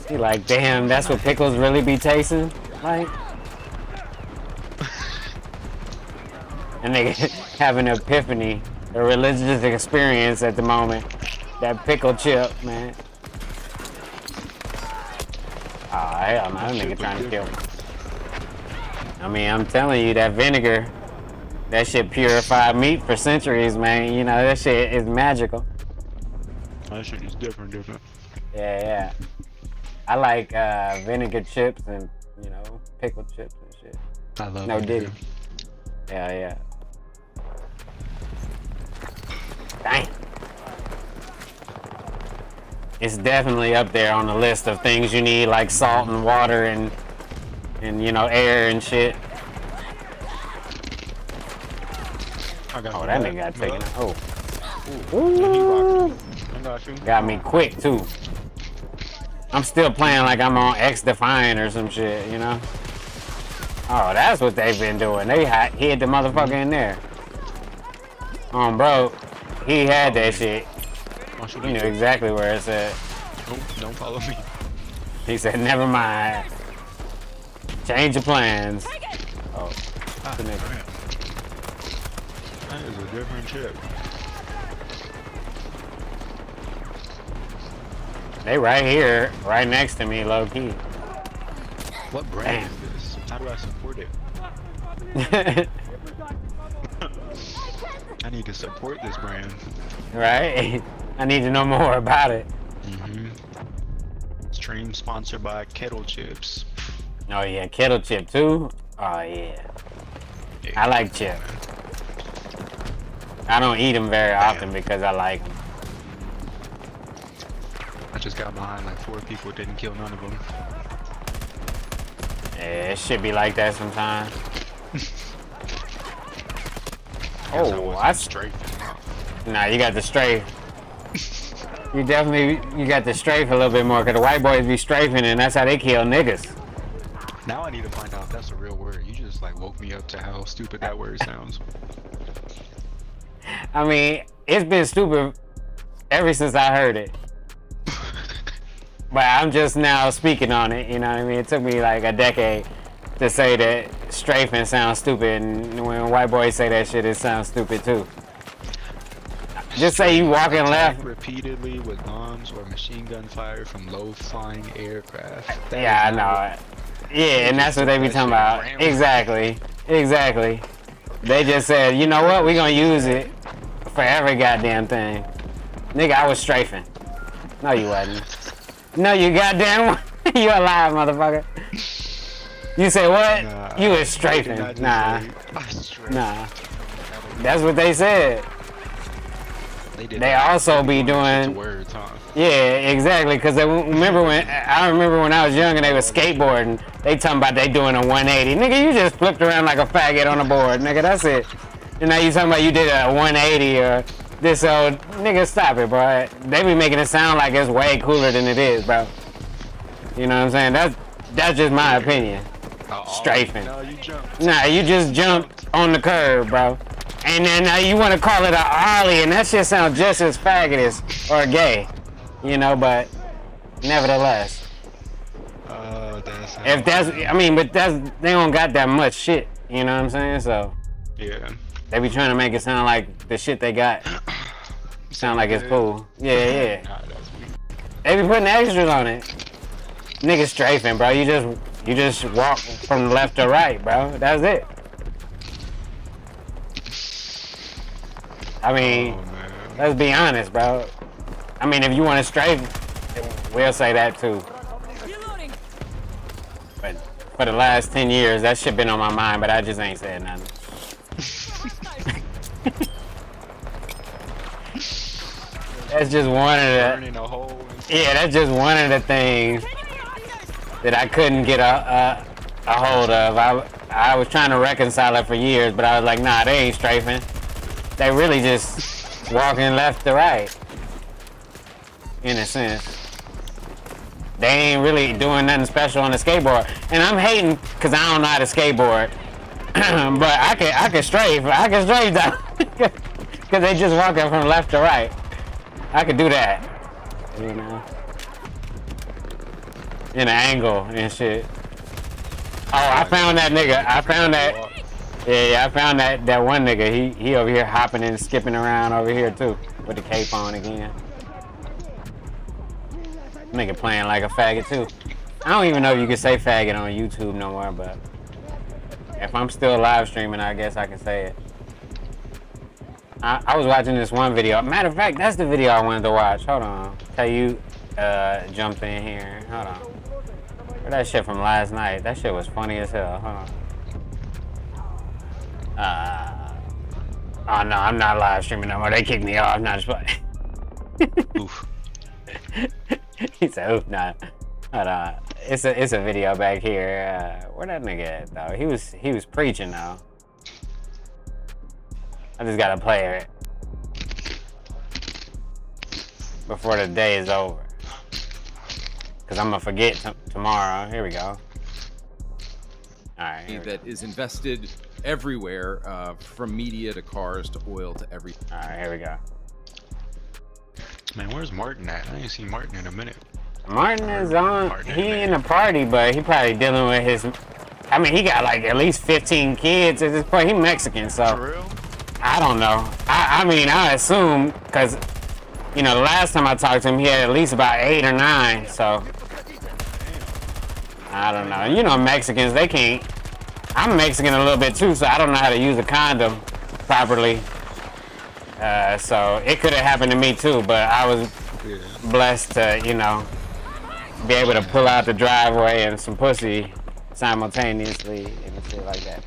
You like, damn, that's what pickles really be tasting like? And they have an epiphany, a religious experience at the moment. That pickle chip, man. Oh, hell no, that nigga trying to kill me. I mean, I'm telling you, that vinegar, that shit purified meat for centuries, man. You know, that shit is magical. That shit is different. Yeah, yeah. I like vinegar chips and, you know, pickle chips and shit. I love No vinegar. diddy. Yeah, yeah. Dang. It's definitely up there on the list of things you need, like salt and water and you know, air and shit. Oh, that nigga got taken. Oh. Ooh. Got me quick too. I'm still playing like I'm on X Defiant or some shit, you know? Oh, that's what they've been doing. They hid the motherfucker in there. Bro, he had that shit. He knew exactly where it's at. Nope, don't follow me. He said, never mind. Change your plans. Oh, the nigga. That is a different chip. They right here, right next to me, low key. What brand is this? How do I support it? I need to support this brand. Right? I need to know more about it. Stream sponsored by Kettle Chips. Oh yeah, kettle chip too? Oh yeah. I like chip. I don't eat them very often because I like them. I just got behind like 4 people, didn't kill none of them. Yeah, it should be like that sometimes. Oh, I strafing. Nah, you got the strafe. You got the strafe a little bit more, cause the white boys be strafing, and that's how they kill niggas. Now I need to find out if that's a real word. You just like woke me up to how stupid that word sounds. I mean, it's been stupid ever since I heard it. But I'm just now speaking on it, you know what I mean? It took me like a decade to say that strafing sounds stupid, and when white boys say that shit, it sounds stupid too. Just say you walking left. Repeatedly with bombs or machine gun fire from low-flying aircraft. Yeah, I know it. Yeah, and that's what they be talking about. Exactly. Exactly. They just said, you know what? We gonna use it for every goddamn thing. Nigga, I was strafing. No, you wasn't. No, you goddamn you alive, motherfucker. You say what? Nah, you was strafing. Nah. Nah. That's what they said. They also be doing. Words, huh? Yeah, exactly. Cause I remember when I was young and they was skateboarding. They talking about they doing a 180. Nigga, you just flipped around like a faggot on the board, nigga. That's it. And now you talking about you did a 180 or this old nigga. Stop it, bro. They be making it sound like it's way cooler than it is, bro. You know what I'm saying? That's just my opinion. Strafing. No, you jumped. Nah, you just jumped on the curb, bro. And then you want to call it a ollie, and that shit sounds just as faggotish or gay, you know. But nevertheless, if that's, I mean, but they don't got that much shit, you know what I'm saying? So yeah, they be trying to make it sound like the shit they got sound like it's cool. Yeah. Nah, that's weak. They be putting extras on it. Niggas strafing, bro. You just walk from left to right, bro. That's it. I mean, let's be honest, bro. I mean, if you want to strafe, we'll say that too. But for the last 10 years, that shit been on my mind, but I just ain't said nothing. That's just one of the. Yeah, that's just one of the things that I couldn't get a hold of. I was trying to reconcile it for years, but I was like, nah, they ain't strafing. They really just walking left to right, in a sense. They ain't really doing nothing special on the skateboard. And I'm hating because I don't know how to skateboard. But I can strafe down. Because they just walking from left to right. I could do that, you know. In an angle and shit. Oh, I found that nigga. I found that. Yeah, I found that one nigga. He over here hopping and skipping around over here too, with the cape on again. Nigga playing like a faggot too. I don't even know if you can say faggot on YouTube no more, but if I'm still live streaming, I guess I can say it. I was watching this one video. Matter of fact, that's the video I wanted to watch. Hold on. Tell you jumped in here. Hold on. Where that shit from last night? That shit was funny as hell. Hold on. Oh no, I'm not live streaming no more. They kicked me off. Not just Oof. He said, "Oof, nah." Hold on. It's a video back here. Where that nigga at though? He was preaching though. I just gotta play it before the day is over, cause I'm gonna forget tomorrow. Here we go. All right. That is invested everywhere, from media to cars to oil to everything. All right, here we go. Man, where's Martin at? I ain't seen Martin in a minute. Martin is on. He in the party, but he probably dealing with his. I mean, he got like at least 15 kids at this point. He Mexican, so For real? I don't know. I mean, I assume because you know the last time I talked to him, he had at least about 8 or 9. So I I don't know. You know, Mexicans, they can't. I'm Mexican a little bit too, so I don't know how to use a condom properly. So it could have happened to me too, but I was blessed to, you know, be able to pull out the driveway and some pussy simultaneously and shit like that.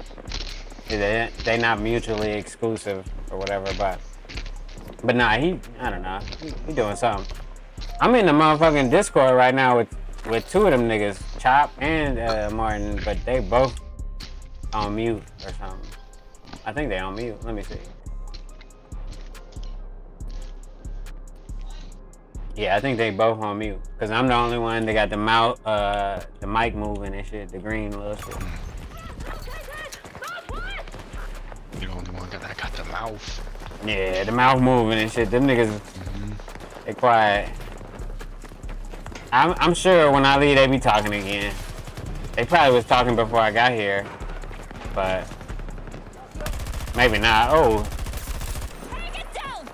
They not mutually exclusive or whatever, but nah, I don't know, he doing something. I'm in the motherfucking Discord right now with two of them niggas, Chop and Martin, but they both on mute or something. I think they on mute. Let me see. Yeah, I think they both on mute. Cause I'm the only one that got the mic moving and shit, the green little shit. You're the only one that got the mouth. Yeah, the mouth moving and shit. Them niggas, they quiet. I'm sure when I leave, they be talking again. They probably was talking before I got here, but maybe not. Oh. Get down!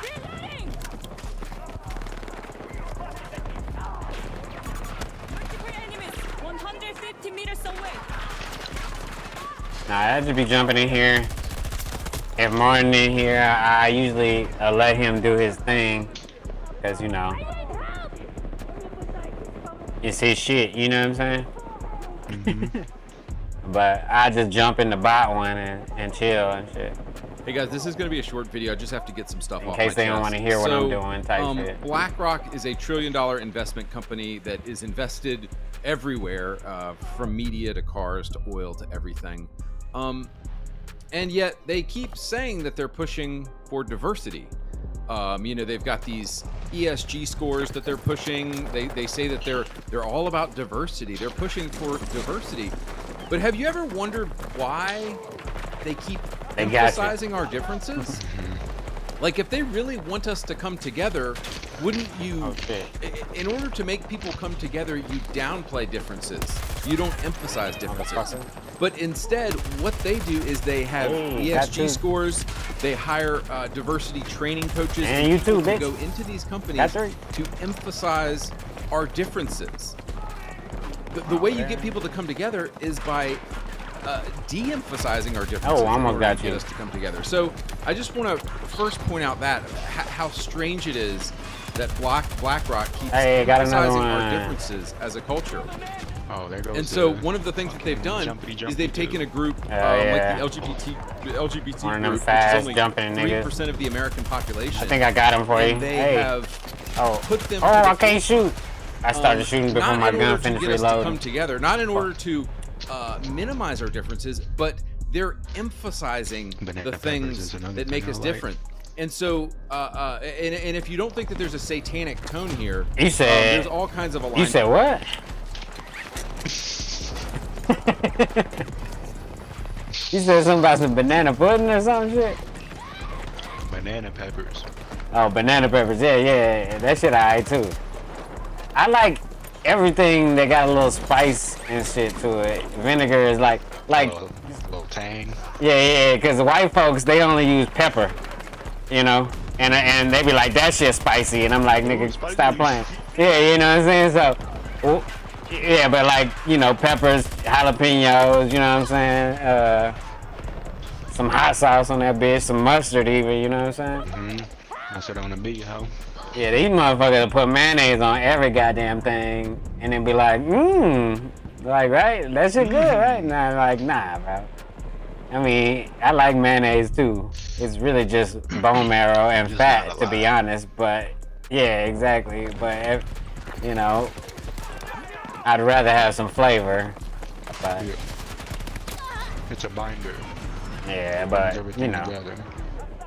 Reloading! Multiple enemies, 150 meters away. Nah, I just be jumping in here. If Martin in here, I usually let him do his thing, cause you know, it's his shit. You know what I'm saying? But I just jump in the bot one and chill and shit. Hey guys, this is going to be a short video. I just have to get some stuff off in case they don't want to hear what I'm doing. Type shit. BlackRock is a $1 trillion investment company that is invested everywhere, from media to cars to oil to everything. And yet they keep saying that they're pushing for diversity. You know, they've got these ESG scores that they're pushing. They say that they're all about diversity. They're pushing for diversity. But have you ever wondered why they keep emphasizing our differences? Like, if they really want us to come together, wouldn't you, in order to make people come together, you downplay differences. You don't emphasize differences. But instead, what they do is they have ESG scores, they hire diversity training coaches and you too, to go into these companies to emphasize our differences. The way you get people to come together is by de-emphasizing our differences. Oh, almost got to get us to come together. So I just want to first point out that how strange it is that BlackRock keeps emphasizing our differences as a culture. Oh, there goes. And so one of the things that they've done is they've taken a group like the LGBT group, fast which is only 3% of the American population. I think I got him for you. They have put them. Oh, I can't shoot. I started shooting before my gun finished reloading. To come together, not in order to minimize our differences, but they're emphasizing the things that make us different. And so, and if you don't think that there's a satanic tone here, you said there's all kinds of alignment. You said what? You said something about some banana pudding or some shit? Banana peppers. Oh, banana peppers. Yeah. That shit alright too. I like everything that got a little spice and shit to it. Vinegar is like a little tang. Yeah, because the white folks, they only use pepper, you know, and they be like, that shit spicy, and I'm like, nigga, stop playing. Yeah, you know what I'm saying? So, yeah, but like, you know, peppers, jalapenos, you know what I'm saying? Some hot sauce on that bitch, some mustard even, you know what I'm saying? That's what I want to be, ho. Yeah, these motherfuckers put mayonnaise on every goddamn thing and then be like, like, right? That shit good, right? Nah, like, nah, bro. I mean, I like mayonnaise too. It's really just bone marrow and fat, to be honest. But, yeah, exactly. But, you know, I'd rather have some flavor. But, it's a binder. Yeah, but, you know.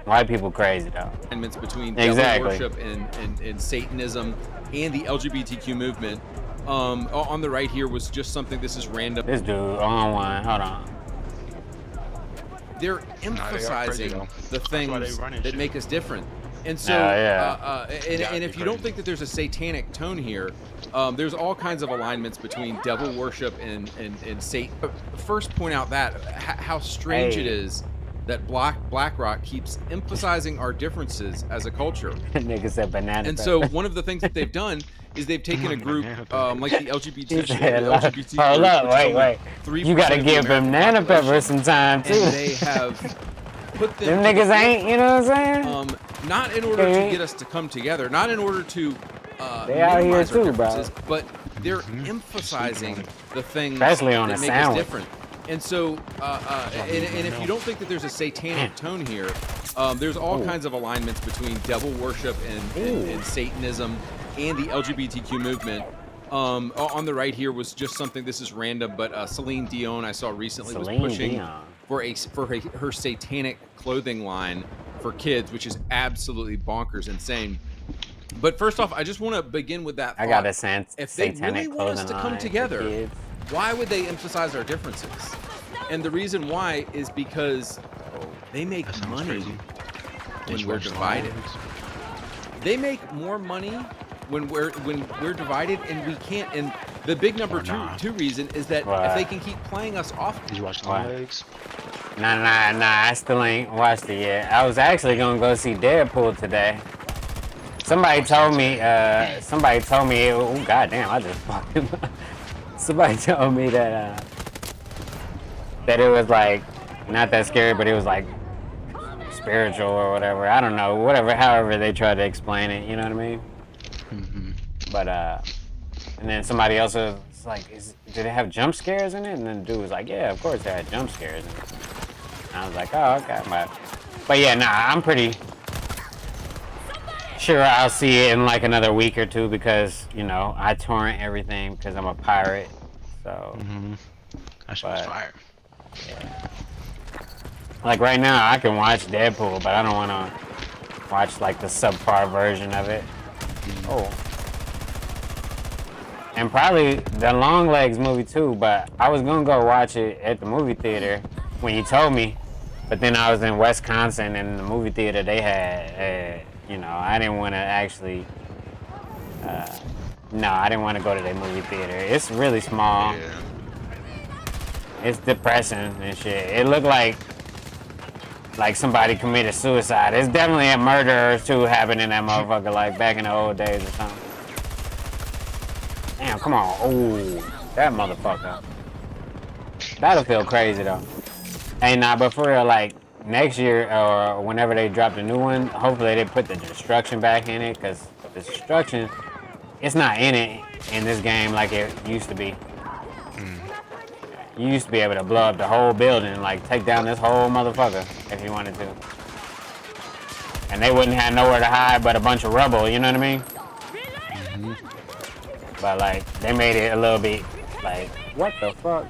White people crazy though. Alignments between devil worship and Satanism and the LGBTQ movement. On the right here was just something. This is random. This dude on one. Hold on. They're emphasizing the things that make us different. And so, and if you don't think that there's a satanic tone here, there's all kinds of alignments between devil worship and Satan. First, point out that how strange it is that BlackRock keeps emphasizing our differences as a culture. Nigga said banana. And so one of the things that they've done is they've taken a group like the LGBT. Hold up, wait. You gotta give them Nana Pepper some time too. And they have put them. Them niggas ain't, you know what I'm saying? Not in order to get us to come together, not in order to they out here minimize our too, bro. differences, but they're emphasizing the things especially on that a make sandwich. us different. And so, and if you don't think that there's a satanic tone here, there's all kinds of alignments between devil worship and Satanism and the LGBTQ movement. On the right here was just something. This is random, but Celine Dion I saw recently was pushing for her satanic clothing line for kids, which is absolutely bonkers, insane. But first off, I just want to begin with that thought. I got a sense. If they really want us to come together, why would they emphasize our differences? And the reason why is because they make money when we're divided. They make more money when we're divided, and we can't. And the big number two reason is that if they can keep playing us off. Did you watch the legs? Nah. I still ain't watched it yet. I was actually gonna go see Deadpool today. Somebody told me. Oh goddamn! I just fucking. Somebody told me that that it was like not that scary, but it was like spiritual or whatever. I don't know, however they tried to explain it. You know what I mean? Mm-hmm. But and then somebody else was like, "Did it have jump scares in it?" And then the dude was like, "Yeah, of course it had jump scares in it." And I was like, "Oh, okay." But yeah, nah, I'm pretty sure I'll see it in like another week or two because, you know, I torrent everything because I'm a pirate. So That shit was fire. Yeah. Like right now I can watch Deadpool, but I don't want to watch like the subpar version of it. Oh. And probably the Long Legs movie too, but I was gonna go watch it at the movie theater when you told me, but then I was in Wisconsin and the movie theater they had you know, I didn't want to actually, no, I didn't want to go to the movie theater. It's really small. Yeah. It's depressing and shit. It looked like somebody committed suicide. It's definitely a murder or two happening in that motherfucker, like back in the old days or something. Damn, come on. Oh, that motherfucker. That'll feel crazy though. Hey, nah, but for real, like, next year or whenever they drop the new one, hopefully they put the destruction back in it, because the destruction, it's not in it in this game like it used to be. You used to be able to blow up the whole building, like take down this whole motherfucker if you wanted to. And they wouldn't have nowhere to hide but a bunch of rubble, you know what I mean? But like, they made it a little bit, like, what the fuck?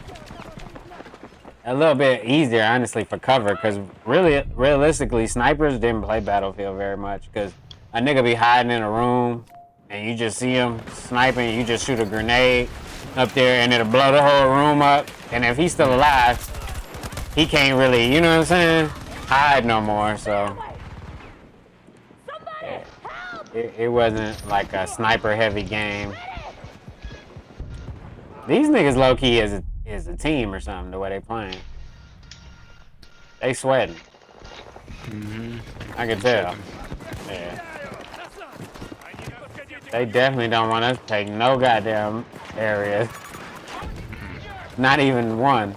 A little bit easier, honestly, for cover, because realistically, snipers didn't play Battlefield very much, because a nigga be hiding in a room, and you just see him sniping, you just shoot a grenade up there, and it'll blow the whole room up, and if he's still alive, he can't really, you know what I'm saying, hide no more, so yeah. It wasn't like a sniper-heavy game. These niggas low-key is a team or something, the way they playing. They sweating. I can tell. Yeah. They definitely don't want us to take no goddamn areas. Not even one.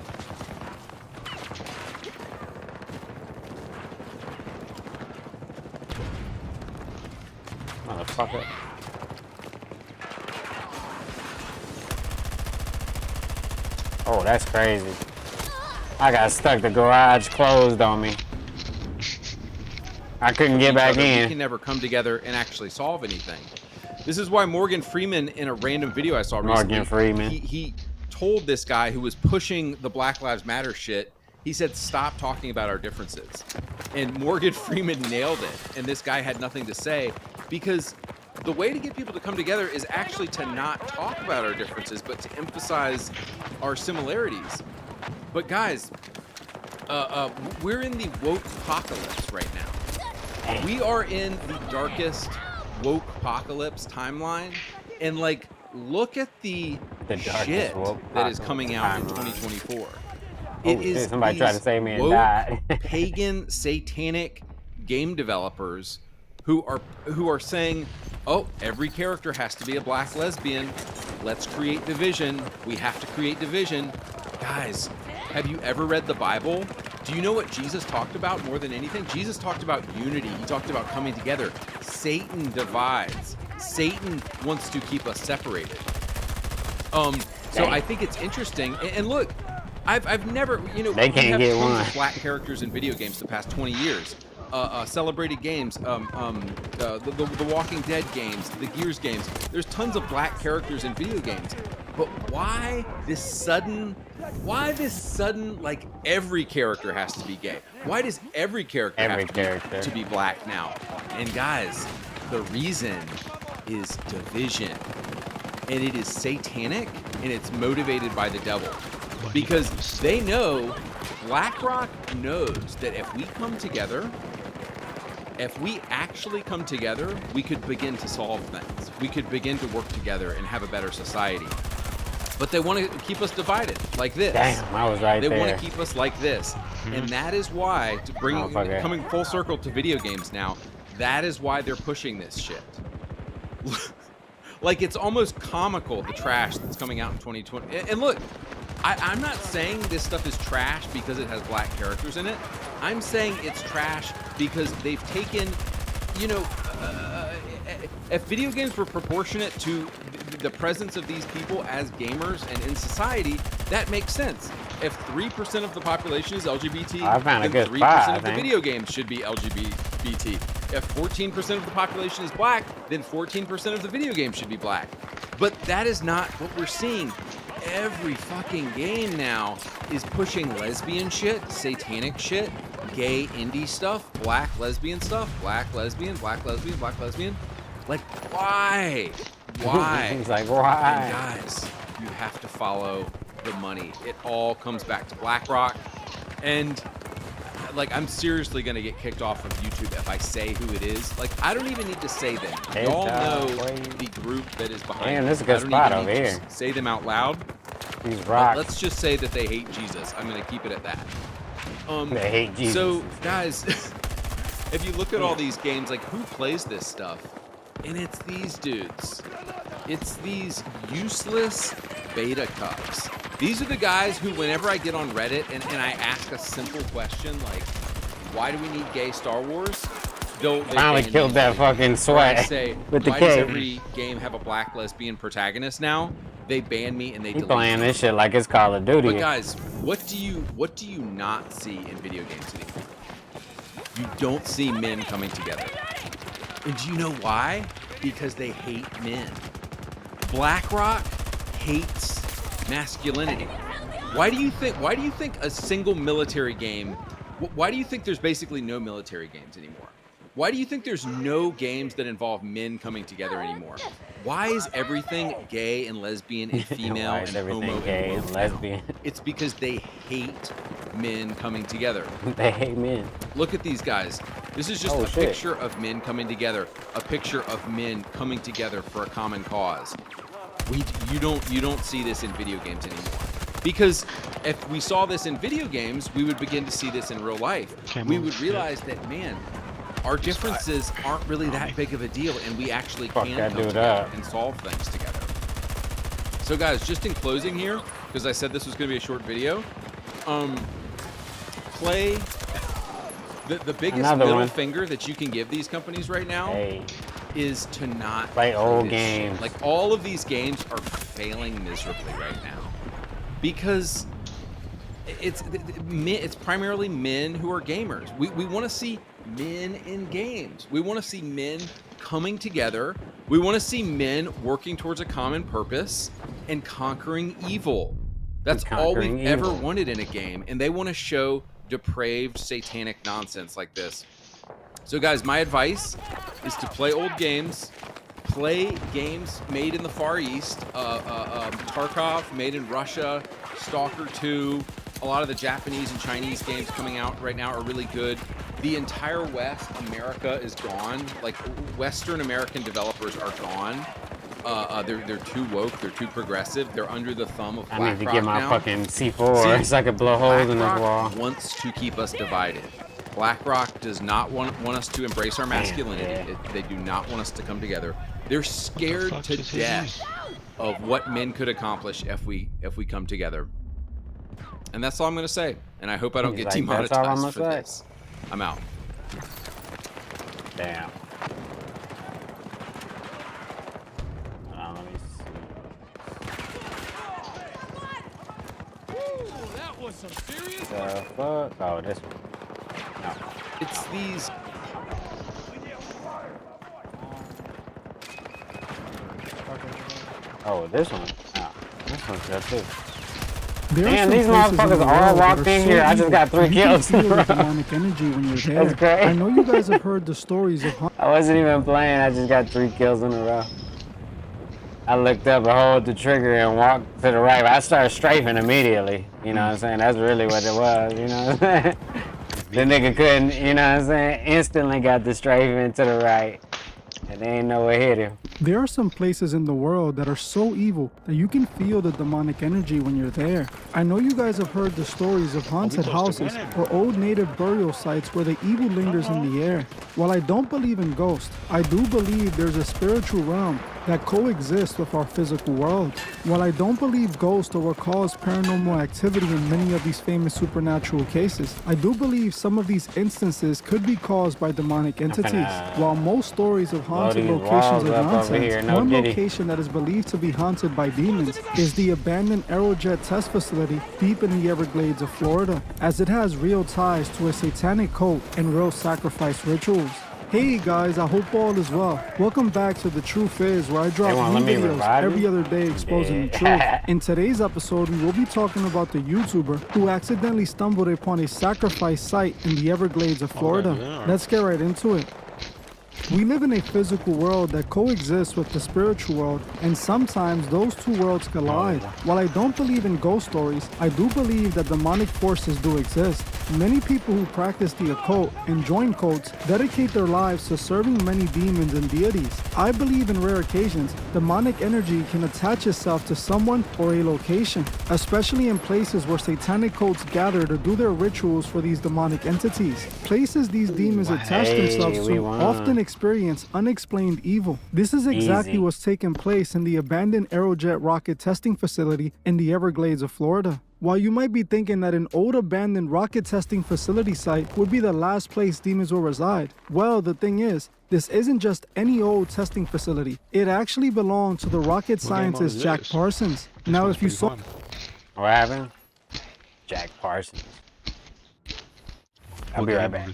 Motherfucker. Oh, that's crazy. I got stuck. The garage closed on me. I couldn't get back in. We can never come together and actually solve anything. This is why Morgan Freeman, in a random video I saw recently, he told this guy who was pushing the Black Lives Matter shit, he said, stop talking about our differences. And Morgan Freeman nailed it. And this guy had nothing to say, because the way to get people to come together is actually to not talk about our differences, but to emphasize our similarities. But guys, we're in the woke apocalypse right now. We are in the darkest woke apocalypse timeline, and like, look at the shit that is coming out in 2024. It is somebody tried to save me and woke, died. pagan, satanic game developers who are saying oh, every character has to be a black lesbian. Let's create division. We have to create division. Guys, have you ever read the Bible? Do you know what Jesus talked about more than anything? Jesus talked about unity. He talked about coming together. Satan divides. Satan wants to keep us separated. So I think it's interesting. And look, I've never, you know, they can't get one. Of black characters in video games the past 20 years. Celebrated games, the Walking Dead games, the Gears games. There's tons of black characters in video games. But why this sudden, like, every character has to be gay? Why does every character have to be black now? And guys, the reason is division. And it is satanic, and it's motivated by the devil. Because they know, BlackRock knows that if we come together, if we actually come together, we could begin to solve things. We could begin to work together and have a better society. But they want to keep us divided, like this. Damn, I was right there. They want to keep us like this. And that is why, to bring coming full circle to video games now, that is why they're pushing this shit. Like, it's almost comical, the trash that's coming out in 2020. And look, I'm not saying this stuff is trash because it has black characters in it. I'm saying it's trash because they've taken, you know, if video games were proportionate to the presence of these people as gamers and in society, that makes sense. If 3% of the population is LGBT, then 3% of the video games should be LGBT. If 14% of the population is black, then 14% of the video games should be black. But that is not what we're seeing. Every fucking game now is pushing lesbian shit, satanic shit, gay indie stuff, black lesbian stuff, black lesbian, black lesbian, black lesbian. Like, why? Why? He's like, why? And guys, you have to follow the money. It all comes back to BlackRock. And like, I'm seriously gonna get kicked off of YouTube if I say who it is. Like, I don't even need to say them. Y'all know the group that is behind. Man, this is a good spot over here. Say them out loud. These rocks. Let's just say that they hate Jesus. I'm gonna keep it at that. They hate Jesus. So, guys, if you look at all these games, like, who plays this stuff? And it's these dudes. It's these useless beta cucks. These are the guys who, whenever I get on Reddit and I ask a simple question like, why do we need gay Star Wars? They finally killed that fucking sweat say, with the why does every game have a black lesbian protagonist now? They ban me and they delete playing me. this shit like it's Call of Duty. But guys, what do you not see in video games anymore? You don't see men coming together. And do you know why? Because they hate men. BlackRock hates masculinity. Why do you think a single military game, why do you think there's basically no military games anymore? Why do you think there's no games that involve men coming together anymore? Why is everything gay and lesbian and female and homo gay and lesbian? It's because they hate men coming together. They hate men. Look at these guys. This is just a picture of men coming together. A picture of men coming together for a common cause. You don't see this in video games anymore. Because if we saw this in video games, we would begin to see this in real life. We would realize that, man, our differences aren't really that big of a deal, and we actually can come together and solve things together. So guys, just in closing here, because I said this was going to be a short video, play the biggest middle finger that you can give these companies right now is to not play old games. Shit. Like, all of these games are failing miserably right now because it's primarily men who are gamers. We want to see men in games. We want to see men coming together. We want to see men working towards a common purpose and conquering evil. That's all we've ever wanted in a game, and they want to show depraved satanic nonsense like this. So guys, my advice is to play old games, play games made in the Far East, Tarkov, made in Russia, Stalker 2, a lot of the Japanese and Chinese games coming out right now are really good. The entire West, America is gone. Like, Western American developers are gone. They're too woke, they're too progressive, they're under the thumb of BlackRock now. I need to get my fucking C4 so I can blow holes in this wall. Wants to keep us divided. BlackRock does not want us to embrace our masculinity. They do not want us to come together. They're scared fuck to is he death of what men could accomplish if we come together. And that's all I'm gonna say. And I hope I don't He's get like, "That's all I'm demonetized for gonna say." this. I'm out. Damn. Let me see. Ooh, that was some serious. The fuck? Oh, this one. No. It's these. Oh, this one. Oh, this one's good too. There are Damn, some these places in motherfuckers the all world that walked are in so here. I just evil got 3 that you can kills. feel the demonic energy when you're there. That's great. I know you guys have heard the stories of I wasn't even playing. I just got 3 kills in a row. I looked up and hold the trigger and walked to the right. I started strafing immediately. You know what I'm saying? That's really what it was. You know what I'm saying? The nigga couldn't, you know what I'm saying? Instantly got the strafing to the right. And they ain't know what hit him. There are some places in the world that are so evil that you can feel the demonic energy when you're there. I know you guys have heard the stories of haunted houses or old native burial sites where the evil lingers in the air. While I don't believe in ghosts, I do believe there's a spiritual realm that coexists with our physical world. While I don't believe ghosts are what cause paranormal activity in many of these famous supernatural cases, I do believe some of these instances could be caused by demonic entities. While most stories of haunted these locations walls are up over nonsense, here, no one diddy. location that is believed to be haunted by demons is the abandoned Aerojet test facility deep in the Everglades of Florida, as it has real ties to a satanic cult and real sacrifice rituals. Hey guys, I hope all is well. Welcome back to The Truth Is, where I drop won't let new me videos revive every you? other day exposing the truth. Yeah. In today's episode, we will be talking about the YouTuber who accidentally stumbled upon a sacrifice site in the Everglades of Florida. yeah. Let's get right into it. We live in a physical world that coexists with the spiritual world, and sometimes those two worlds collide. While I don't believe in ghost stories, I do believe that demonic forces do exist. Many people who practice the occult and join cults dedicate their lives to serving many demons and deities. I believe in rare occasions, demonic energy can attach itself to someone or a location, especially in places where satanic cults gather to do their rituals for these demonic entities. Places these demons attach themselves to often experience unexplained evil. This is exactly Easy. what's taken place in the abandoned Aerojet rocket testing facility in the Everglades of Florida. While you might be thinking that an old abandoned rocket testing facility site would be the last place demons will reside, well, the thing is, this isn't just any old testing facility. It actually belonged to the rocket scientist is Jack this? Parsons. Now, if you saw... What happened? Jack Parsons. I'll be right back.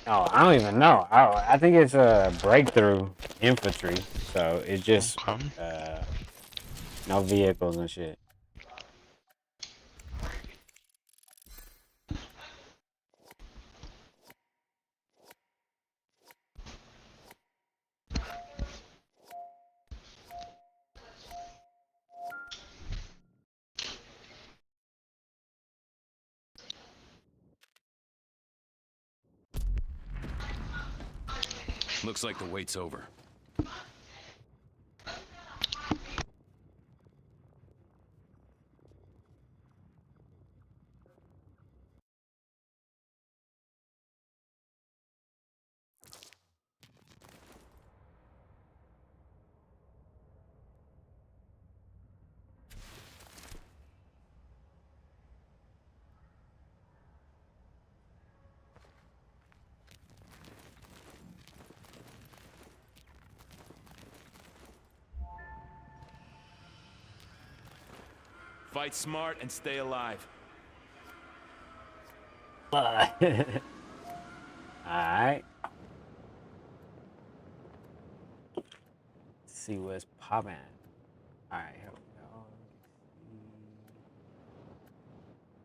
Oh, I don't even know. I think it's a breakthrough infantry, so it's just no vehicles and shit. Looks like the wait's over. Fight smart and stay alive. Alright. See what's poppin'. Alright, here we go.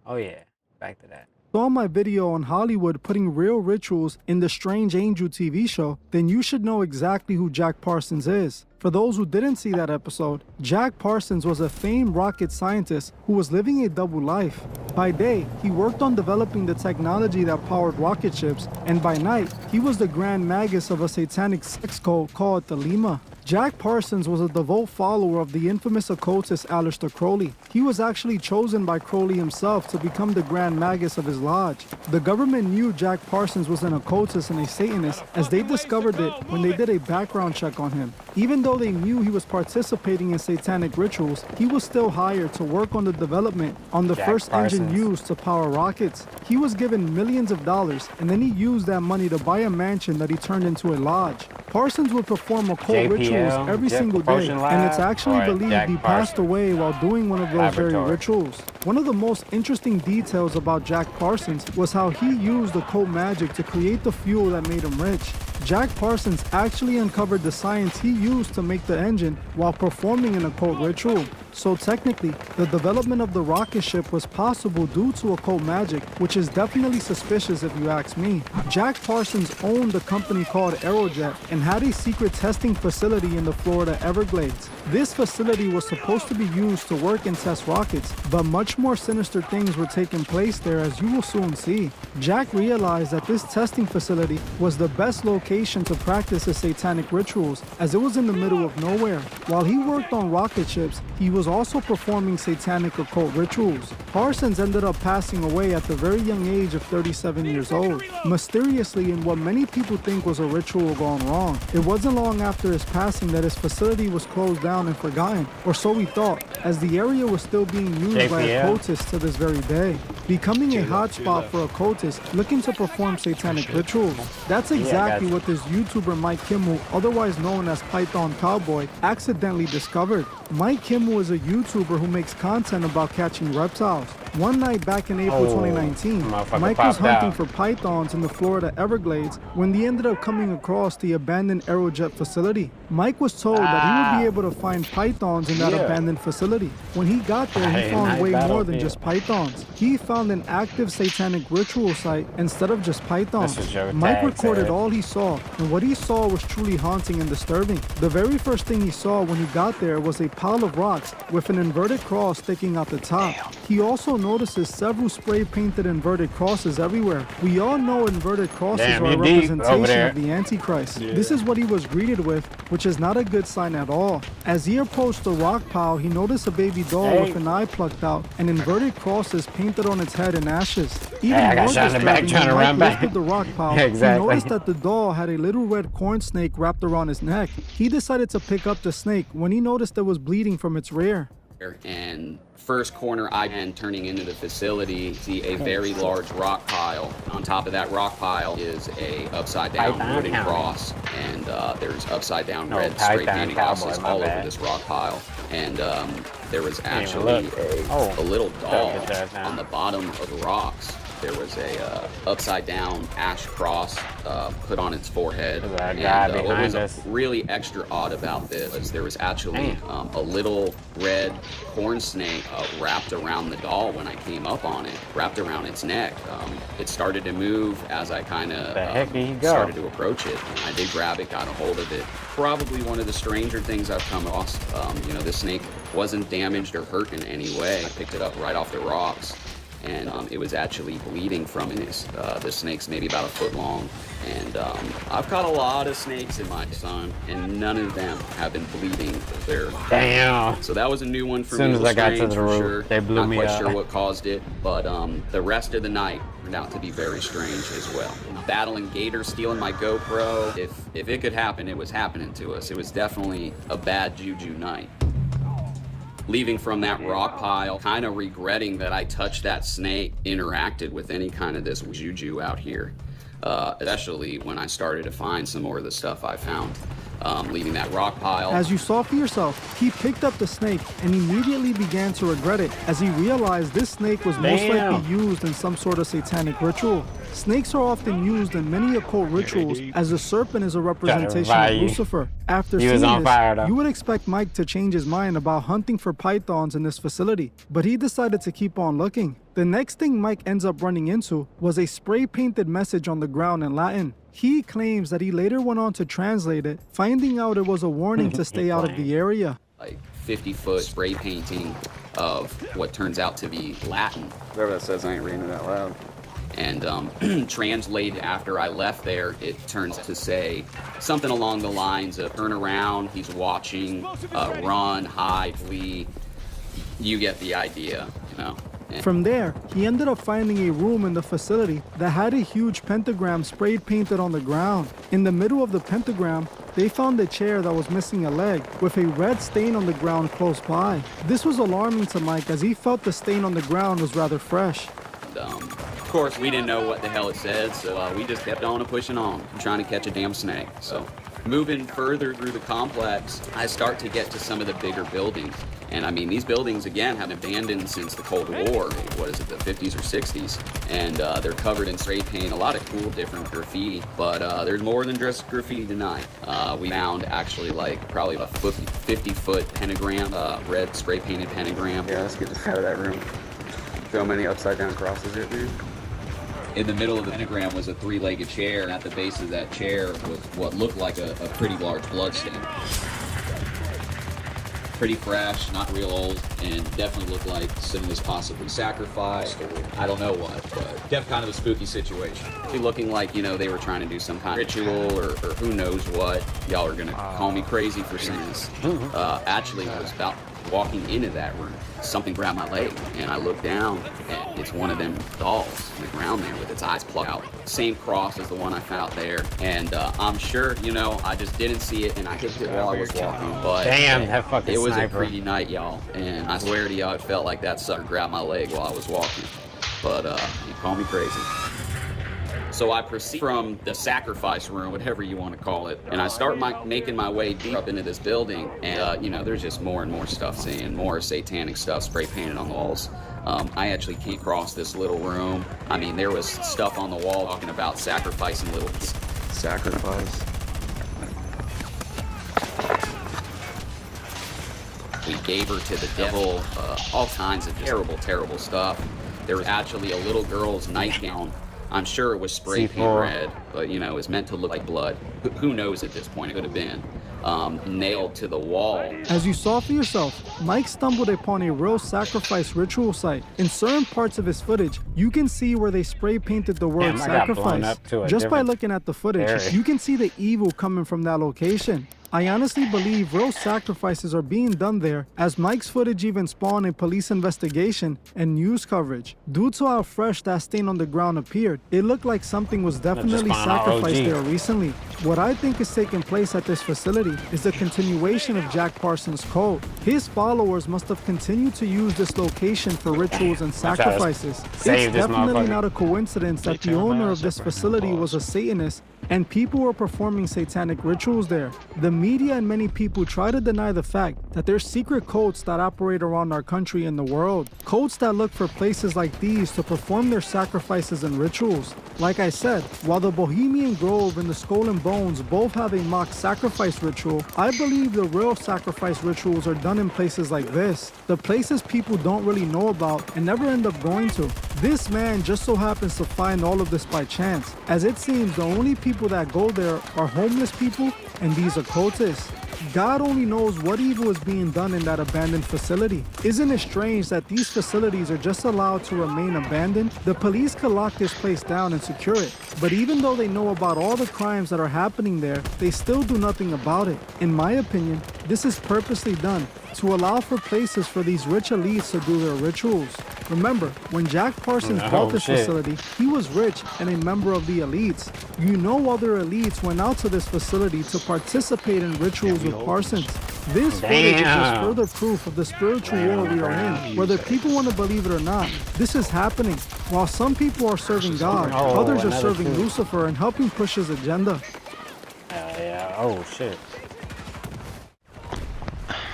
Oh yeah, back to that. Saw my video on Hollywood putting real rituals in the Strange Angel TV show, then you should know exactly who Jack Parsons is. For those who didn't see that episode, Jack Parsons was a famed rocket scientist who was living a double life. By day, he worked on developing the technology that powered rocket ships, and by night, he was the grand magus of a satanic sex cult called the Lima. Jack Parsons was a devout follower of the infamous occultist Aleister Crowley. He was actually chosen by Crowley himself to become the Grand Magus of his lodge. The government knew Jack Parsons was an occultist and a Satanist as they discovered it when they did a background check on him. Even though they knew he was participating in satanic rituals, he was still hired to work on the development on the first engine used to power rockets. He was given millions of dollars, and then he used that money to buy a mansion that he turned into a lodge. Parsons would perform occult rituals every single day, and it's actually believed he passed away while doing one of those very rituals. One of the most interesting details about Jack Parsons was how he used occult magic to create the fuel that made him rich. Jack Parsons actually uncovered the science he used to make the engine while performing an occult ritual. So technically, the development of the rocket ship was possible due to occult magic, which is definitely suspicious if you ask me. Jack Parsons owned a company called Aerojet and had a secret testing facility in the Florida Everglades. This facility was supposed to be used to work and test rockets, but much more sinister things were taking place there, as you will soon see. Jack realized that this testing facility was the best location to practice his satanic rituals, as it was in the middle of nowhere. While he worked on rocket ships, he was also performing satanic occult rituals. Parsons ended up passing away at the very young age of 37 years old, mysteriously in what many people think was a ritual gone wrong. It wasn't long after his passing that his facility was closed down and forgotten, or so we thought, as the area was still being used by occultists to this very day, becoming a hotspot for occultists looking to perform satanic rituals. That's exactly what this YouTuber Mike Kimmel, otherwise known as Python Cowboy, accidentally discovered. Mike Kimmel is a YouTuber who makes content about catching reptiles. One night back in April 2019, Mike was hunting for pythons in the Florida Everglades when he ended up coming across the abandoned Aerojet facility. Mike was told that he would be able to find pythons in that abandoned facility. When he got there, he found way more than just pythons. He found an active satanic ritual site instead of just pythons. Mike recorded all he saw, and what he saw was truly haunting and disturbing. The very first thing he saw when he got there was a pile of rocks with an inverted cross sticking out the top. He also notices several spray-painted inverted crosses everywhere. We all know inverted crosses are a representation of the Antichrist. This is what he was greeted with, which is not a good sign at all. As he approached the rock pile, he noticed a baby doll with an eye plucked out and inverted crosses painted on its head in ashes. Even more disturbing, when Mike lifted the rock pile, he noticed that the doll had a little red corn snake wrapped around his neck. He decided to pick up the snake when he noticed it was bleeding from its rear. And first corner and turning into the facility, see a very large rock pile. On top of that rock pile is a upside down wooden cross, and there's upside down red spray painted crosses all over this rock pile. And there was actually a little doll on the bottom of the rocks. There was a upside down ash cross put on its forehead. And what was really extra odd about this is there was actually a little red corn snake wrapped around the doll when I came up on it, wrapped around its neck. It started to move as I kind of started to approach it. I did grab it, got a hold of it. Probably one of the stranger things I've come across. You know, this snake wasn't damaged or hurt in any way. I picked it up right off the rocks. And it was actually bleeding from it. The snake's maybe about a foot long. And I've caught a lot of snakes in my time, and none of them have been bleeding. Damn. So that was a new one for me. As soon as I got to the roof, sure. they blew me up. Not quite sure what caused it, but the rest of the night turned out to be very strange as well. Battling gators, stealing my GoPro. If it could happen, it was happening to us. It was definitely a bad juju night. Leaving from that rock pile, kind of regretting that I touched that snake, interacted with any kind of this juju out here. Especially when I started to find some more of the stuff I found. Leaving that rock pile. As you saw for yourself, he picked up the snake and immediately began to regret it as he realized this snake was most likely used in some sort of satanic ritual. Snakes are often used in many occult rituals, as the serpent is a representation of Lucifer. After seeing this, you would expect Mike to change his mind about hunting for pythons in this facility, but he decided to keep on looking. The next thing Mike ends up running into was a spray-painted message on the ground in Latin. He claims that he later went on to translate it, finding out it was a warning to stay out of the area. Like 50-foot spray painting of what turns out to be Latin. Whatever that says, I ain't reading it out loud. And translated after I left there, it turns to say something along the lines of turn around, he's watching, run, hide, flee. You get the idea, you know. From there, he ended up finding a room in the facility that had a huge pentagram sprayed painted on the ground. In the middle of the pentagram, they found a chair that was missing a leg with a red stain on the ground close by. This was alarming to Mike as he felt the stain on the ground was rather fresh. Of course, we didn't know what the hell it said, so we just kept on and pushing on, trying to catch a damn snake. So moving further through the complex, I start to get to some of the bigger buildings. And I mean, these buildings, again, have been abandoned since the Cold War, what is it, the 50s or 60s? And they're covered in spray paint, a lot of cool different graffiti, but there's more than just graffiti tonight. We found actually like probably a 50-foot pentagram, red spray painted pentagram. Yeah, let's get out of that room. So many upside down crosses here, dude. In the middle of the pentagram was a three-legged chair, and at the base of that chair was what looked like a pretty large blood stain. Pretty fresh, not real old, and definitely looked like someone was possibly sacrificed, or I don't know what, but definitely kind of a spooky situation. Looking like, you know, they were trying to do some kind of ritual, or who knows what. Y'all are gonna call me crazy for saying this. Actually, I was about walking into that room. Something grabbed my leg, and I looked down, and it's one of them dolls on the ground there with its eyes plugged out. Same cross as the one I found there, and I'm sure, you know, I just didn't see it, and I hit it while I was walking, but damn, that fucking it was sniper. a pretty night, y'all, and I swear to y'all, it felt like that sucker grabbed my leg while I was walking, but you call me crazy. So I proceed from the sacrifice room, whatever you want to call it, and I start making my way deep up into this building, and you know, there's just more and more stuff, seeing more satanic stuff spray painted on the walls. I actually came across this little room. I mean, there was stuff on the wall talking about sacrificing little sacrifice. We gave her to the devil, all kinds of terrible, terrible stuff. There was actually a little girl's nightgown. I'm sure it was spray paint red, but you know, it was meant to look like blood. Who knows at this point? It could have been nailed to the wall. As you saw for yourself, Mike stumbled upon a real sacrifice ritual site. In certain parts of his footage, you can see where they spray painted the word sacrifice. Just by looking at the footage, you can see the evil coming from that location. I honestly believe real sacrifices are being done there, as Mike's footage even spawned a police investigation and news coverage. Due to how fresh that stain on the ground appeared, it looked like something was definitely sacrificed there recently. What I think is taking place at this facility is the continuation of Jack Parsons' code. His followers must have continued to use this location for rituals and sacrifices. It's definitely not a coincidence that the owner of this facility was a Satanist and people were performing satanic rituals there. The media and many people try to deny the fact that there's secret cults that operate around our country and the world. Cults that look for places like these to perform their sacrifices and rituals. Like I said, while the Bohemian Grove and the Skull and Bones both have a mock sacrifice ritual, I believe the real sacrifice rituals are done in places like this. The places people don't really know about and never end up going to. This man just so happens to find all of this by chance, as it seems the only people that go there are homeless people and these occultists. God only knows what evil is being done in that abandoned facility. Isn't it strange that these facilities are just allowed to remain abandoned? The police could lock this place down and secure it, but even though they know about all the crimes that are happening there, they still do nothing about it. In my opinion, this is purposely done to allow for places for these rich elites to do their rituals. Remember, when Jack Parsons bought this facility, he was rich and a member of the elites. You know other elites went out to this facility to participate in rituals with Parsons. This footage is just further proof of the spiritual war we are in. Whether people want to believe it or not, this is happening. While some people are serving God, others are serving Lucifer and helping push his agenda. Oh shit.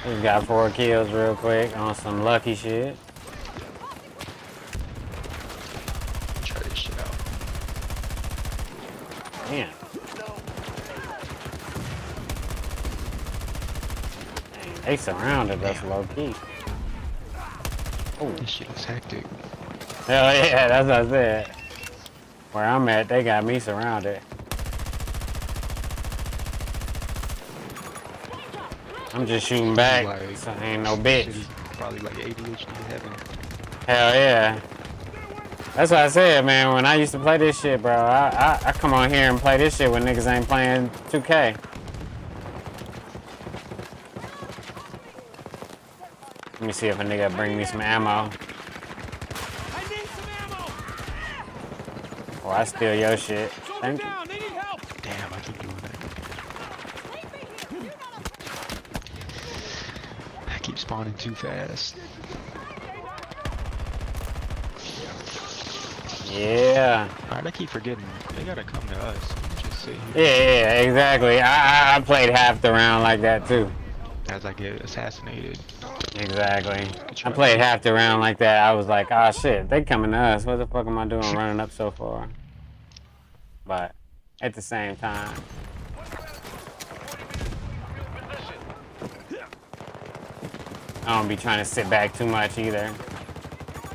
We got 4 kills real quick on some lucky shit. Try this shit out. Damn. Dang, they surrounded us low key. Oh, this shit is hectic. Hell yeah, that's what I said. Where I'm at, they got me surrounded. I'm just shooting back, like, so ain't no bitch. Probably like ADHD heaven. Hell yeah. That's what I said, man. When I used to play this shit, bro, I come on here and play this shit when niggas ain't playing 2K. Let me see if a nigga bring me some ammo. Oh, I steal your shit. Thank you. Damn, I keep doing that. I keep spawning too fast. Yeah. Alright, I keep forgetting. They gotta come to us. Just sit here. Yeah, exactly. I played half the round like that too. As I get assassinated. Exactly. I played half the round like that. I was like, oh shit, they coming to us. What the fuck am I doing running up so far? But at the same time, I don't be trying to sit back too much either.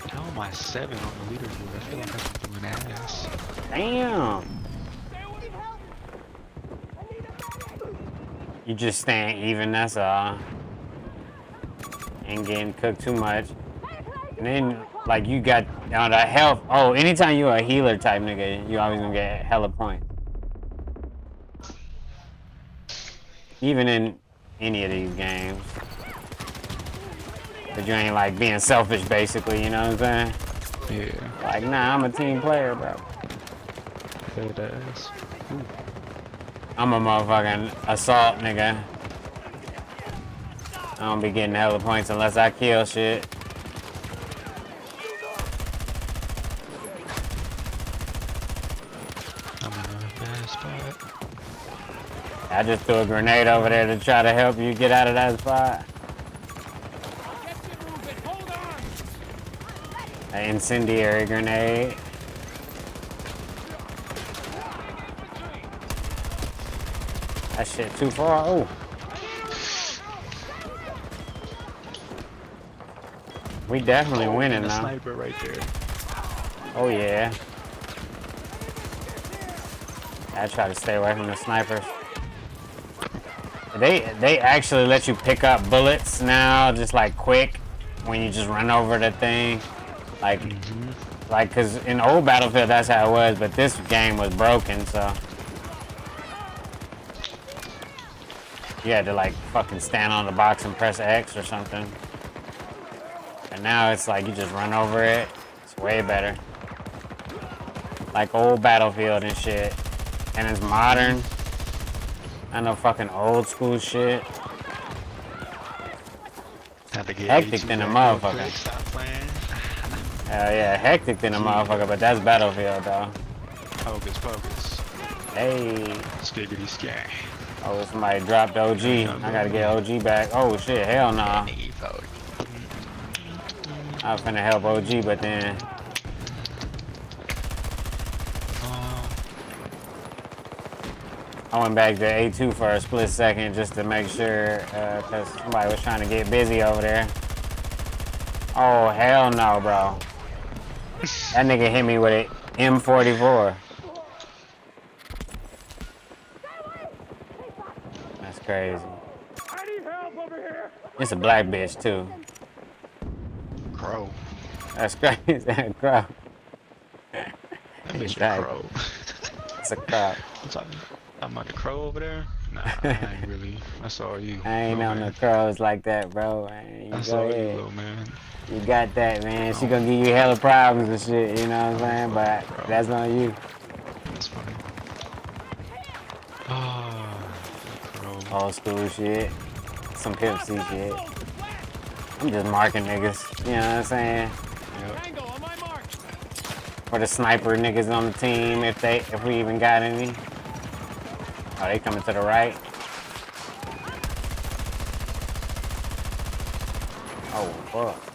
How am I 7 on the leaderboard? I feel like I'm doing ass. Damn. You just staying even, that's all. Ain't getting cooked too much. And then, like, you got on the health. Oh, anytime you a healer type nigga, you always gonna get hella points. Even in any of these games. But you ain't like being selfish, basically, you know what I'm saying? Yeah. Like, nah, I'm a team player, bro. Dead ass. Ooh. I'm a motherfucking assault nigga. I don't be getting hella points unless I kill shit. I'm in a bad spot. I just threw a grenade over there to try to help you get out of that spot. An incendiary grenade. That shit too far. Oh. We definitely winning now. Sniper right there. Oh yeah. I try to stay away from the snipers. They actually let you pick up bullets now, just like quick, when you just run over the thing. Like, like, cause in old Battlefield that's how it was, but this game was broken, so you had to like fucking stand on the box and press X or something. And now it's like you just run over it. It's way better. Like old Battlefield and shit. And it's modern. I know fucking old school shit. Hectic than a motherfucker. Hell yeah, hectic than a motherfucker, but that's Battlefield though. Focus, focus. Hey. Skiggity skag. Oh, somebody dropped OG. I gotta get OG back. Oh shit, hell nah. I was finna help OG, but then I went back to A2 for a split second just to make sure, cause somebody was trying to get busy over there. Oh hell no, bro. That nigga hit me with an M44. That's crazy. It's a black bitch too. Crow. That's crazy. Crow. That bitch a crow. It's a crow. I'm on the crow over there? Nah, I ain't really. I saw you. I ain't on the crows like that, bro. I saw you, little man. You got that, man. She gonna give you hella problems and shit, you know what I'm saying? But that's on you. That's funny. Oh, crow. Old school shit. Some Pimp C shit. I'm just marking niggas, you know what I'm saying? Or the sniper niggas on the team, if we even got any. Oh, they coming to the right. Oh, fuck.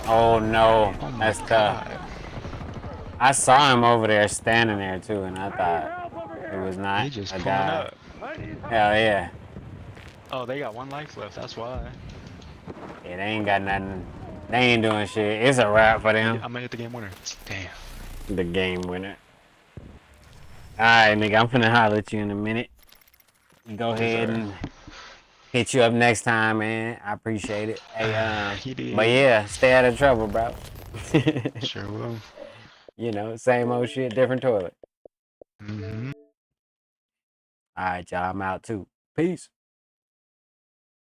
Oh no, that's tough. I saw him over there standing there too, and I thought it was not He just a pulling guy. up. Hell yeah. Oh, they got 1 life left. That's why. Yeah, they ain't got nothing. They ain't doing shit. It's a wrap for them. I'm gonna hit the game winner. Damn. The game winner. Alright, nigga, I'm finna holler at you in a minute. You go ahead and Hit you up next time, man. I appreciate it. Hey, He did. but yeah, stay out of trouble, bro. Sure will. You know, same old shit, different toilet. Mm-hmm. All right, y'all. I'm out too. Peace.